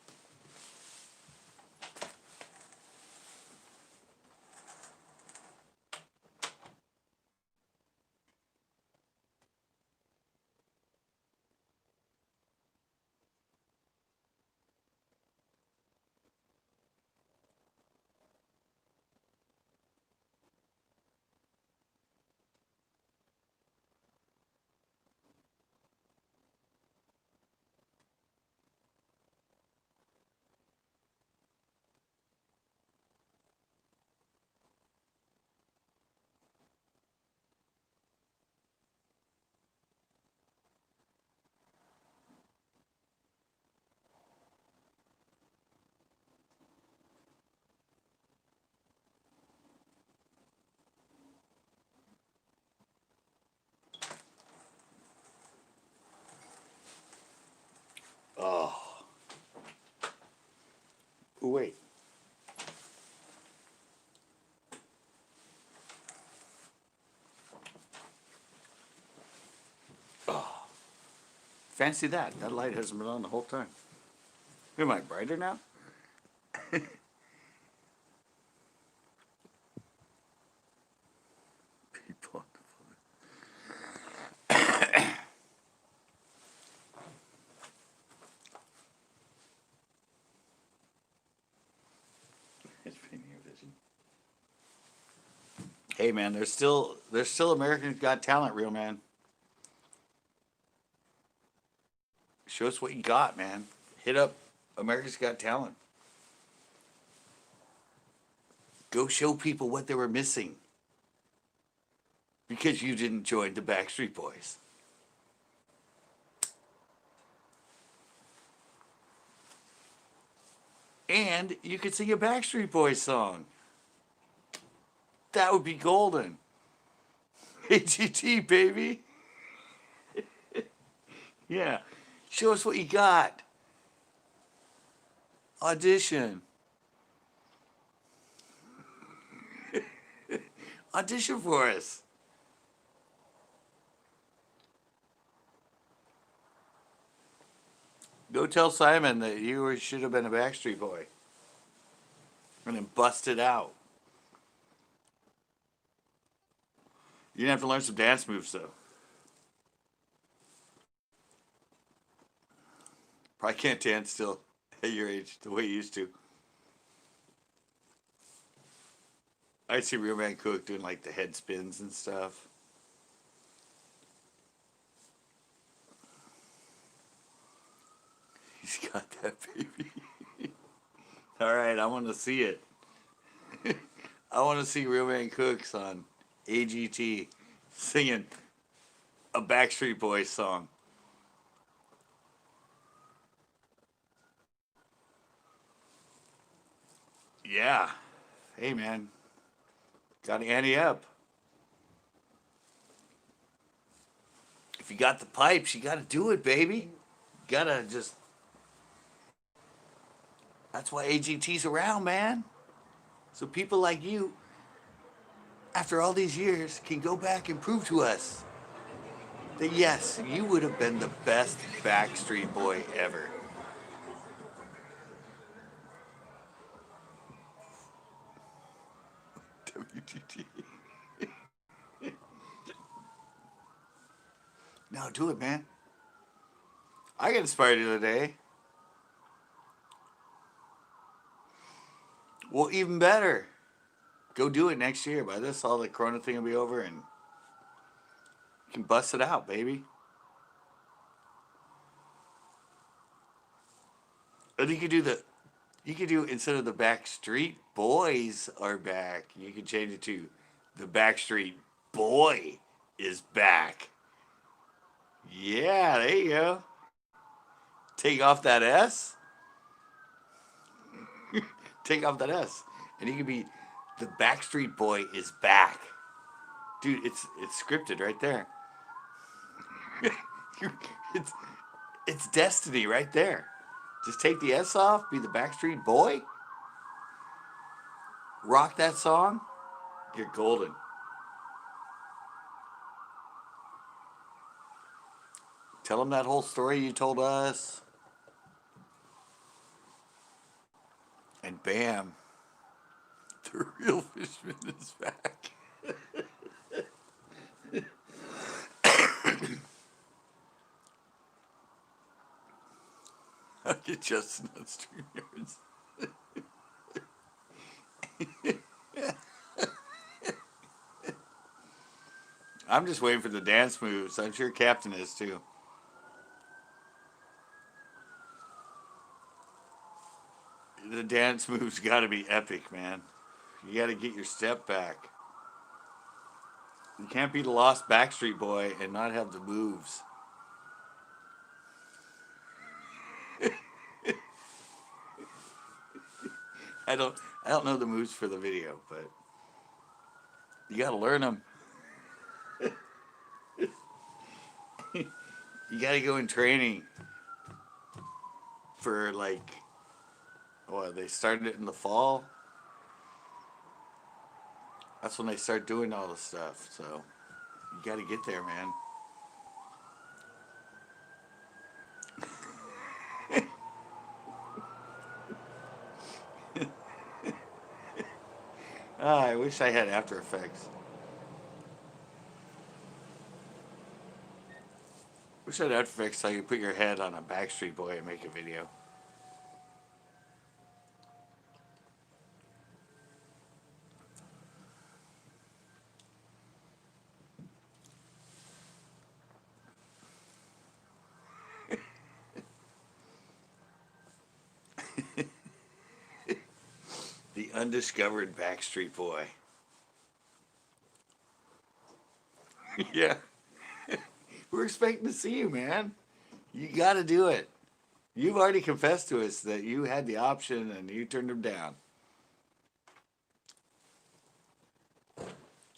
A: Oh. Ooh, wait. Oh. Fancy that. That light hasn't been on the whole time. Am I brighter now? People. It's painting your vision. Hey man, there's still Americans Got Talent, real man. Show us what you got, man. Hit up America's Got Talent. Go show people what they were missing because you didn't join the Backstreet Boys. And you could sing a Backstreet Boys song. That would be golden. AGT, baby. Yeah. Show us what you got. Audition. Audition for us. Go tell Simon that you should have been a Backstreet Boy. And then bust it out. You're gonna have to learn some dance moves though. Probably can't dance still at your age the way you used to. I see Real Man Cook doing like the head spins and stuff. He's got that baby. All right, I want to see it. I want to see Real Man Cooks on AGT singing a Backstreet Boys song. Yeah. Hey, man. Got to ante up. If you got the pipes, you got to do it, baby. You got to just. That's why AGT's around, man. So people like you, after all these years, can go back and prove to us that yes, you would have been the best Backstreet Boy ever. WGT. No, do it, man. I got inspired the other day. Well, even better. Go do it next year. By this, all the Corona thing will be over, and you can bust it out, baby. And you could do instead of the Backstreet Boys are back, you could change it to the Backstreet Boy is back. Yeah, there you go. Take off that S. Take off that S, and you could be the Backstreet Boy is back, dude. It's scripted right there. it's it's destiny right there. Just take the S off, be the Backstreet Boy, rock that song, you're golden. Tell them that whole story you told us, and bam, the real Fishman is back. I'll get Justin on StreamYards. I'm just waiting for the dance moves. I'm sure Captain is too. The dance moves got to be epic, man. You got to get your step back. You can't be the lost Backstreet Boy and not have the moves. I don't I don't know the moves for the video, but you got to learn them. You got to go in training for like, what, they started it in the fall. That's when they start doing all the stuff. So you got to get there, man. I wish I had After Effects. Wish I had After Effects so I could put your head on a Backstreet Boy and make a video. The undiscovered Backstreet Boy. Yeah. We're expecting to see you, man. You got to do it. You've already confessed to us that you had the option and you turned them down.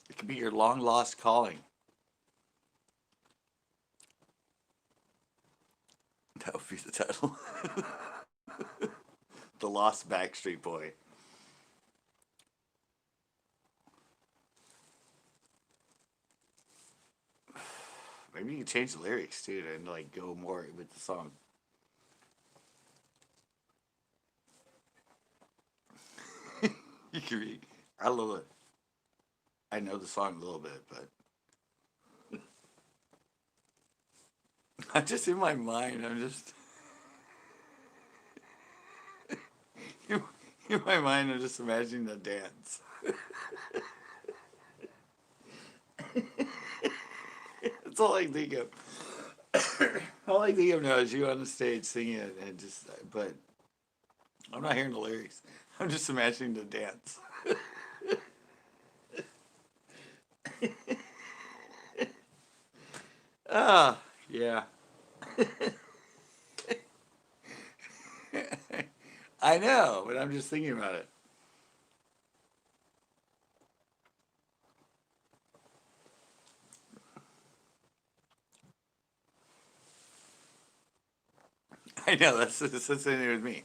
A: It could be your long lost calling. That would be the title. The Lost Backstreet Boy. Maybe you can change the lyrics too and like go more with the song. You can read. I love it. I know the song a little bit, but I'm just in my mind. I'm just in my mind. I'm just imagining the dance. That's all I think of. All I think of now is you on the stage singing it, and just. But I'm not hearing the lyrics. I'm just imagining the dance. Ah, yeah. I know, but I'm just thinking about it. I know, that's the thing with me.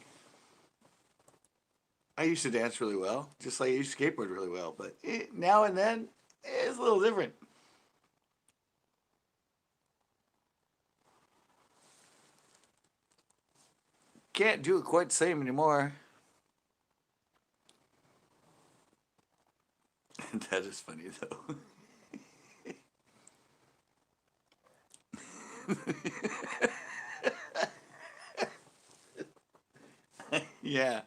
A: I used to dance really well, just like I used to skateboard really well, but now and then, it's a little different. Can't do it quite the same anymore. That is funny, though. Yeah,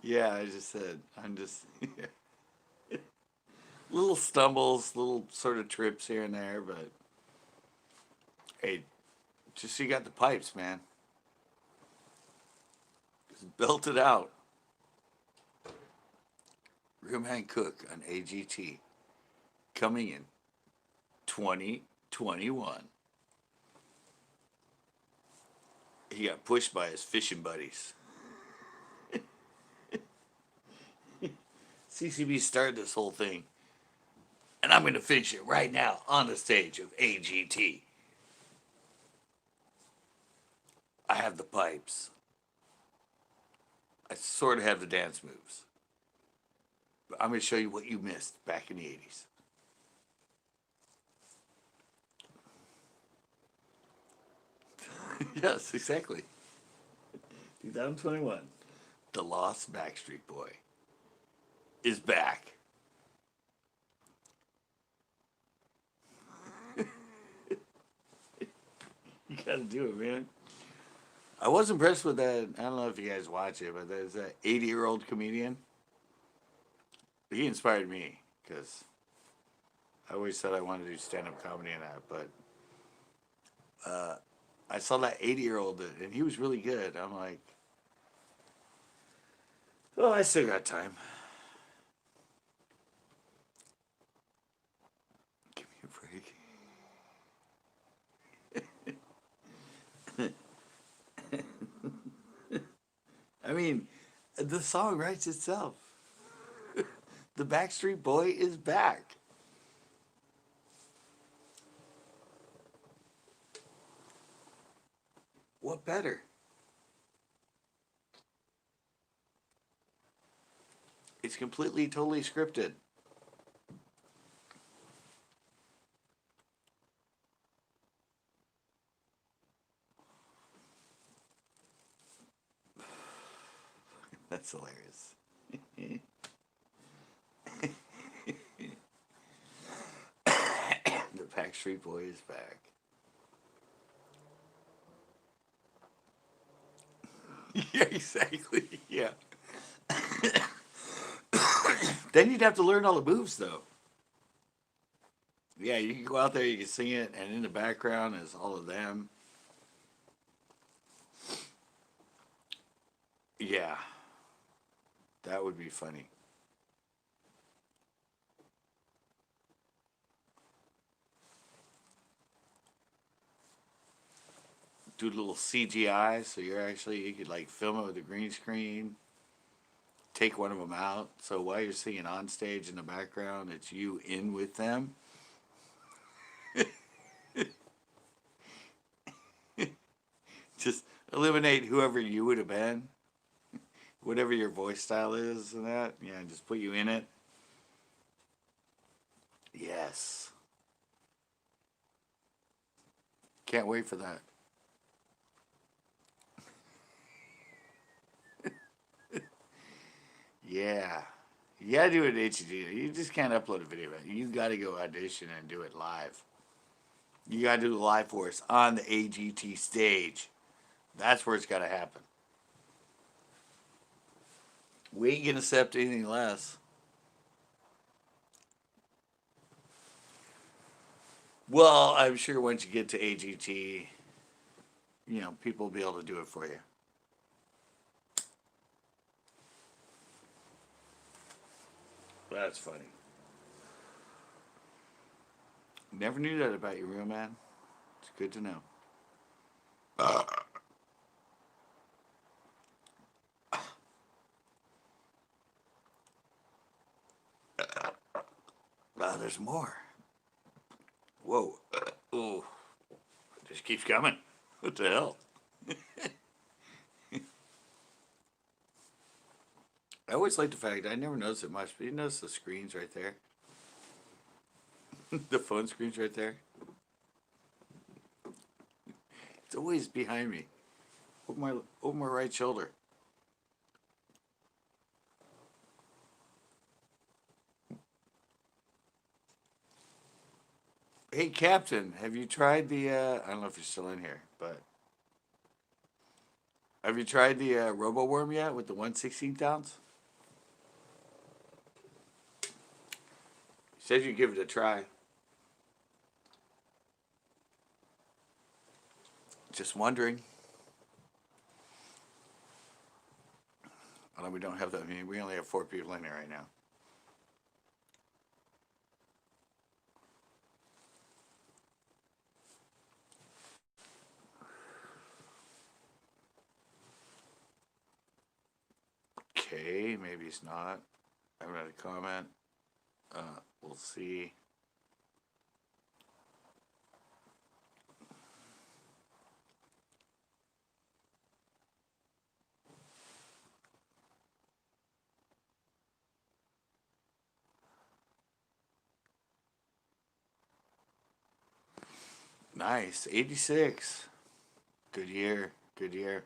A: yeah, I just said, I'm just, little stumbles, little sort of trips here and there, but hey, just so you got the pipes, man. Just belt it out. Real Man Cook on AGT coming in 2021. He got pushed by his fishing buddies. CCB started this whole thing, and I'm going to finish it right now on the stage of AGT. I have the pipes. I sort of have the dance moves. But I'm going to show you what you missed back in the 80s. Yes, exactly. 2021. The Lost Backstreet Boy is back. You gotta do it, man. I was impressed with that. I don't know if you guys watch it, but there's that 80-year-old comedian. He inspired me because I always said I wanted to do stand-up comedy and that, but I saw that 80-year-old and he was really good. I'm like, oh, I still got time. Give me a break. I mean, the song writes itself. The Backstreet Boy is back. What better? It's completely, totally scripted. That's hilarious. The Backstreet Boy is back. Yeah, exactly. Yeah. Then you'd have to learn all the moves, though. Yeah, you can go out there, you can sing it, and in the background is all of them. Yeah, that would be funny. Do a little CGI, so you could like film it with a green screen, take one of them out. So while you're singing on stage in the background, it's you in with them. Just eliminate whoever you would have been, whatever your voice style is, and that. Yeah, just put you in it. Yes. Can't wait for that. Yeah. You gotta do it HD. You just can't upload a video. You gotta go audition and do it live. You gotta do the live for us on the AGT stage. That's where it's gotta happen. We ain't gonna accept anything less. Well, I'm sure once you get to AGT, people will be able to do it for you. That's funny. Never knew that about you, real man. It's good to know. There's more. Whoa. Oh, it just keeps coming. What the hell? I always like the fact I never noticed it much, but you notice the screens right there? The phone screen's right there. It's always behind me. Over my right shoulder. Hey, Captain, have you tried the, I don't know if you're still in here, but have you tried the Robo Worm yet with the 1/16th ounce? He says you give it a try. Just wondering. Although we don't have that many, we only have 4 people in here right now. Okay, maybe he's not. I haven't had a comment. We'll see. Nice, 86. Good year, good year.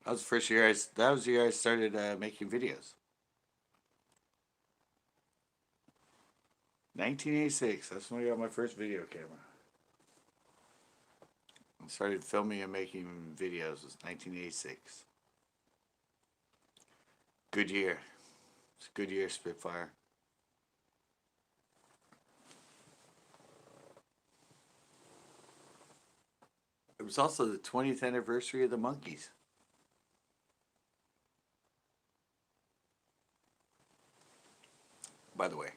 A: That was the first year that was the year I started making videos. 1986, that's when I got my first video camera. I started filming and making videos. It was 1986. Good year. It's a good year, Spitfire. It was also the 20th anniversary of the Monkees. By the way,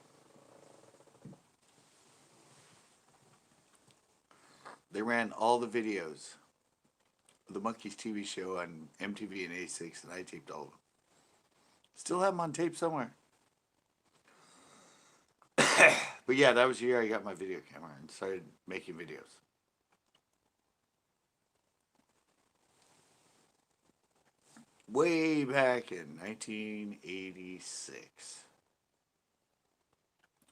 A: they ran all the videos of the Monkees TV show on MTV and A6, and I taped all of them. Still have them on tape somewhere. But yeah, that was the year I got my video camera and started making videos. Way back in 1986.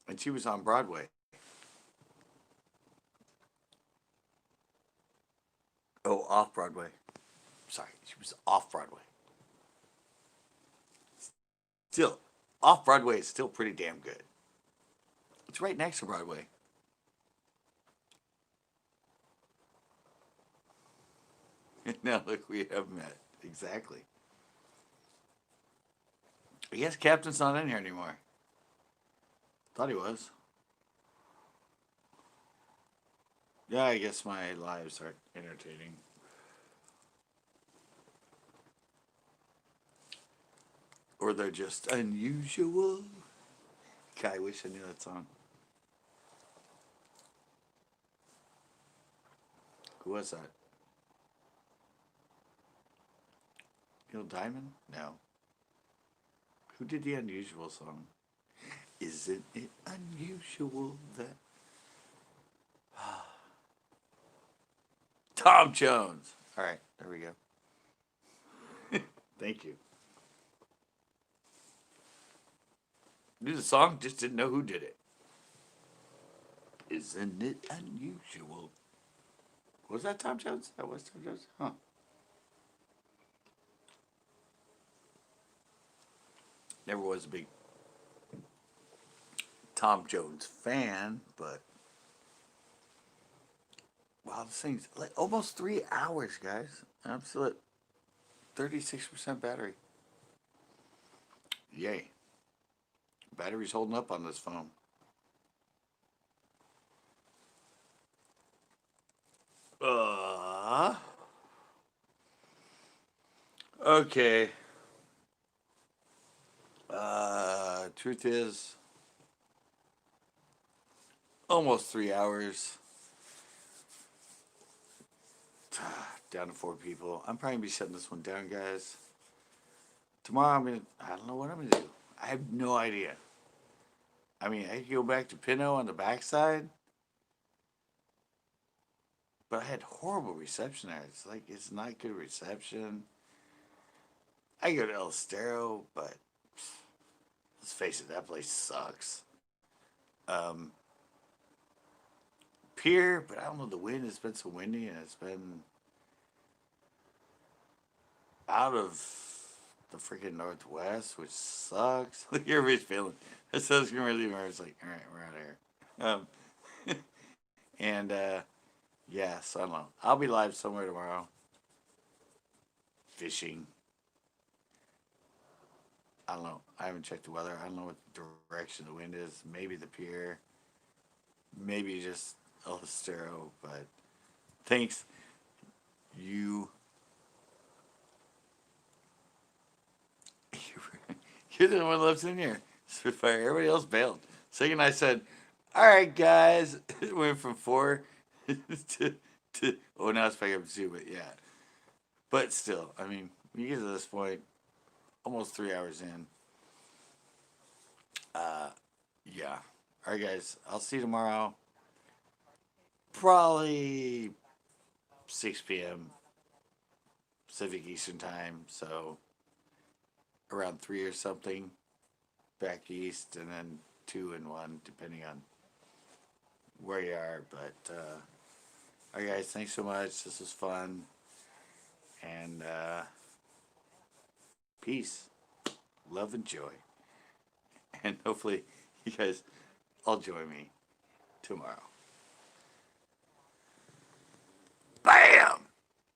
A: And she was on Broadway. Oh, off Broadway. Sorry, she was off Broadway. Still, off Broadway is still pretty damn good. It's right next to Broadway. Now look, we have met. Exactly. I guess Captain's not in here anymore. Thought he was. Yeah, I guess my lives are entertaining. Or they're just unusual. God, I wish I knew that song. Who was that? Neil Diamond? No. Who did the unusual song? Isn't it unusual that... Tom Jones. All right, there we go. Thank you. Knew the song, just didn't know who did it. Isn't it unusual? Was that Tom Jones? That was Tom Jones? Huh. Never was a big Tom Jones fan, but wow, this thing's like almost 3 hours, guys. I'm still at 36% battery. Yay. Battery's holding up on this phone. Okay. Truth is, almost 3 hours. Down to 4 people. I'm probably gonna be shutting this one down, guys. Tomorrow I don't know what I'm gonna do. I have no idea. I mean, I could go back to Pinot on the backside, but I had horrible reception there. It's like, it's not good reception. I go to El Estero, but let's face it, that place sucks. Um, Pier, but I don't know, the wind has been so windy and it's been out of the freaking northwest, which sucks. Like everybody's feeling. It says gonna leave. I was like, all right, we're out of here. And yeah, so I don't know. I'll be live somewhere tomorrow, fishing. I don't know. I haven't checked the weather. I don't know what direction the wind is. Maybe the pier. Maybe just El Estero. But thanks. You. You're the one that lives in here. Spitfire. Everybody else bailed. Second, I said, "All right, guys." It went from 4 to oh, now it's back up to 2. But yeah, but still, I mean, when you get to this point, almost 3 hours in. Yeah. All right, guys. I'll see you tomorrow. Probably 6 p.m. Pacific Eastern Time. So around 3 or something. Back east, and then 2 and 1, depending on where you are. But all right, guys. Thanks so much. This was fun. And peace, love, and joy. And hopefully, you guys all join me tomorrow.